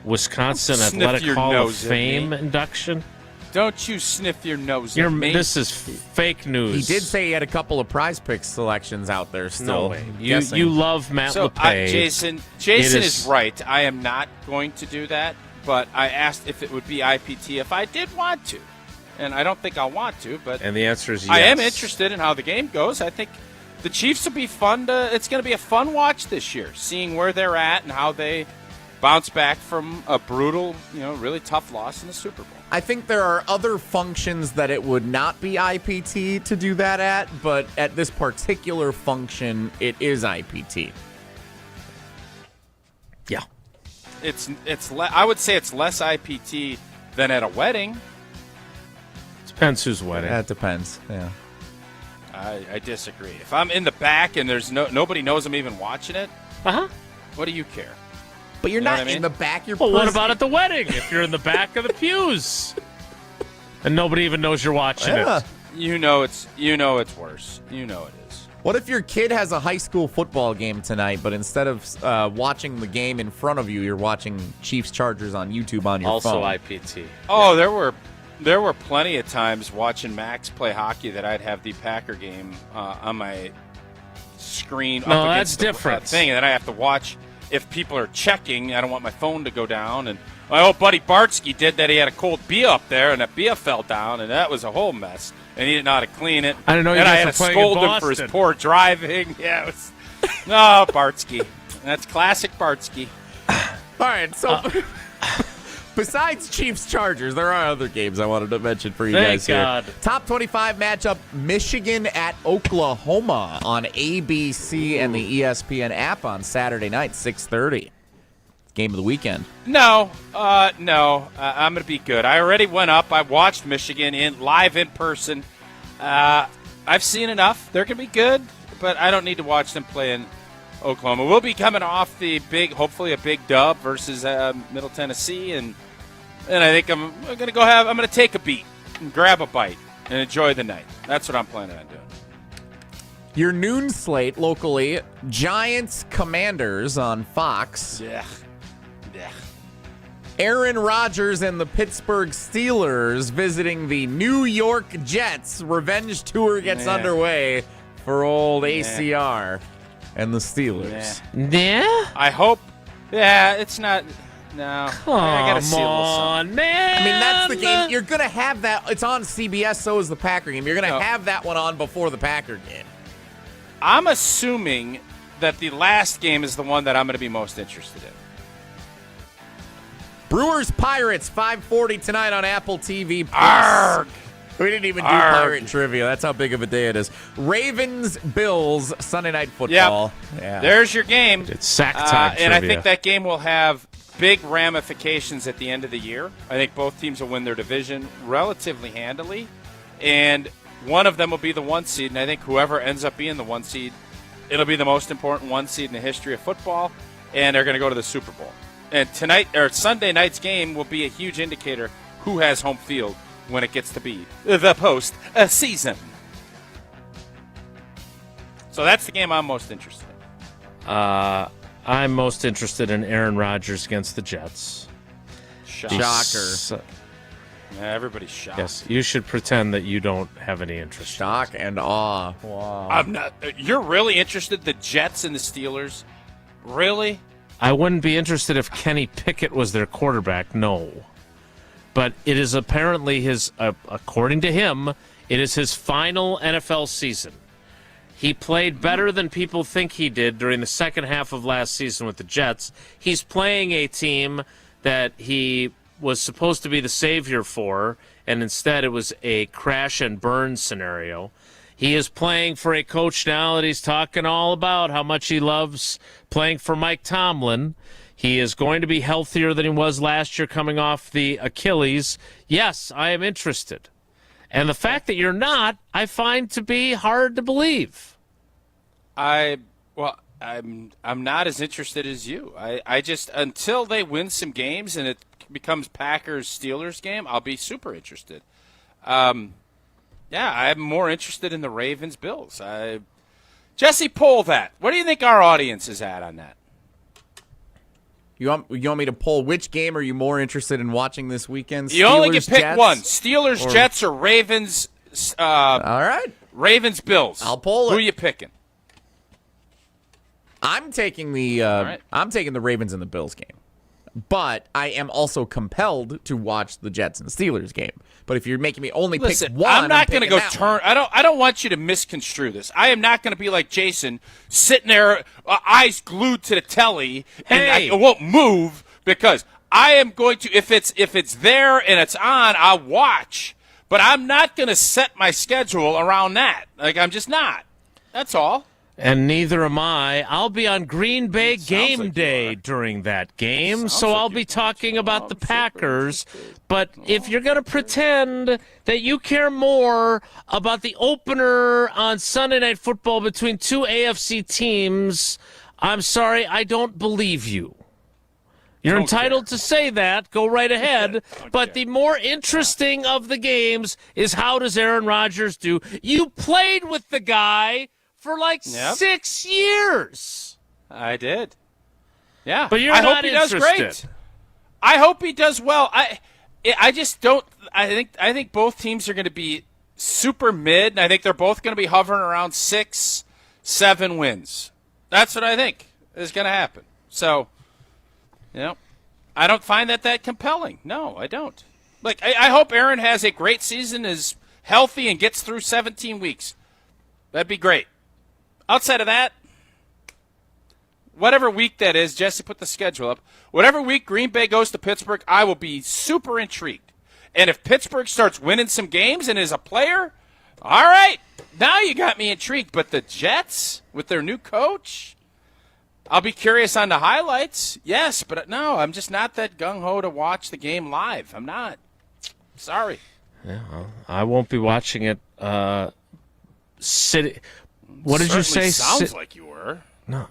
Wisconsin Athletic Hall of Fame induction? Don't you sniff your nose at me. This is fake news. He did say he had a couple of Prize Picks selections out there still. No way. You love Matt LePay. Jason is right. I am not going to do that, but I asked if it would be IPT if I did want to. And I don't think I'll want to, but and the answer is yes. I am interested in how the game goes. I think the Chiefs will be fun. It's going to be a fun watch this year, seeing where they're at and how they bounce back from a brutal, really tough loss in the Super Bowl. I think there are other functions that it would not be IPT to do that at, but at this particular function, it is IPT. Yeah. I would say it's less IPT than at a wedding. Depends whose wedding. That depends, yeah. I disagree. If I'm in the back and there's nobody knows I'm even watching it, what do you care? But you're not in the back. You're. Well, what about at the wedding? If you're in the back of the pews and nobody even knows you're watching it, you know it's worse. You know it is. What if your kid has a high school football game tonight, but instead of watching the game in front of you, you're watching Chiefs-Chargers on YouTube on your phone? Also IPT. Oh, yeah. There were plenty of times watching Max play hockey that I'd have the Packer game on my screen. No, up that's against the different. Thing, and then I have to watch if people are checking. I don't want my phone to go down. And my old buddy Bartsky did that. He had a cold beer up there, and that beer fell down, and that was a whole mess. And he didn't know how to clean it. I didn't know. And I had to scold him for his poor driving. Yeah, it was. No, Bartsky. That's classic Bartsky. All right, so Besides Chiefs-Chargers, there are other games I wanted to mention for you Thank guys here. God. Top 25 matchup, Michigan at Oklahoma on ABC and the ESPN app on Saturday night, 6:30. Game of the weekend. No. I'm going to be good. I already went up. I watched Michigan live in person. I've seen enough. They're going to be good, but I don't need to watch them play in Oklahoma. We'll be coming off hopefully a big dub versus Middle Tennessee, and I think I'm going to take a beat and grab a bite and enjoy the night. That's what I'm planning on doing. Your noon slate locally, Giants Commanders on Fox. Yeah. Aaron Rodgers and the Pittsburgh Steelers visiting the New York Jets. Revenge tour gets underway for old ACR and the Steelers. Yeah? I hope. Yeah, it's not. No. I gotta see a little something. Man. I mean, that's the game. You're going to have that. It's on CBS, so is the Packer game. You're going to have that one on before the Packer game. I'm assuming that the last game is the one that I'm going to be most interested in. Brewers Pirates 5:40 tonight on Apple TV+. Arrgh. We didn't even do Pirate trivia. That's how big of a day it is. Ravens Bills Sunday Night Football. Yep. Yeah. There's your game. It's sack time and I trivia. think that game will have big ramifications at the end of the year. I think both teams will win their division relatively handily, and one of them will be the 1 seed. And I think whoever ends up being the 1 seed, it'll be the most important 1 seed in the history of football, and they're going to go to the Super Bowl. And Sunday night's game will be a huge indicator who has home field when it gets to be the post-season. So that's the game I'm most interested in. I'm most interested in Aaron Rodgers against the Jets. Shocker. Everybody's shocked. Yes, you should pretend that you don't have any interest. Shock and awe. Wow. I'm not. You're really interested in the Jets and the Steelers? Really? I wouldn't be interested if Kenny Pickett was their quarterback, no. But it is apparently according to him, it is his final NFL season. He played better than people think he did during the second half of last season with the Jets. He's playing a team that he was supposed to be the savior for, and instead it was a crash and burn scenario. He is playing for a coach now that he's talking all about how much he loves playing for Mike Tomlin. He is going to be healthier than he was last year coming off the Achilles. Yes, I am interested. And the fact that you're not, I find to be hard to believe. I'm not as interested as you. I just, until they win some games and it becomes Packers-Steelers game, I'll be super interested. Yeah, I'm more interested in the Ravens-Bills. Jesse, poll that. What do you think our audience is at on that? You want me to poll which game are you more interested in watching this weekend? You only can pick Jets, one. Steelers, Jets, or Ravens. All right. Ravens, Bills. I'll poll it. Who are you picking? I'm taking the Ravens and the Bills game. But I am also compelled to watch the Jets and Steelers game. But if you're making me only pick one, I'm not going to go turn. I don't want you to misconstrue this. I am not going to be like Jason, sitting there, eyes glued to the telly, and I won't move because I am going to. If it's there and it's on, I'll watch. But I'm not going to set my schedule around that. Like, I'm just not. That's all. And neither am I. I'll be on Green Bay game day during that game, so I'll be talking about the Packers. But if you're going to pretend that you care more about the opener on Sunday Night Football between two AFC teams, I'm sorry, I don't believe you. You're entitled to say that. Go right ahead. But the more interesting of the games is how does Aaron Rodgers do? You played with the guy for 6 years. I did. Yeah. But I hope he does great. I hope he does well. I just don't. I think both teams are going to be super mid, and I think they're both going to be hovering around 6-7 wins. That's what I think is going to happen. So, I don't find that compelling. No, I don't. Like, I hope Aaron has a great season, is healthy, and gets through 17 weeks. That'd be great. Outside of that, whatever week that is, Jesse put the schedule up. Whatever week Green Bay goes to Pittsburgh, I will be super intrigued. And if Pittsburgh starts winning some games and is a player, all right, now you got me intrigued. But the Jets with their new coach, I'll be curious on the highlights. Yes, but no, I'm just not that gung-ho to watch the game live. I'm not. Sorry. Yeah, well, I won't be watching it. City. What did you say? Sounds like you were. No.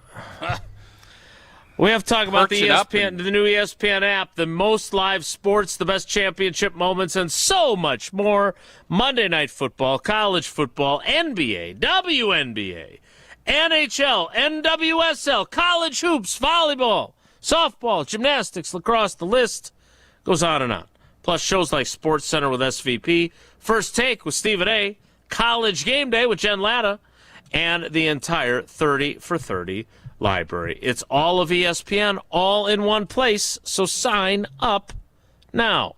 We have to talk about the ESPN, the new ESPN app, the most live sports, the best championship moments, and so much more. Monday Night Football, college football, NBA, WNBA, NHL, NWSL, college hoops, volleyball, softball, gymnastics, lacrosse. The list goes on and on. Plus shows like Sports Center with SVP, First Take with Stephen A., College Game Day with Jen Latta, and the entire 30 for 30 library. It's all of ESPN, all in one place, so sign up now.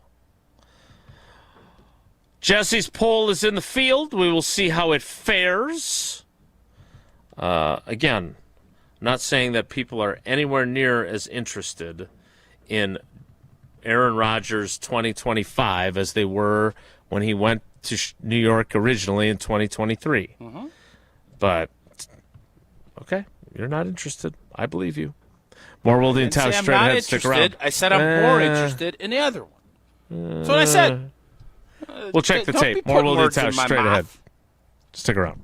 Jesse's poll is in the field. We will see how it fares. Again, not saying that people are anywhere near as interested in Aaron Rodgers 2025 as they were when he went to New York originally in 2023. Mm-hmm. But, okay, you're not interested. I believe you. More Wilde and Tausch straight ahead. Stick around. I said I'm more interested in the other one. That's what I said. We'll check the tape. More Wilde and Tausch straight ahead. Stick around.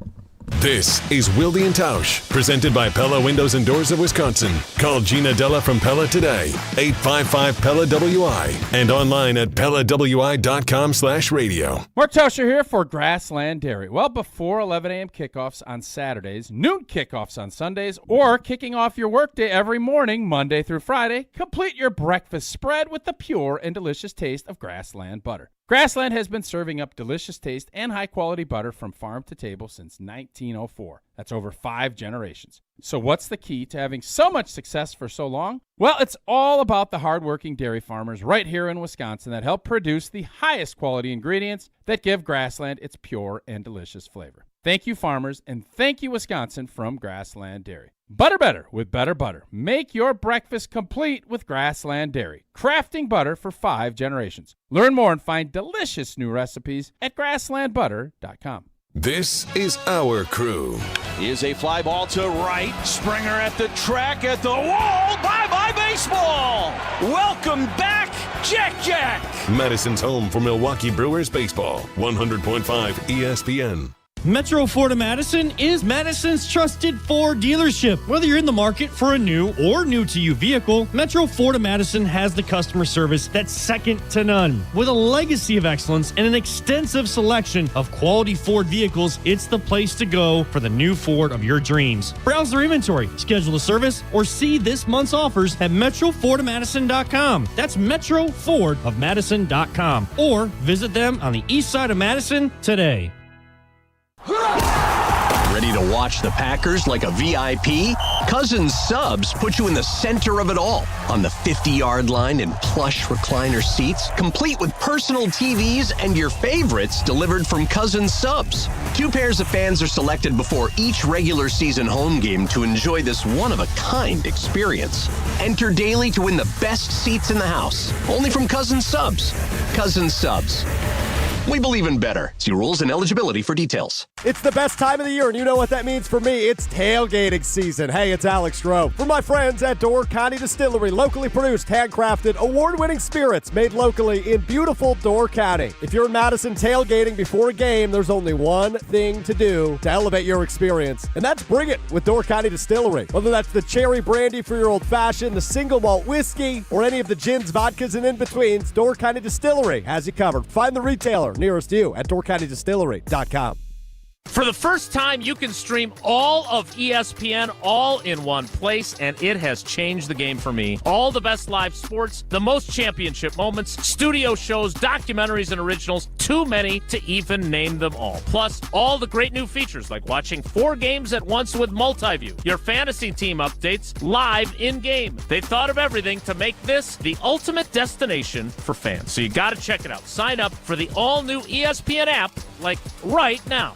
This is Wilde and Tausch, presented by Pella Windows and Doors of Wisconsin. Call Gina Della from Pella today, 855-PELLA-WI, and online at PellaWI.com/radio. Mark Tauscher here for Grassland Dairy. Well, before 11 a.m. kickoffs on Saturdays, noon kickoffs on Sundays, or kicking off your workday every morning, Monday through Friday, complete your breakfast spread with the pure and delicious taste of Grassland butter. Grassland has been serving up delicious taste and high-quality butter from farm to table since 1904. That's over 5 generations. So what's the key to having so much success for so long? Well, it's all about the hardworking dairy farmers right here in Wisconsin that help produce the highest quality ingredients that give Grassland its pure and delicious flavor. Thank you, farmers, and thank you, Wisconsin, from Grassland Dairy. Butter better with better butter. Make your breakfast complete with Grassland Dairy. Crafting butter for 5 generations. Learn more and find delicious new recipes at grasslandbutter.com. This is our crew. Is a fly ball to right. Springer at the track, at the wall. Bye-bye baseball. Welcome back, Jack. Madison's home for Milwaukee Brewers baseball. 100.5 ESPN. Metro Ford of Madison is Madison's trusted Ford dealership. Whether you're in the market for a new or new-to-you vehicle, Metro Ford of Madison has the customer service that's second to none. With a legacy of excellence and an extensive selection of quality Ford vehicles, it's the place to go for the new Ford of your dreams. Browse their inventory, schedule a service, or see this month's offers at MetroFordofMadison.com. That's MetroFordofMadison.com. Or visit them on the east side of Madison today. Ready to watch the Packers like a VIP? Cousins Subs put you in the center of it all. On the 50-yard line in plush recliner seats, complete with personal TVs and your favorites delivered from Cousins Subs. 2 pairs of fans are selected before each regular season home game to enjoy this one-of-a-kind experience. Enter daily to win the best seats in the house. Only from Cousins Subs. Cousins Subs. We believe in better. See rules and eligibility for details. It's the best time of the year, and you know what that means for me. It's tailgating season. Hey, it's Alex Stroh. For my friends at Door County Distillery, locally produced, handcrafted, award-winning spirits made locally in beautiful Door County. If you're in Madison tailgating before a game, there's only one thing to do to elevate your experience, and that's bring it with Door County Distillery. Whether that's the cherry brandy for your old-fashioned, the single malt whiskey, or any of the gins, vodkas, and in-betweens, Door County Distillery has you covered. Find the retailer nearest you at DoorCountyDistillery.com. For the first time, you can stream all of ESPN all in one place, and it has changed the game for me. All the best live sports, the most championship moments, studio shows, documentaries, and originals, too many to even name them all. Plus, all the great new features like watching 4 games at once with multi-view, your fantasy team updates live in-game. They thought of everything to make this the ultimate destination for fans. So you got to check it out. Sign up for the all-new ESPN app, like right now.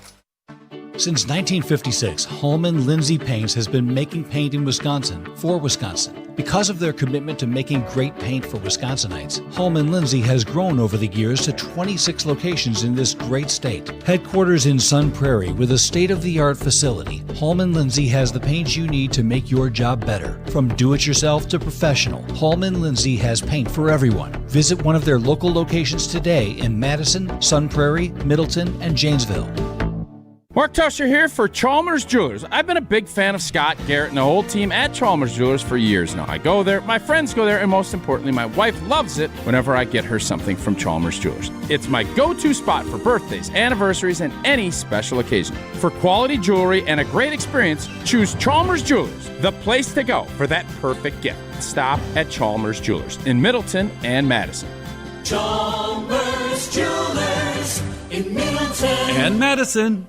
Since 1956, Holman Lindsay Paints has been making paint in Wisconsin for Wisconsin. Because of their commitment to making great paint for Wisconsinites, Holman Lindsay has grown over the years to 26 locations in this great state. Headquarters in Sun Prairie with a state-of-the-art facility, Holman Lindsay has the paint you need to make your job better. From do-it-yourself to professional, Holman Lindsay has paint for everyone. Visit one of their local locations today in Madison, Sun Prairie, Middleton, and Janesville. Mark Tusher here for Chalmers Jewelers. I've been a big fan of Scott, Garrett, and the whole team at Chalmers Jewelers for years now. I go there, my friends go there, and most importantly, my wife loves it whenever I get her something from Chalmers Jewelers. It's my go-to spot for birthdays, anniversaries, and any special occasion. For quality jewelry and a great experience, choose Chalmers Jewelers, the place to go for that perfect gift. Stop at Chalmers Jewelers in Middleton and Madison. Chalmers Jewelers in Middleton and Madison.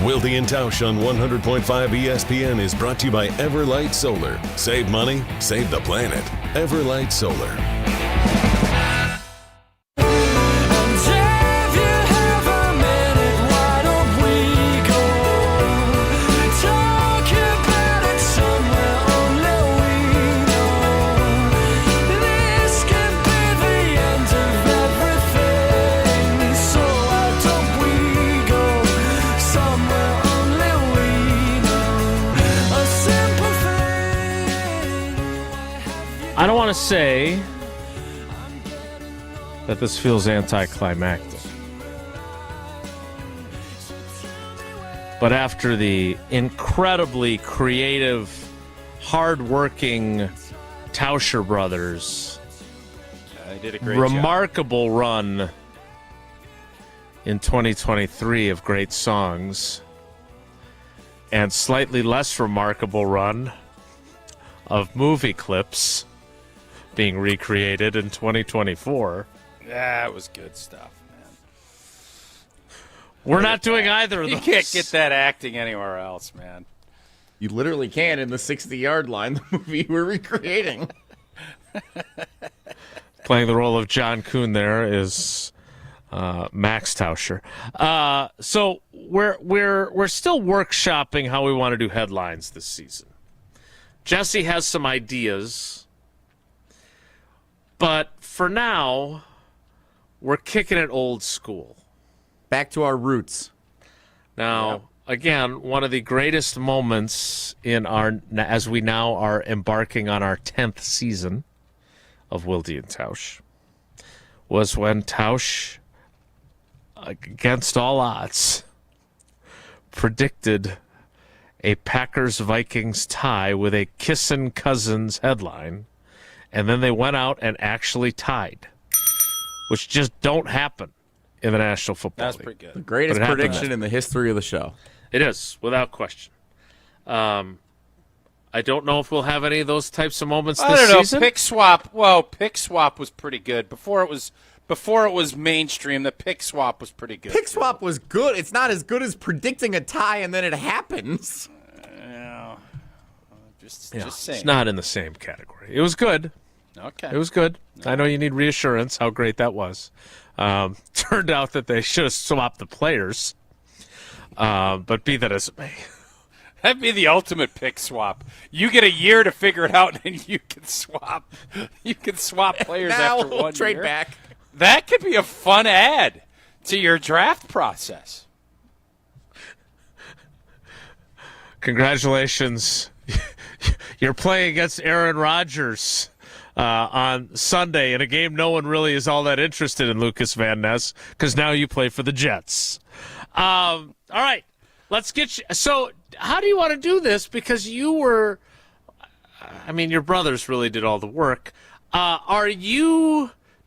Wilde and Tausch on 100.5 ESPN is brought to you by Everlight Solar. Save money, save the planet. Everlight Solar. I don't want to say that this feels anticlimactic, but after the incredibly creative, hardworking Tauscher brothers' they did a great remarkable run in 2023 of great songs, and slightly less remarkable run of movie clips being recreated in 2024. That was good stuff, man. We're not doing either of those. You can't get that acting anywhere else, man. You literally can in the 60-yard line, the movie we're recreating. Playing the role of John Kuhn there is Max Tauscher. So we're still workshopping how we want to do headlines this season. Jesse has some ideas, but for now, we're kicking it old school. Back to our roots. Now, again, one of the greatest moments in our, as we now are embarking on our 10th season of Wilde and Tausch, was when Tausch, against all odds, predicted a Packers-Vikings tie with a Kissin' Cousins headline, and then they went out and actually tied, which just don't happen in the National Football League. That's pretty good. The greatest prediction in the history of the show. It is, without question. I don't know if we'll have any of those types of moments this season. I don't know. Pick swap. Whoa, pick swap was pretty good. Before it was mainstream, the pick swap was pretty good. Pick swap was good. It's not as good as predicting a tie and then it happens. Just It's saying. not in the same category. It was good. Okay. It was good. I know you need reassurance how great that was. Turned out that they should have swapped the players. But be that as it may. That'd be the ultimate pick swap. You get a year to figure it out, and you can swap. You can swap players now after we'll 1 trade year. back. That could be a fun add to your draft process. Congratulations. You're playing against Aaron Rodgers on Sunday in a game no one really is all that interested in, Lucas Van Ness, because now you play for the Jets. All right, let's get you. So how do you want to do this? Because you were, I mean, your brothers really did all the work.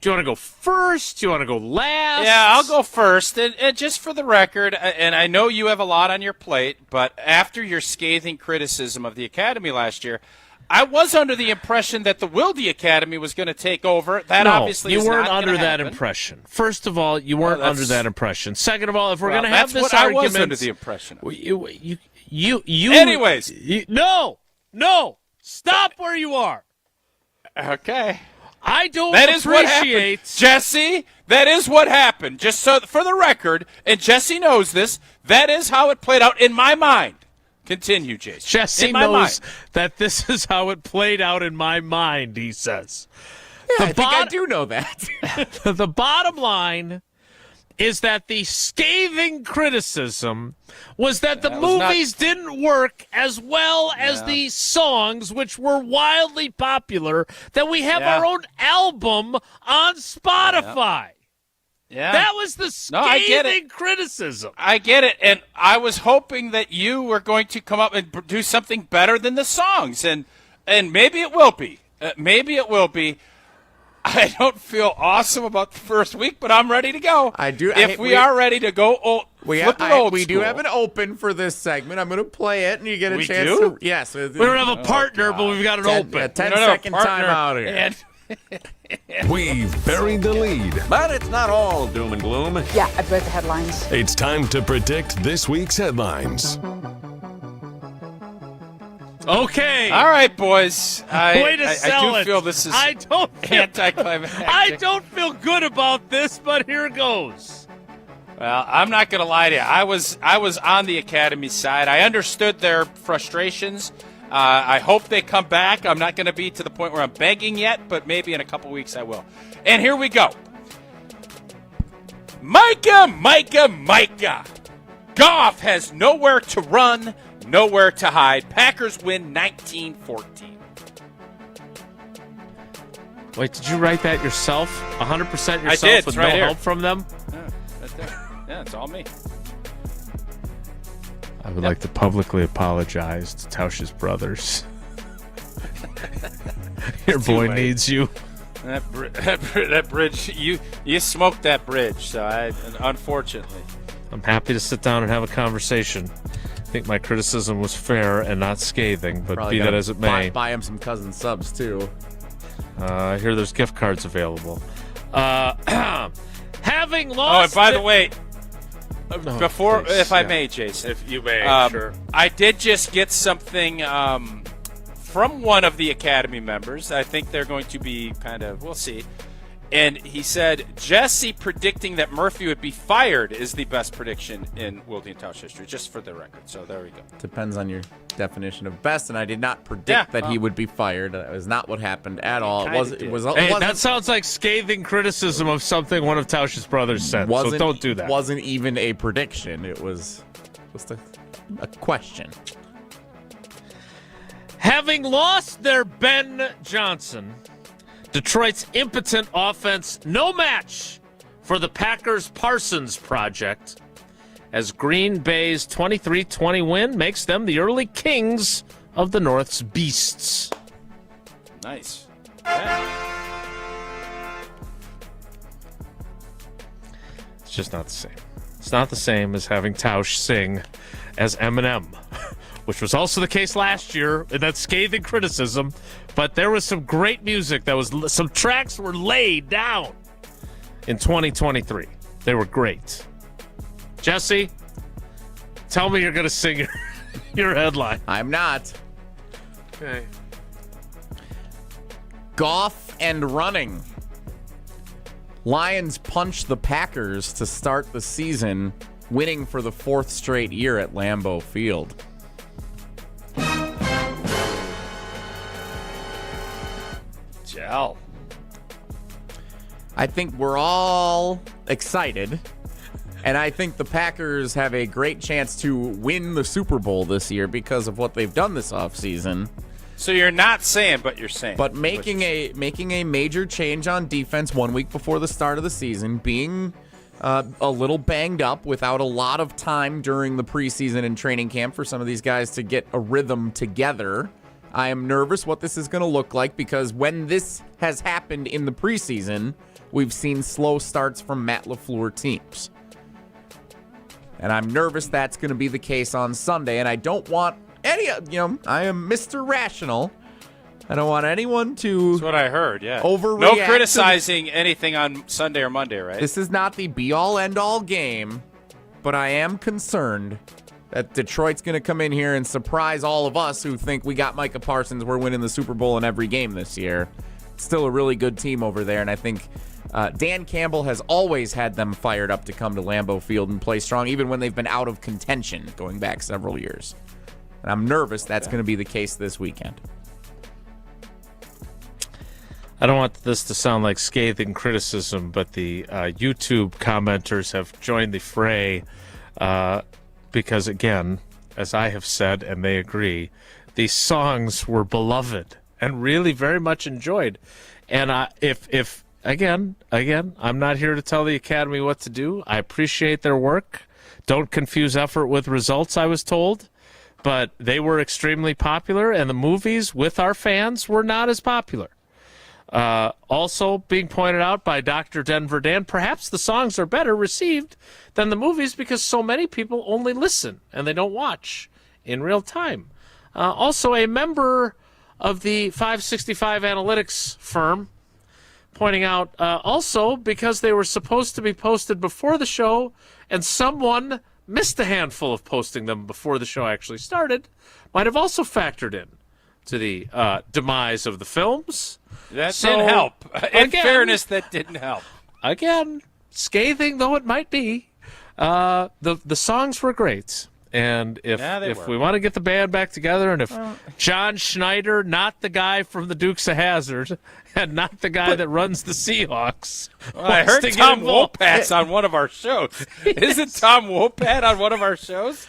Do you want to go first? Do you want to go last? Yeah, I'll go first. And just for the record, and I know you have a lot on your plate, but after your scathing criticism of the Academy last year, I was under the impression that the Wilde Academy was going to take over. That obviously is not you weren't gonna under that happen. impression. First of all, you weren't under that impression. Second of all, if we're going to have this what argument, I was under the impression of. Anyways. No, stop where you are. Okay. I don't That is what appreciate. happened. Jesse, that is what happened. Just so for the record, and Jesse knows this, that is how it played out in my mind. Continue, Jason. Jesse knows that this is how it played out in my mind, he says. Yeah, I think I do know that. The bottom line is that the scathing criticism was that the movies didn't work as well as the songs, which were wildly popular, that we have our own album on Spotify. Yeah. That was the scathing criticism. I get it, and I was hoping that you were going to come up and do something better than the songs, and maybe it will be. Maybe it will be. I don't feel awesome about the first week, but I'm ready to go. I do. If we are ready to go, we do have an open for this segment. I'm going to play it, and you get a chance to. Yes. We don't have a partner, but we've got an open. A 10-second time out here. We've buried the lead. But it's not all doom and gloom. Yeah, I've read the headlines. It's time to predict this week's headlines. Okay. All right, boys. Way to sell I it. do feel this is anticlimactic. I don't feel good about this, but here goes. Well, I'm not going to lie to you. I was on the Academy side. I understood their frustrations. I hope they come back. I'm not going to be to the point where I'm begging yet, but maybe in a couple weeks I will. And here we go. Micah. Goff has nowhere to run, nowhere to hide. Packers win 19-14. Wait, did you write that yourself? 100% yourself I did. with It's right no here. help from them? Yeah, right there. Yeah, it's all me. I would like to publicly apologize to Tausch's brothers. Your boy needs you. That bridge, you smoked that bridge, so unfortunately. I'm happy to sit down and have a conversation. I think my criticism was fair and not scathing, but Probably be that as it may. Buy him some cousin subs, too. I hear there's gift cards available. Having lost... Oh, and by the way... Before, please, if I may, Jason. If you may, sure. I did just get something from one of the Academy members. I think they're going to be we'll see. And he said, Jesse predicting that Murphy would be fired is the best prediction in Wilde and Tausch history, just for the record. So there we go. Depends on your definition of best, and I did not predict that he would be fired. That was not what happened at all. That sounds like scathing criticism of something one of Tausch's brothers said, so don't do that. It wasn't even a prediction. It was just a question. Having lost their Ben Johnson, Detroit's impotent offense no match for the Packers' Parsons project, as Green Bay's 23-20 win makes them the early kings of the North's beasts. Nice. Yeah. It's just not the same. It's not the same as having Tausch sing as Eminem, which was also the case last year in that scathing criticism. But there was some great music. Some tracks were laid down in 2023. They were great. Jesse, tell me you're going to sing your headline. I'm not. Okay. Goff and running. Lions punch the Packers to start the season, winning for the fourth straight year at Lambeau Field. Gel. I think we're all excited, and I think the Packers have a great chance to win the Super Bowl this year because of what they've done this offseason. So you're not saying, but you're saying. But making a major change on defense 1 week before the start of the season, being a little banged up without a lot of time during the preseason and training camp for some of these guys to get a rhythm together. I am nervous what this is going to look like because when this has happened in the preseason, we've seen slow starts from Matt LaFleur teams. And I'm nervous that's going to be the case on Sunday, and I don't want I am Mr. Rational. I don't want anyone to... That's what I heard, yeah. Overreact. No criticizing anything on Sunday or Monday, right? This is not the be-all, end-all game, but I am concerned that Detroit's going to come in here and surprise all of us who think we got Micah Parsons, we're winning the Super Bowl in every game this year. still a really good team over there, and I think Dan Campbell has always had them fired up to come to Lambeau Field and play strong, even when they've been out of contention going back several years. And I'm nervous that's going to be the case this weekend. I don't want this to sound like scathing criticism, but the YouTube commenters have joined the fray because, again, as I have said, and they agree, these songs were beloved and really very much enjoyed. And if again, I'm not here to tell the Academy what to do. I appreciate their work. Don't confuse effort with results, I was told. But they were extremely popular, and the movies with our fans were not as popular. Also being pointed out by Dr. Denver Dan, perhaps the songs are better received than the movies because so many people only listen and they don't watch in real time. Also, a member of the 565 Analytics firm pointing out also because they were supposed to be posted before the show and someone missed a handful of posting them before the show actually started, might have also factored in to the demise of the films. That didn't help. In fairness, that didn't help. Again, scathing though it might be, the songs were great. And if we want to get the band back together, and if John Schneider, not the guy from the Dukes of Hazzard, and not the guy that runs the Seahawks. Well, I heard Tom Wopat's on one of our shows. Isn't Tom Wopat on one of our shows?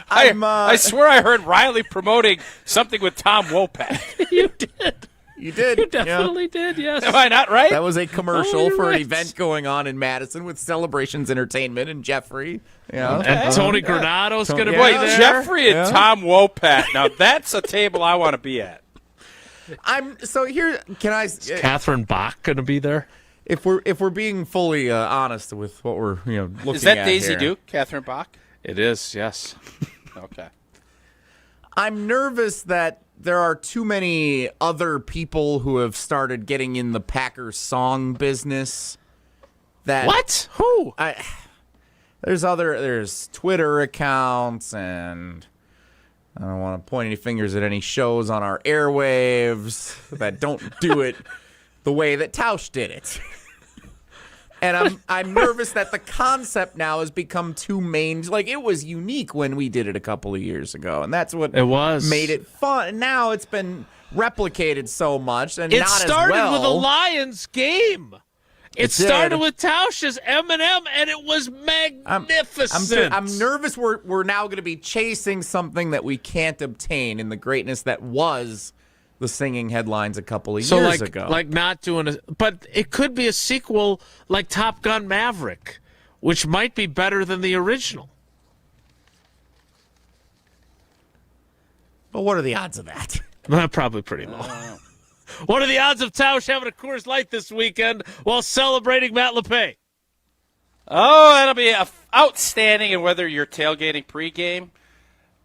I swear I heard Riley promoting something with Tom Wopat. You did. You did. You definitely did, yes. Am I not right? That was a commercial for right. an event going on in Madison with Celebrations Entertainment and Jeffrey. And Tony Granado's going to be there. Jeffrey and Tom Wopat. Now, that's a table I want to be at. Is Catherine Bach going to be there? If we're being fully honest with what we're looking at, is that Daisy here. Duke, Catherine Bach? It is, yes. Okay. I'm nervous that there are too many other people who have started getting in the Packers song business. What? Who? There's Twitter accounts, and I don't want to point any fingers at any shows on our airwaves that don't do it the way that Tausch did it. And I'm nervous that the concept now has become too main. Like, it was unique when we did it a couple of years ago, and that's what made it fun. Now it's been replicated so much, and it not as well. It started with a Lions game. It started with Tausch's Eminem, and it was magnificent. I'm nervous we're now going to be chasing something that we can't obtain in the greatness that was the singing headlines a couple of years ago. Like not doing but it could be a sequel like Top Gun Maverick, which might be better than the original. But what are the odds of that? Probably pretty low. What are the odds of Tausch having a Coors Light this weekend while celebrating Matt LePay? Oh, that'll be outstanding. And whether you're tailgating pregame,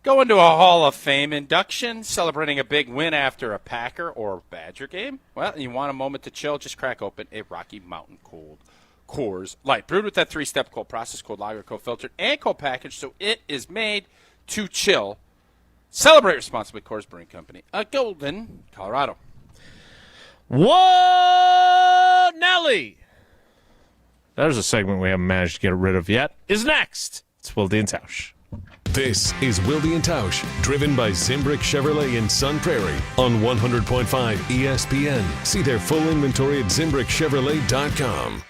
going to a Hall of Fame induction, celebrating a big win after a Packer or Badger game, well, you want a moment to chill, just crack open a Rocky Mountain cold Coors Light. Brewed with that 3-step cold process, cold lager, cold filtered, and cold package, so it is made to chill. Celebrate responsibly, Coors Brewing Company, Golden, Colorado. Whoa, Nelly! There's a segment we haven't managed to get rid of yet. Is next. It's Wilde and Tausch. This is Wilde and Tausch, driven by Zimbrick Chevrolet in Sun Prairie on 100.5 ESPN. See their full inventory at ZimbrickChevrolet.com.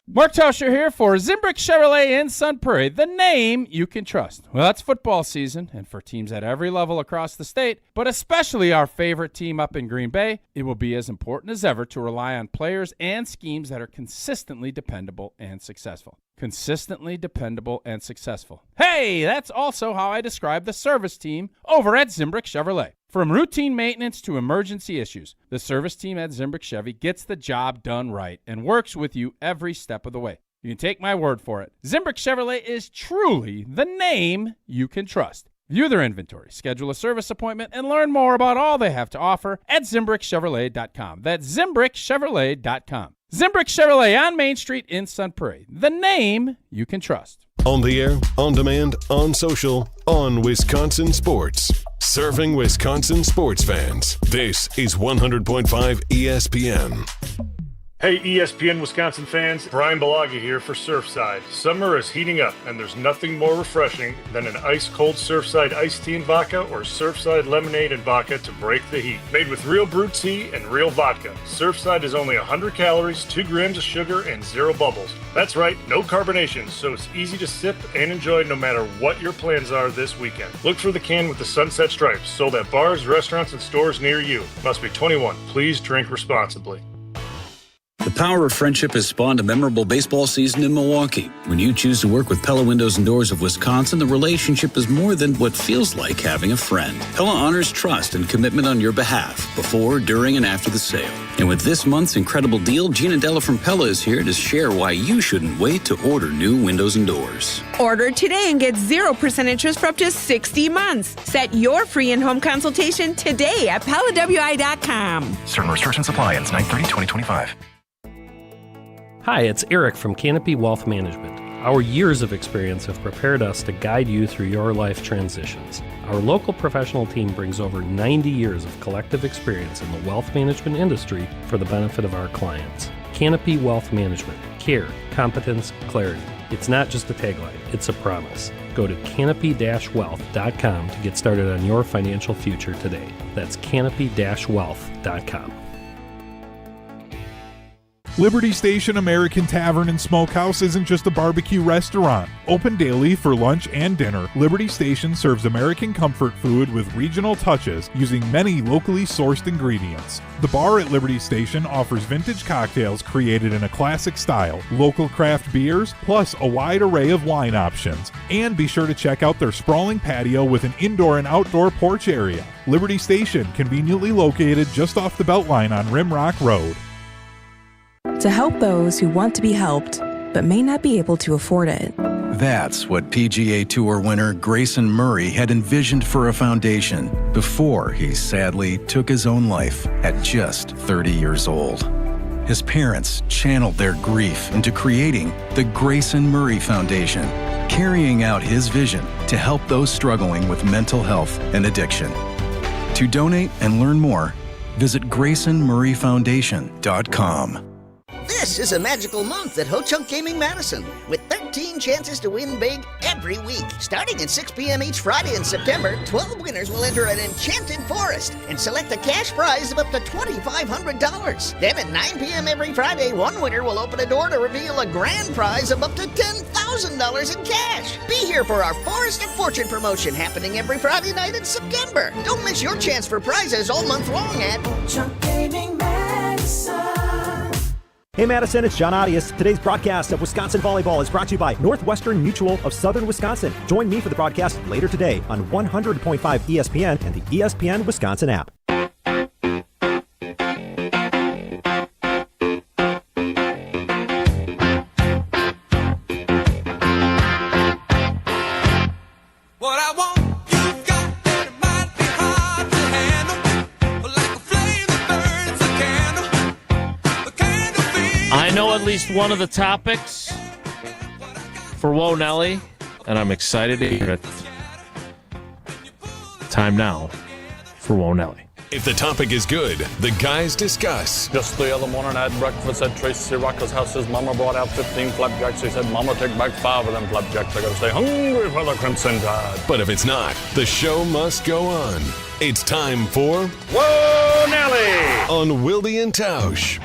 Mark Tauscher here for Zimbrick Chevrolet in Sun Prairie, the name you can trust. Well, it's football season, and for teams at every level across the state, but especially our favorite team up in Green Bay, it will be as important as ever to rely on players and schemes that are consistently dependable and successful. Consistently dependable and successful. Hey, that's also how I describe the service team over at Zimbrick Chevrolet. From routine maintenance to emergency issues, the service team at Zimbrick Chevy gets the job done right and works with you every step of the way. You can take my word for it. Zimbrick Chevrolet is truly the name you can trust. View their inventory, schedule a service appointment, and learn more about all they have to offer at ZimbrickChevrolet.com. That's ZimbrickChevrolet.com. Zimbrick Chevrolet on Main Street in Sun Prairie, the name you can trust. On the air, on demand, on social, on Wisconsin Sports. Serving Wisconsin sports fans. This is 100.5 ESPN. Hey ESPN Wisconsin fans, Brian Balagi here for Surfside. Summer is heating up and there's nothing more refreshing than an ice-cold Surfside iced tea and vodka or Surfside lemonade and vodka to break the heat. Made with real brewed tea and real vodka. Surfside is only 100 calories, 2 grams of sugar, and 0 bubbles. That's right, no carbonation, so it's easy to sip and enjoy no matter what your plans are this weekend. Look for the can with the sunset stripes, sold at bars, restaurants, and stores near you. Must be 21. Please drink responsibly. The power of friendship has spawned a memorable baseball season in Milwaukee. When you choose to work with Pella Windows and Doors of Wisconsin, the relationship is more than what feels like having a friend. Pella honors trust and commitment on your behalf, before, during, and after the sale. And with this month's incredible deal, Gina Della from Pella is here to share why you shouldn't wait to order new windows and doors. Order today and get 0% interest for up to 60 months. Set your free in-home consultation today at PellaWI.com. Certain restrictions apply. Ends 9/30/2025. Hi, it's Eric from Canopy Wealth Management. Our years of experience have prepared us to guide you through your life transitions. Our local professional team brings over 90 years of collective experience in the wealth management industry for the benefit of our clients. Canopy Wealth Management. Care, competence, clarity. It's not just a tagline, it's a promise. Go to canopy-wealth.com to get started on your financial future today. That's canopy-wealth.com. Liberty Station American Tavern and Smokehouse isn't just a barbecue restaurant. Open daily for lunch and dinner, Liberty Station serves American comfort food with regional touches using many locally sourced ingredients. The bar at Liberty Station offers vintage cocktails created in a classic style, local craft beers, plus a wide array of wine options. And be sure to check out their sprawling patio with an indoor and outdoor porch area. Liberty Station, conveniently located just off the Beltline on Rimrock Road. To help those who want to be helped, but may not be able to afford it. That's what PGA Tour winner Grayson Murray had envisioned for a foundation before he sadly took his own life at just 30 years old. His parents channeled their grief into creating the Grayson Murray Foundation, carrying out his vision to help those struggling with mental health and addiction. To donate and learn more, visit GraysonMurrayFoundation.com. This is a magical month at Ho-Chunk Gaming Madison, with 13 chances to win big every week. Starting at 6 p.m. each Friday in September, 12 winners will enter an enchanted forest and select a cash prize of up to $2,500. Then at 9 p.m. every Friday, one winner will open a door to reveal a grand prize of up to $10,000 in cash. Be here for our Forest of Fortune promotion happening every Friday night in September. Don't miss your chance for prizes all month long at Ho-Chunk Gaming Madison. Hey Madison, it's John Audius. Today's broadcast of Wisconsin Volleyball is brought to you by Northwestern Mutual of Southern Wisconsin. Join me for the broadcast later today on 100.5 ESPN and the ESPN Wisconsin app. I know at least one of the topics for Whoa Nelly, and I'm excited to hear it. Time now for Whoa Nelly. If the topic is good, the guys discuss. Just the other morning I had breakfast at Tracy Rocker's house. His mama brought out 15 flapjacks. He said, Mama, take back 5 of them flapjacks. I gotta stay hungry for the Crimson Tide. But if it's not, the show must go on. It's time for Whoa Nelly on Wilde and Tausch.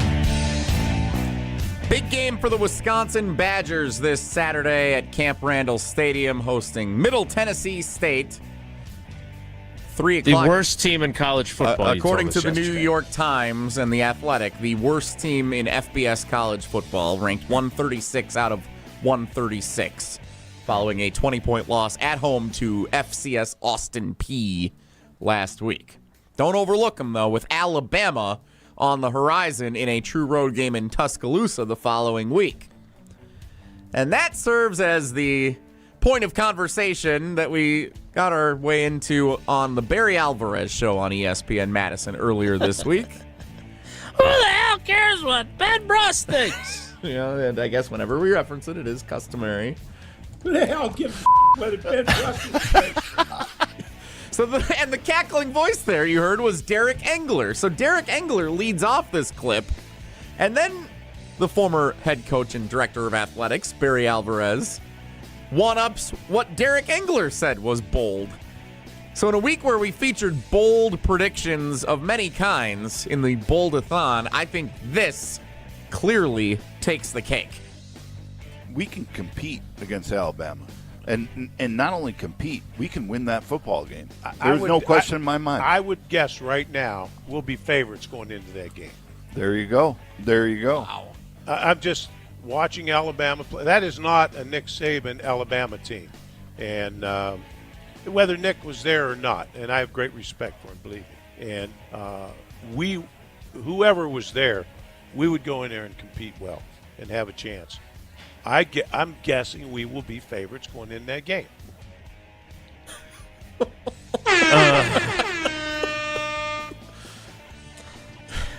Big game for the Wisconsin Badgers this Saturday at Camp Randall Stadium, hosting Middle Tennessee State. 3 o'clock. The worst team in college football. According to the New York Times and The Athletic, the worst team in FBS college football, ranked 136 out of 136, following a 20-point loss at home to FCS Austin Peay last week. Don't overlook them, though, with Alabama on the horizon in a true road game in Tuscaloosa the following week. And that serves as the point of conversation that we got our way into on the Barry Alvarez show on ESPN Madison earlier this week. Who the hell cares what Ben Bruss thinks? And I guess whenever we reference it, it is customary Who the hell gives whether Ben Russell plays? So the cackling voice there you heard was Derek Engler. So Derek Engler leads off this clip, and then the former head coach and director of athletics, Barry Alvarez, one-ups what Derek Engler said was bold. So in a week where we featured bold predictions of many kinds in the Bold-a-thon, I think this clearly takes the cake. We can compete against Alabama. And not only compete, we can win that football game. There's no question in my mind. I would guess right now we'll be favorites going into that game. There you go. There you go. Wow. I'm just watching Alabama play. That is not a Nick Saban Alabama team. And whether Nick was there or not, and I have great respect for him, believe me. And whoever was there, we would go in there and compete well and have a chance. I'm guessing we will be favorites going in that game.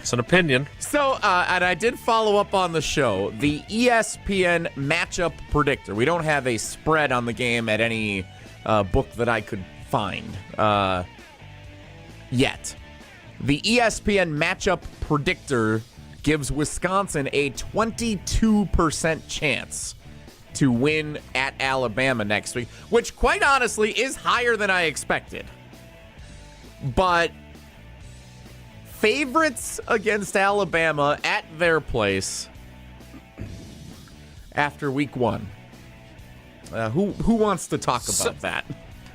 It's an opinion. So, and I did follow up on the show, the ESPN matchup predictor. We don't have a spread on the game at any book that I could find yet. The ESPN matchup predictor gives Wisconsin a 22% chance to win at Alabama next week, which quite honestly is higher than I expected. But favorites against Alabama at their place after week one. Who wants to talk about that?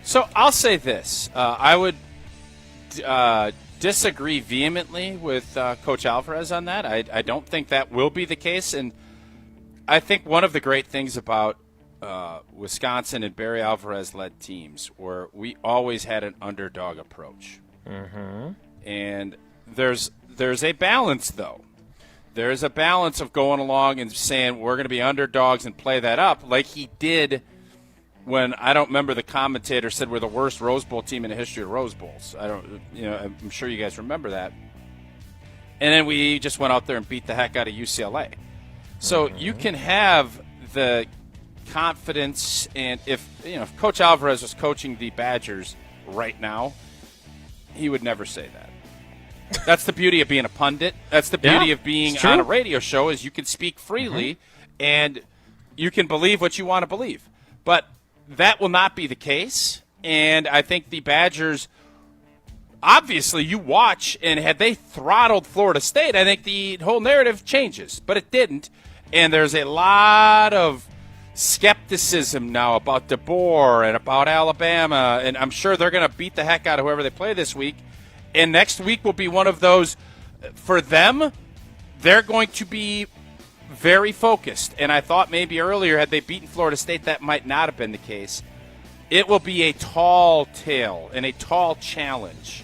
So I'll say this. I would disagree vehemently with Coach Alvarez on that. I don't think that will be the case. And I think one of the great things about Wisconsin and Barry Alvarez-led teams were we always had an underdog approach. Mm-hmm. And there's a balance, though. There's a balance of going along and saying we're going to be underdogs and play that up like he did when I don't remember the commentator said we're the worst Rose Bowl team in the history of Rose Bowls. I'm sure you guys remember that. And then we just went out there and beat the heck out of UCLA. So you can have the confidence, and if Coach Alvarez was coaching the Badgers right now, he would never say that. That's the beauty of being a pundit. That's the beauty of being on a radio show is you can speak freely and you can believe what you want to believe. But that will not be the case, and I think the Badgers, obviously you watch, and had they throttled Florida State, I think the whole narrative changes, but it didn't, and there's a lot of skepticism now about DeBoer and about Alabama, and I'm sure they're going to beat the heck out of whoever they play this week, and next week will be one of those, for them, they're going to be very focused, and I thought maybe earlier had they beaten Florida State that might not have been the case. It will be a tall tale and a tall challenge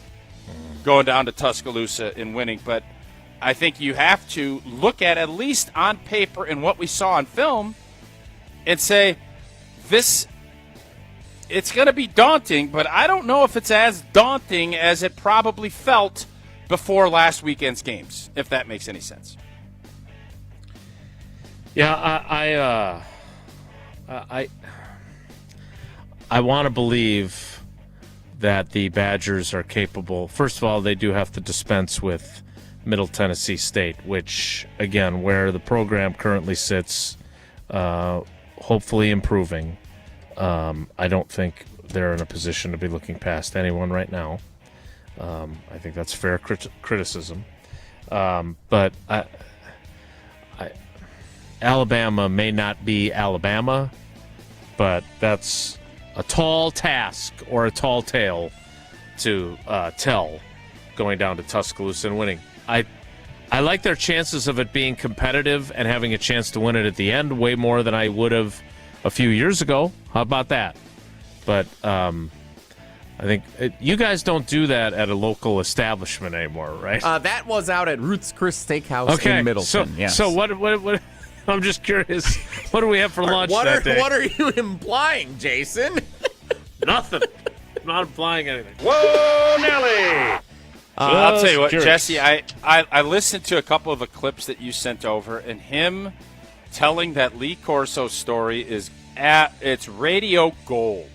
going down to Tuscaloosa and winning, but I think you have to look at least on paper and what we saw on film and say it's going to be daunting, but I don't know if it's as daunting as it probably felt before last weekend's games, if that makes any sense. Yeah, I want to believe that the Badgers are capable. First of all, they do have to dispense with Middle Tennessee State, which, again, where the program currently sits, hopefully improving. I don't think they're in a position to be looking past anyone right now. I think that's fair criticism. But Alabama may not be Alabama, but that's a tall task or a tall tale to tell going down to Tuscaloosa and winning. I like their chances of it being competitive and having a chance to win it at the end way more than I would have a few years ago. How about that? But I think you guys don't do that at a local establishment anymore, right? That was out at Ruth's Chris Steakhouse in Middleton. Yes. So what I'm just curious. What do we have for lunch that day? What are you implying, Jason? Nothing. I'm not implying anything. Whoa, Nelly! I'll tell you what, Jesse, I listened to a couple of the clips that you sent over, and him telling that Lee Corso story is it's radio gold.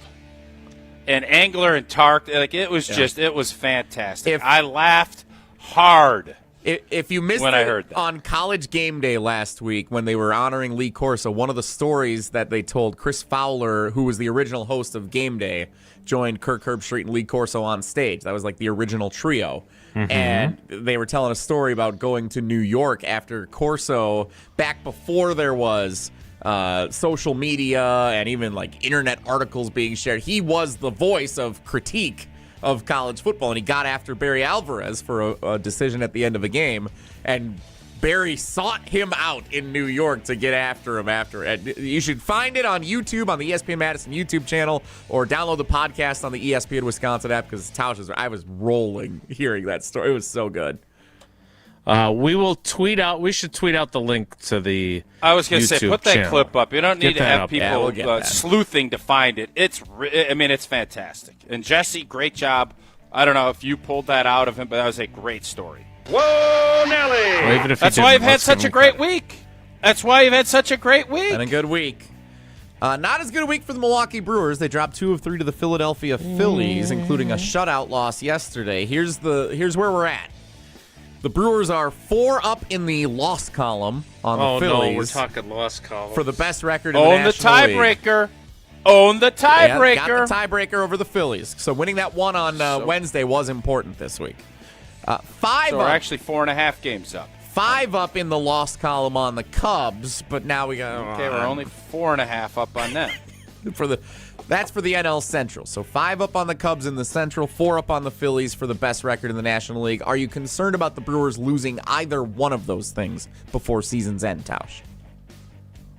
And Angler and Tark, it was fantastic. I laughed hard. If you missed when I heard that. On College Game Day last week when they were honoring Lee Corso, one of the stories that they told, Chris Fowler, who was the original host of Game Day, joined Kirk Herbstreit and Lee Corso on stage. That was like the original trio. Mm-hmm. And they were telling a story about going to New York after Corso, back before there was social media and even like internet articles being shared. He was the voice of critique of college football, and he got after Barry Alvarez for a decision at the end of a game, and Barry sought him out in New York to get after him after it. You should find it on YouTube, on the ESPN Madison YouTube channel, or download the podcast on the ESPN Wisconsin app, because I was rolling hearing that story. It was so good. We should tweet out the link to the I was going to say, put that channel. clip up. You don't need to have people we'll sleuthing to find it. It's fantastic. And Jesse, great job. I don't know if you pulled that out of him, but that was a great story. Whoa, Nelly! That's why you've had such a great week. That's why you've had such a great week. And a good week. Not as good a week for the Milwaukee Brewers. They dropped 2 of 3 to the Philadelphia Phillies, including a shutout loss yesterday. Here's where we're at. The Brewers are 4 up in the loss column on the Phillies. Oh, no, we're talking loss column. For the best record in the National League. Own the tiebreaker. Yeah, got the tiebreaker over the Phillies. So winning that one on Wednesday was important this week. 5 so up. We're actually 4.5 games up. 5 up in the loss column on the Cubs, but now we got... Okay, we're only 4.5 up on them. That's for the NL Central. So 5 up on the Cubs in the Central, 4 up on the Phillies for the best record in the National League. Are you concerned about the Brewers losing either one of those things before season's end, Tausch?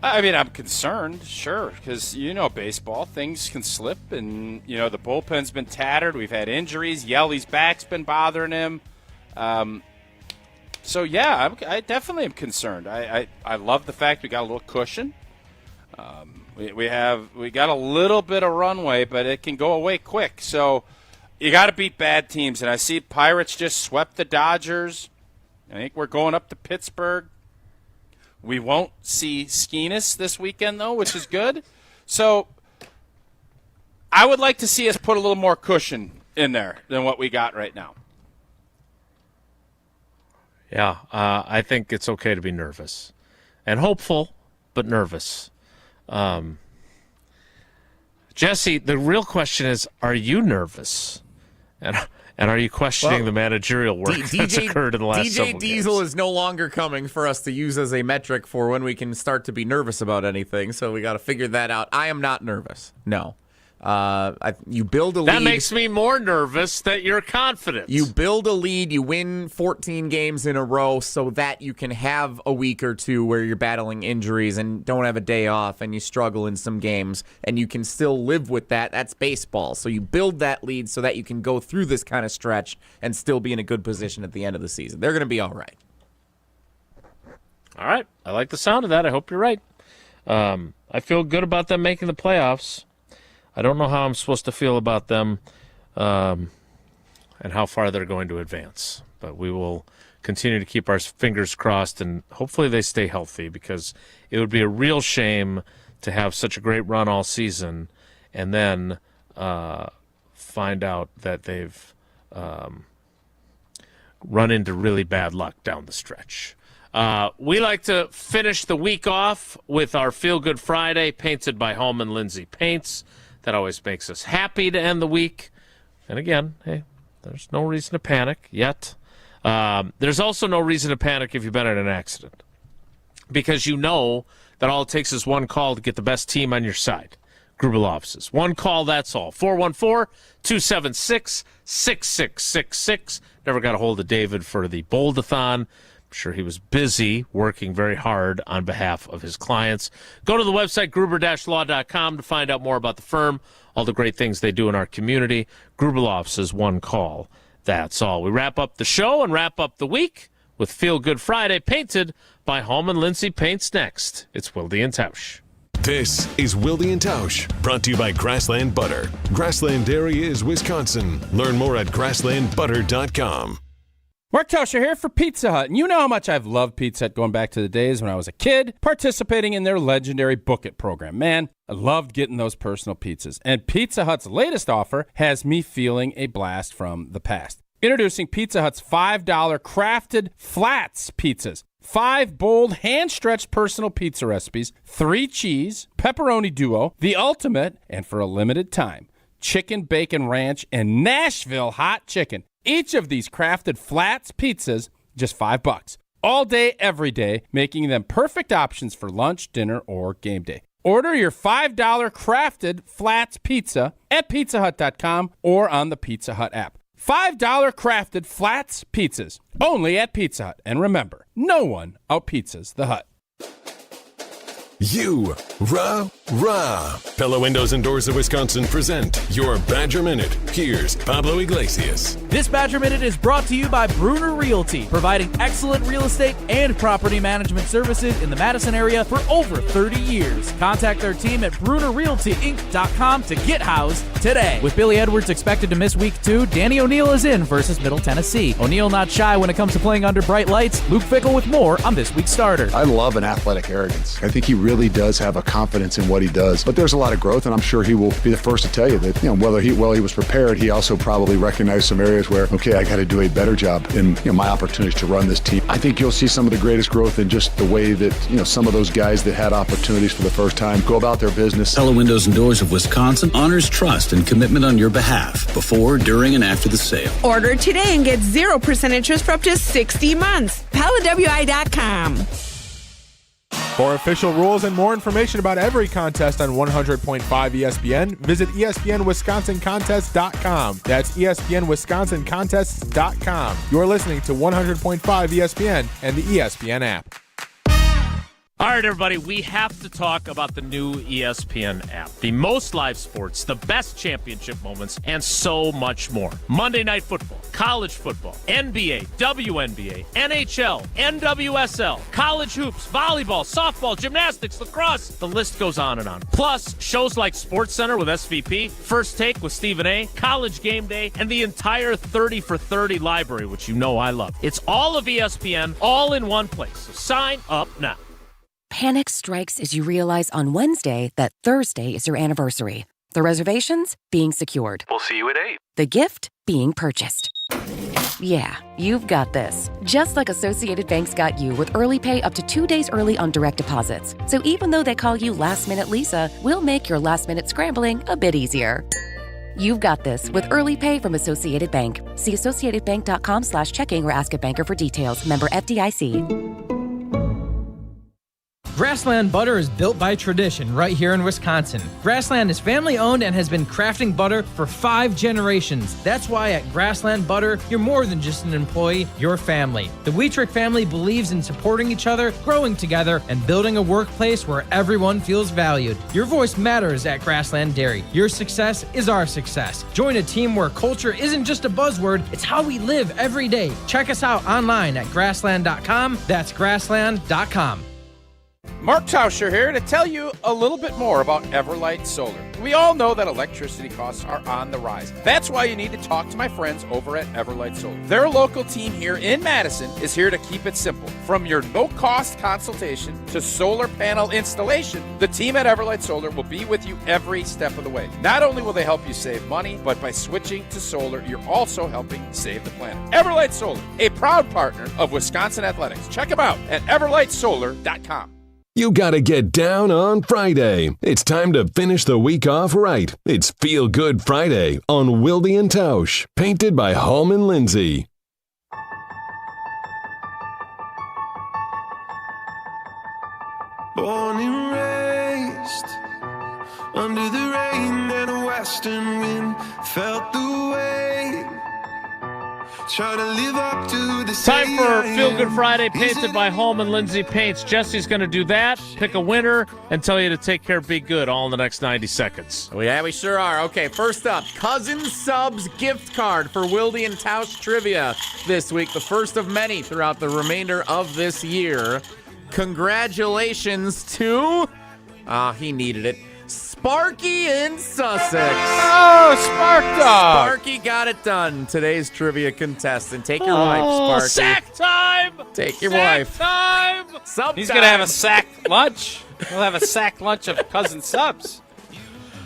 I mean, I'm concerned, sure, because baseball, things can slip, and the bullpen's been tattered. We've had injuries. Yelly's back's been bothering him. So yeah, I definitely am concerned. I love the fact we got a little cushion. We got a little bit of runway, but it can go away quick. So you got to beat bad teams, and I see Pirates just swept the Dodgers. I think we're going up to Pittsburgh. We won't see Skenes this weekend, though, which is good. So I would like to see us put a little more cushion in there than what we got right now. Yeah, I think it's okay to be nervous and hopeful, but nervous. Jesse, the real question is, are you nervous? And are you questioning the managerial work that's occurred in the last several DJ Diesel games? is no longer coming for us to use as a metric for when we can start to be nervous about anything, so we got to figure that out. I am not nervous. No. You build a lead. That makes me more nervous that you're confident. You build a lead, you win 14 games in a row so that you can have a week or two where you're battling injuries and don't have a day off and you struggle in some games, and you can still live with that. That's baseball. So you build that lead so that you can go through this kind of stretch and still be in a good position at the end of the season. They're going to be all right. All right. I like the sound of that. I hope you're right. I feel good about them making the playoffs. I don't know how I'm supposed to feel about them and how far they're going to advance. But we will continue to keep our fingers crossed, and hopefully they stay healthy, because it would be a real shame to have such a great run all season and then find out that they've run into really bad luck down the stretch. We like to finish the week off with our Feel Good Friday, painted by Holman Lindsay Paints. That always makes us happy to end the week. And again, hey, there's no reason to panic yet. There's also no reason to panic if you've been in an accident, because you know that all it takes is one call to get the best team on your side. Grubel offices. One call, that's all. 414-276-6666. Never got a hold of David for the Bold-a-thon. I'm sure he was busy working very hard on behalf of his clients. Go to the website, gruber-law.com, to find out more about the firm, all the great things they do in our community. Grubel offices, one call. That's all. We wrap up the show and wrap up the week with Feel Good Friday, painted by Holman Lindsay Paints next. It's Wilde and Tausch. This is Wilde and Tausch, brought to you by Grassland Butter. Grassland Dairy is Wisconsin. Learn more at grasslandbutter.com. Mark Tauscher here for Pizza Hut, and you know how much I've loved Pizza Hut going back to the days when I was a kid, participating in their legendary Book It program. Man, I loved getting those personal pizzas, and Pizza Hut's latest offer has me feeling a blast from the past. Introducing Pizza Hut's $5 crafted flats pizzas. 5 bold, hand-stretched personal pizza recipes, 3 cheese, pepperoni duo, the ultimate, and for a limited time, chicken bacon ranch and Nashville hot chicken. Each of these crafted flats pizzas, just $5. All day, every day, making them perfect options for lunch, dinner, or game day. Order your $5 crafted flats pizza at pizzahut.com or on the Pizza Hut app. $5 crafted flats pizzas, only at Pizza Hut. And remember, no one out-pizzas the Hut. You, rah. Pella Windows and Doors of Wisconsin present your Badger Minute. Here's Pablo Iglesias. This Badger Minute is brought to you by Bruner Realty, providing excellent real estate and property management services in the Madison area for over 30 years. Contact their team at BrunerRealtyInc.com to get housed today. With Billy Edwards expected to miss week 2, Danny O'Neill is in versus Middle Tennessee. O'Neill not shy when it comes to playing under bright lights. Luke Fickell with more on this week's starter. I love an athletic arrogance. I think he really does have a confidence in what he does, but there's a lot of growth, and I'm sure he will be the first to tell you that, while he was prepared, he also probably recognized some areas where, okay, I got to do a better job in my opportunities to run this team. I think you'll see some of the greatest growth in just the way that, some of those guys that had opportunities for the first time go about their business. Pella Windows and Doors of Wisconsin honors trust and commitment on your behalf before, during, and after the sale. Order today and get 0% interest for up to 60 months. PellaWI.com. For official rules and more information about every contest on 100.5 ESPN, visit ESPNWisconsinContests.com. That's ESPNWisconsinContests.com. You're listening to 100.5 ESPN and the ESPN app. All right, everybody, we have to talk about the new ESPN app. The most live sports, the best championship moments, and so much more. Monday Night Football, college football, NBA, WNBA, NHL, NWSL, college hoops, volleyball, softball, gymnastics, lacrosse. The list goes on and on. Plus, shows like SportsCenter with SVP, First Take with Stephen A., College Game Day, and the entire 30 for 30 library, which I love. It's all of ESPN, all in one place. So sign up now. Panic strikes as you realize on Wednesday that Thursday is your anniversary. The reservations being secured. We'll see you at 8. The gift being purchased. Yeah, you've got this. Just like Associated Bank's got you with early pay up to 2 days early on direct deposits. So even though they call you Last Minute Lisa, we'll make your last minute scrambling a bit easier. You've got this with early pay from Associated Bank. See AssociatedBank.com/checking or ask a banker for details. Member FDIC. Grassland Butter is built by tradition right here in Wisconsin. Grassland is family-owned and has been crafting butter for 5 generations. That's why at Grassland Butter, you're more than just an employee, you're family. The Wietrich family believes in supporting each other, growing together, and building a workplace where everyone feels valued. Your voice matters at Grassland Dairy. Your success is our success. Join a team where culture isn't just a buzzword, it's how we live every day. Check us out online at grassland.com. That's grassland.com. Mark Tauscher here to tell you a little bit more about Everlight Solar. We all know that electricity costs are on the rise. That's why you need to talk to my friends over at Everlight Solar. Their local team here in Madison is here to keep it simple. From your no-cost consultation to solar panel installation, the team at Everlight Solar will be with you every step of the way. Not only will they help you save money, but by switching to solar, you're also helping save the planet. Everlight Solar, a proud partner of Wisconsin Athletics. Check them out at everlightsolar.com. You gotta get down on Friday. It's time to finish the week off right. It's Feel Good Friday on Wilde and Tausch, painted by Hallman Lindsay. Born and raised under the rain and a western wind, felt the weight. Try to live up to the time for Feel Good Friday, painted by Hallman Lindsay Paints. Jesse's going to do that, pick a winner, and tell you to take care, be good, all in the next 90 seconds. Oh, yeah, we sure are. Okay, first up, Cousin Subs gift card for Wilde and Tausch trivia this week, the first of many throughout the remainder of this year. Congratulations to, he needed it, Sparky in Sussex. Oh, Spark Dog. Sparky got it done. Today's trivia contestant. Take your wife, Sparky. Sack time! Take your Sack wife. time! He's going to have a sack lunch. He'll have a sack lunch of Cousin Subs.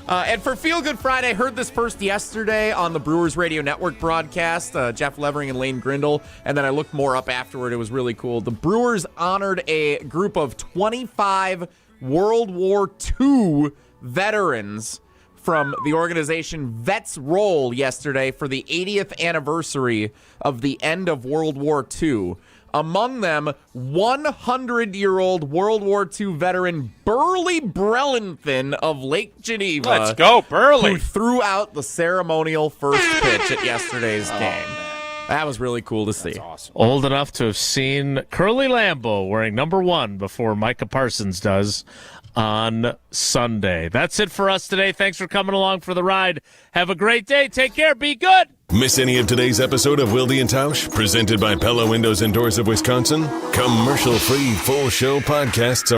And for Feel Good Friday, heard this first yesterday on the Brewers Radio Network broadcast, Jeff Levering and Lane Grindle, and then I looked more up afterward. It was really cool. The Brewers honored a group of 25 World War II veterans from the organization Vets Roll yesterday for the 80th anniversary of the end of World War II. Among them, 100-year-old World War II veteran Burley Brelenthien of Lake Geneva. Let's go, Burley. Who threw out the ceremonial first pitch at yesterday's game. That was really cool to see. Awesome. Old enough to have seen Curly Lambeau wearing number 1 before Micah Parsons does on Sunday. That's it for us today. Thanks for coming along for the ride. Have a great day. Take care. Be good. Miss any of today's episode of Wilde and Tausch, presented by Pella Windows and Doors of Wisconsin? Commercial-free full show podcasts are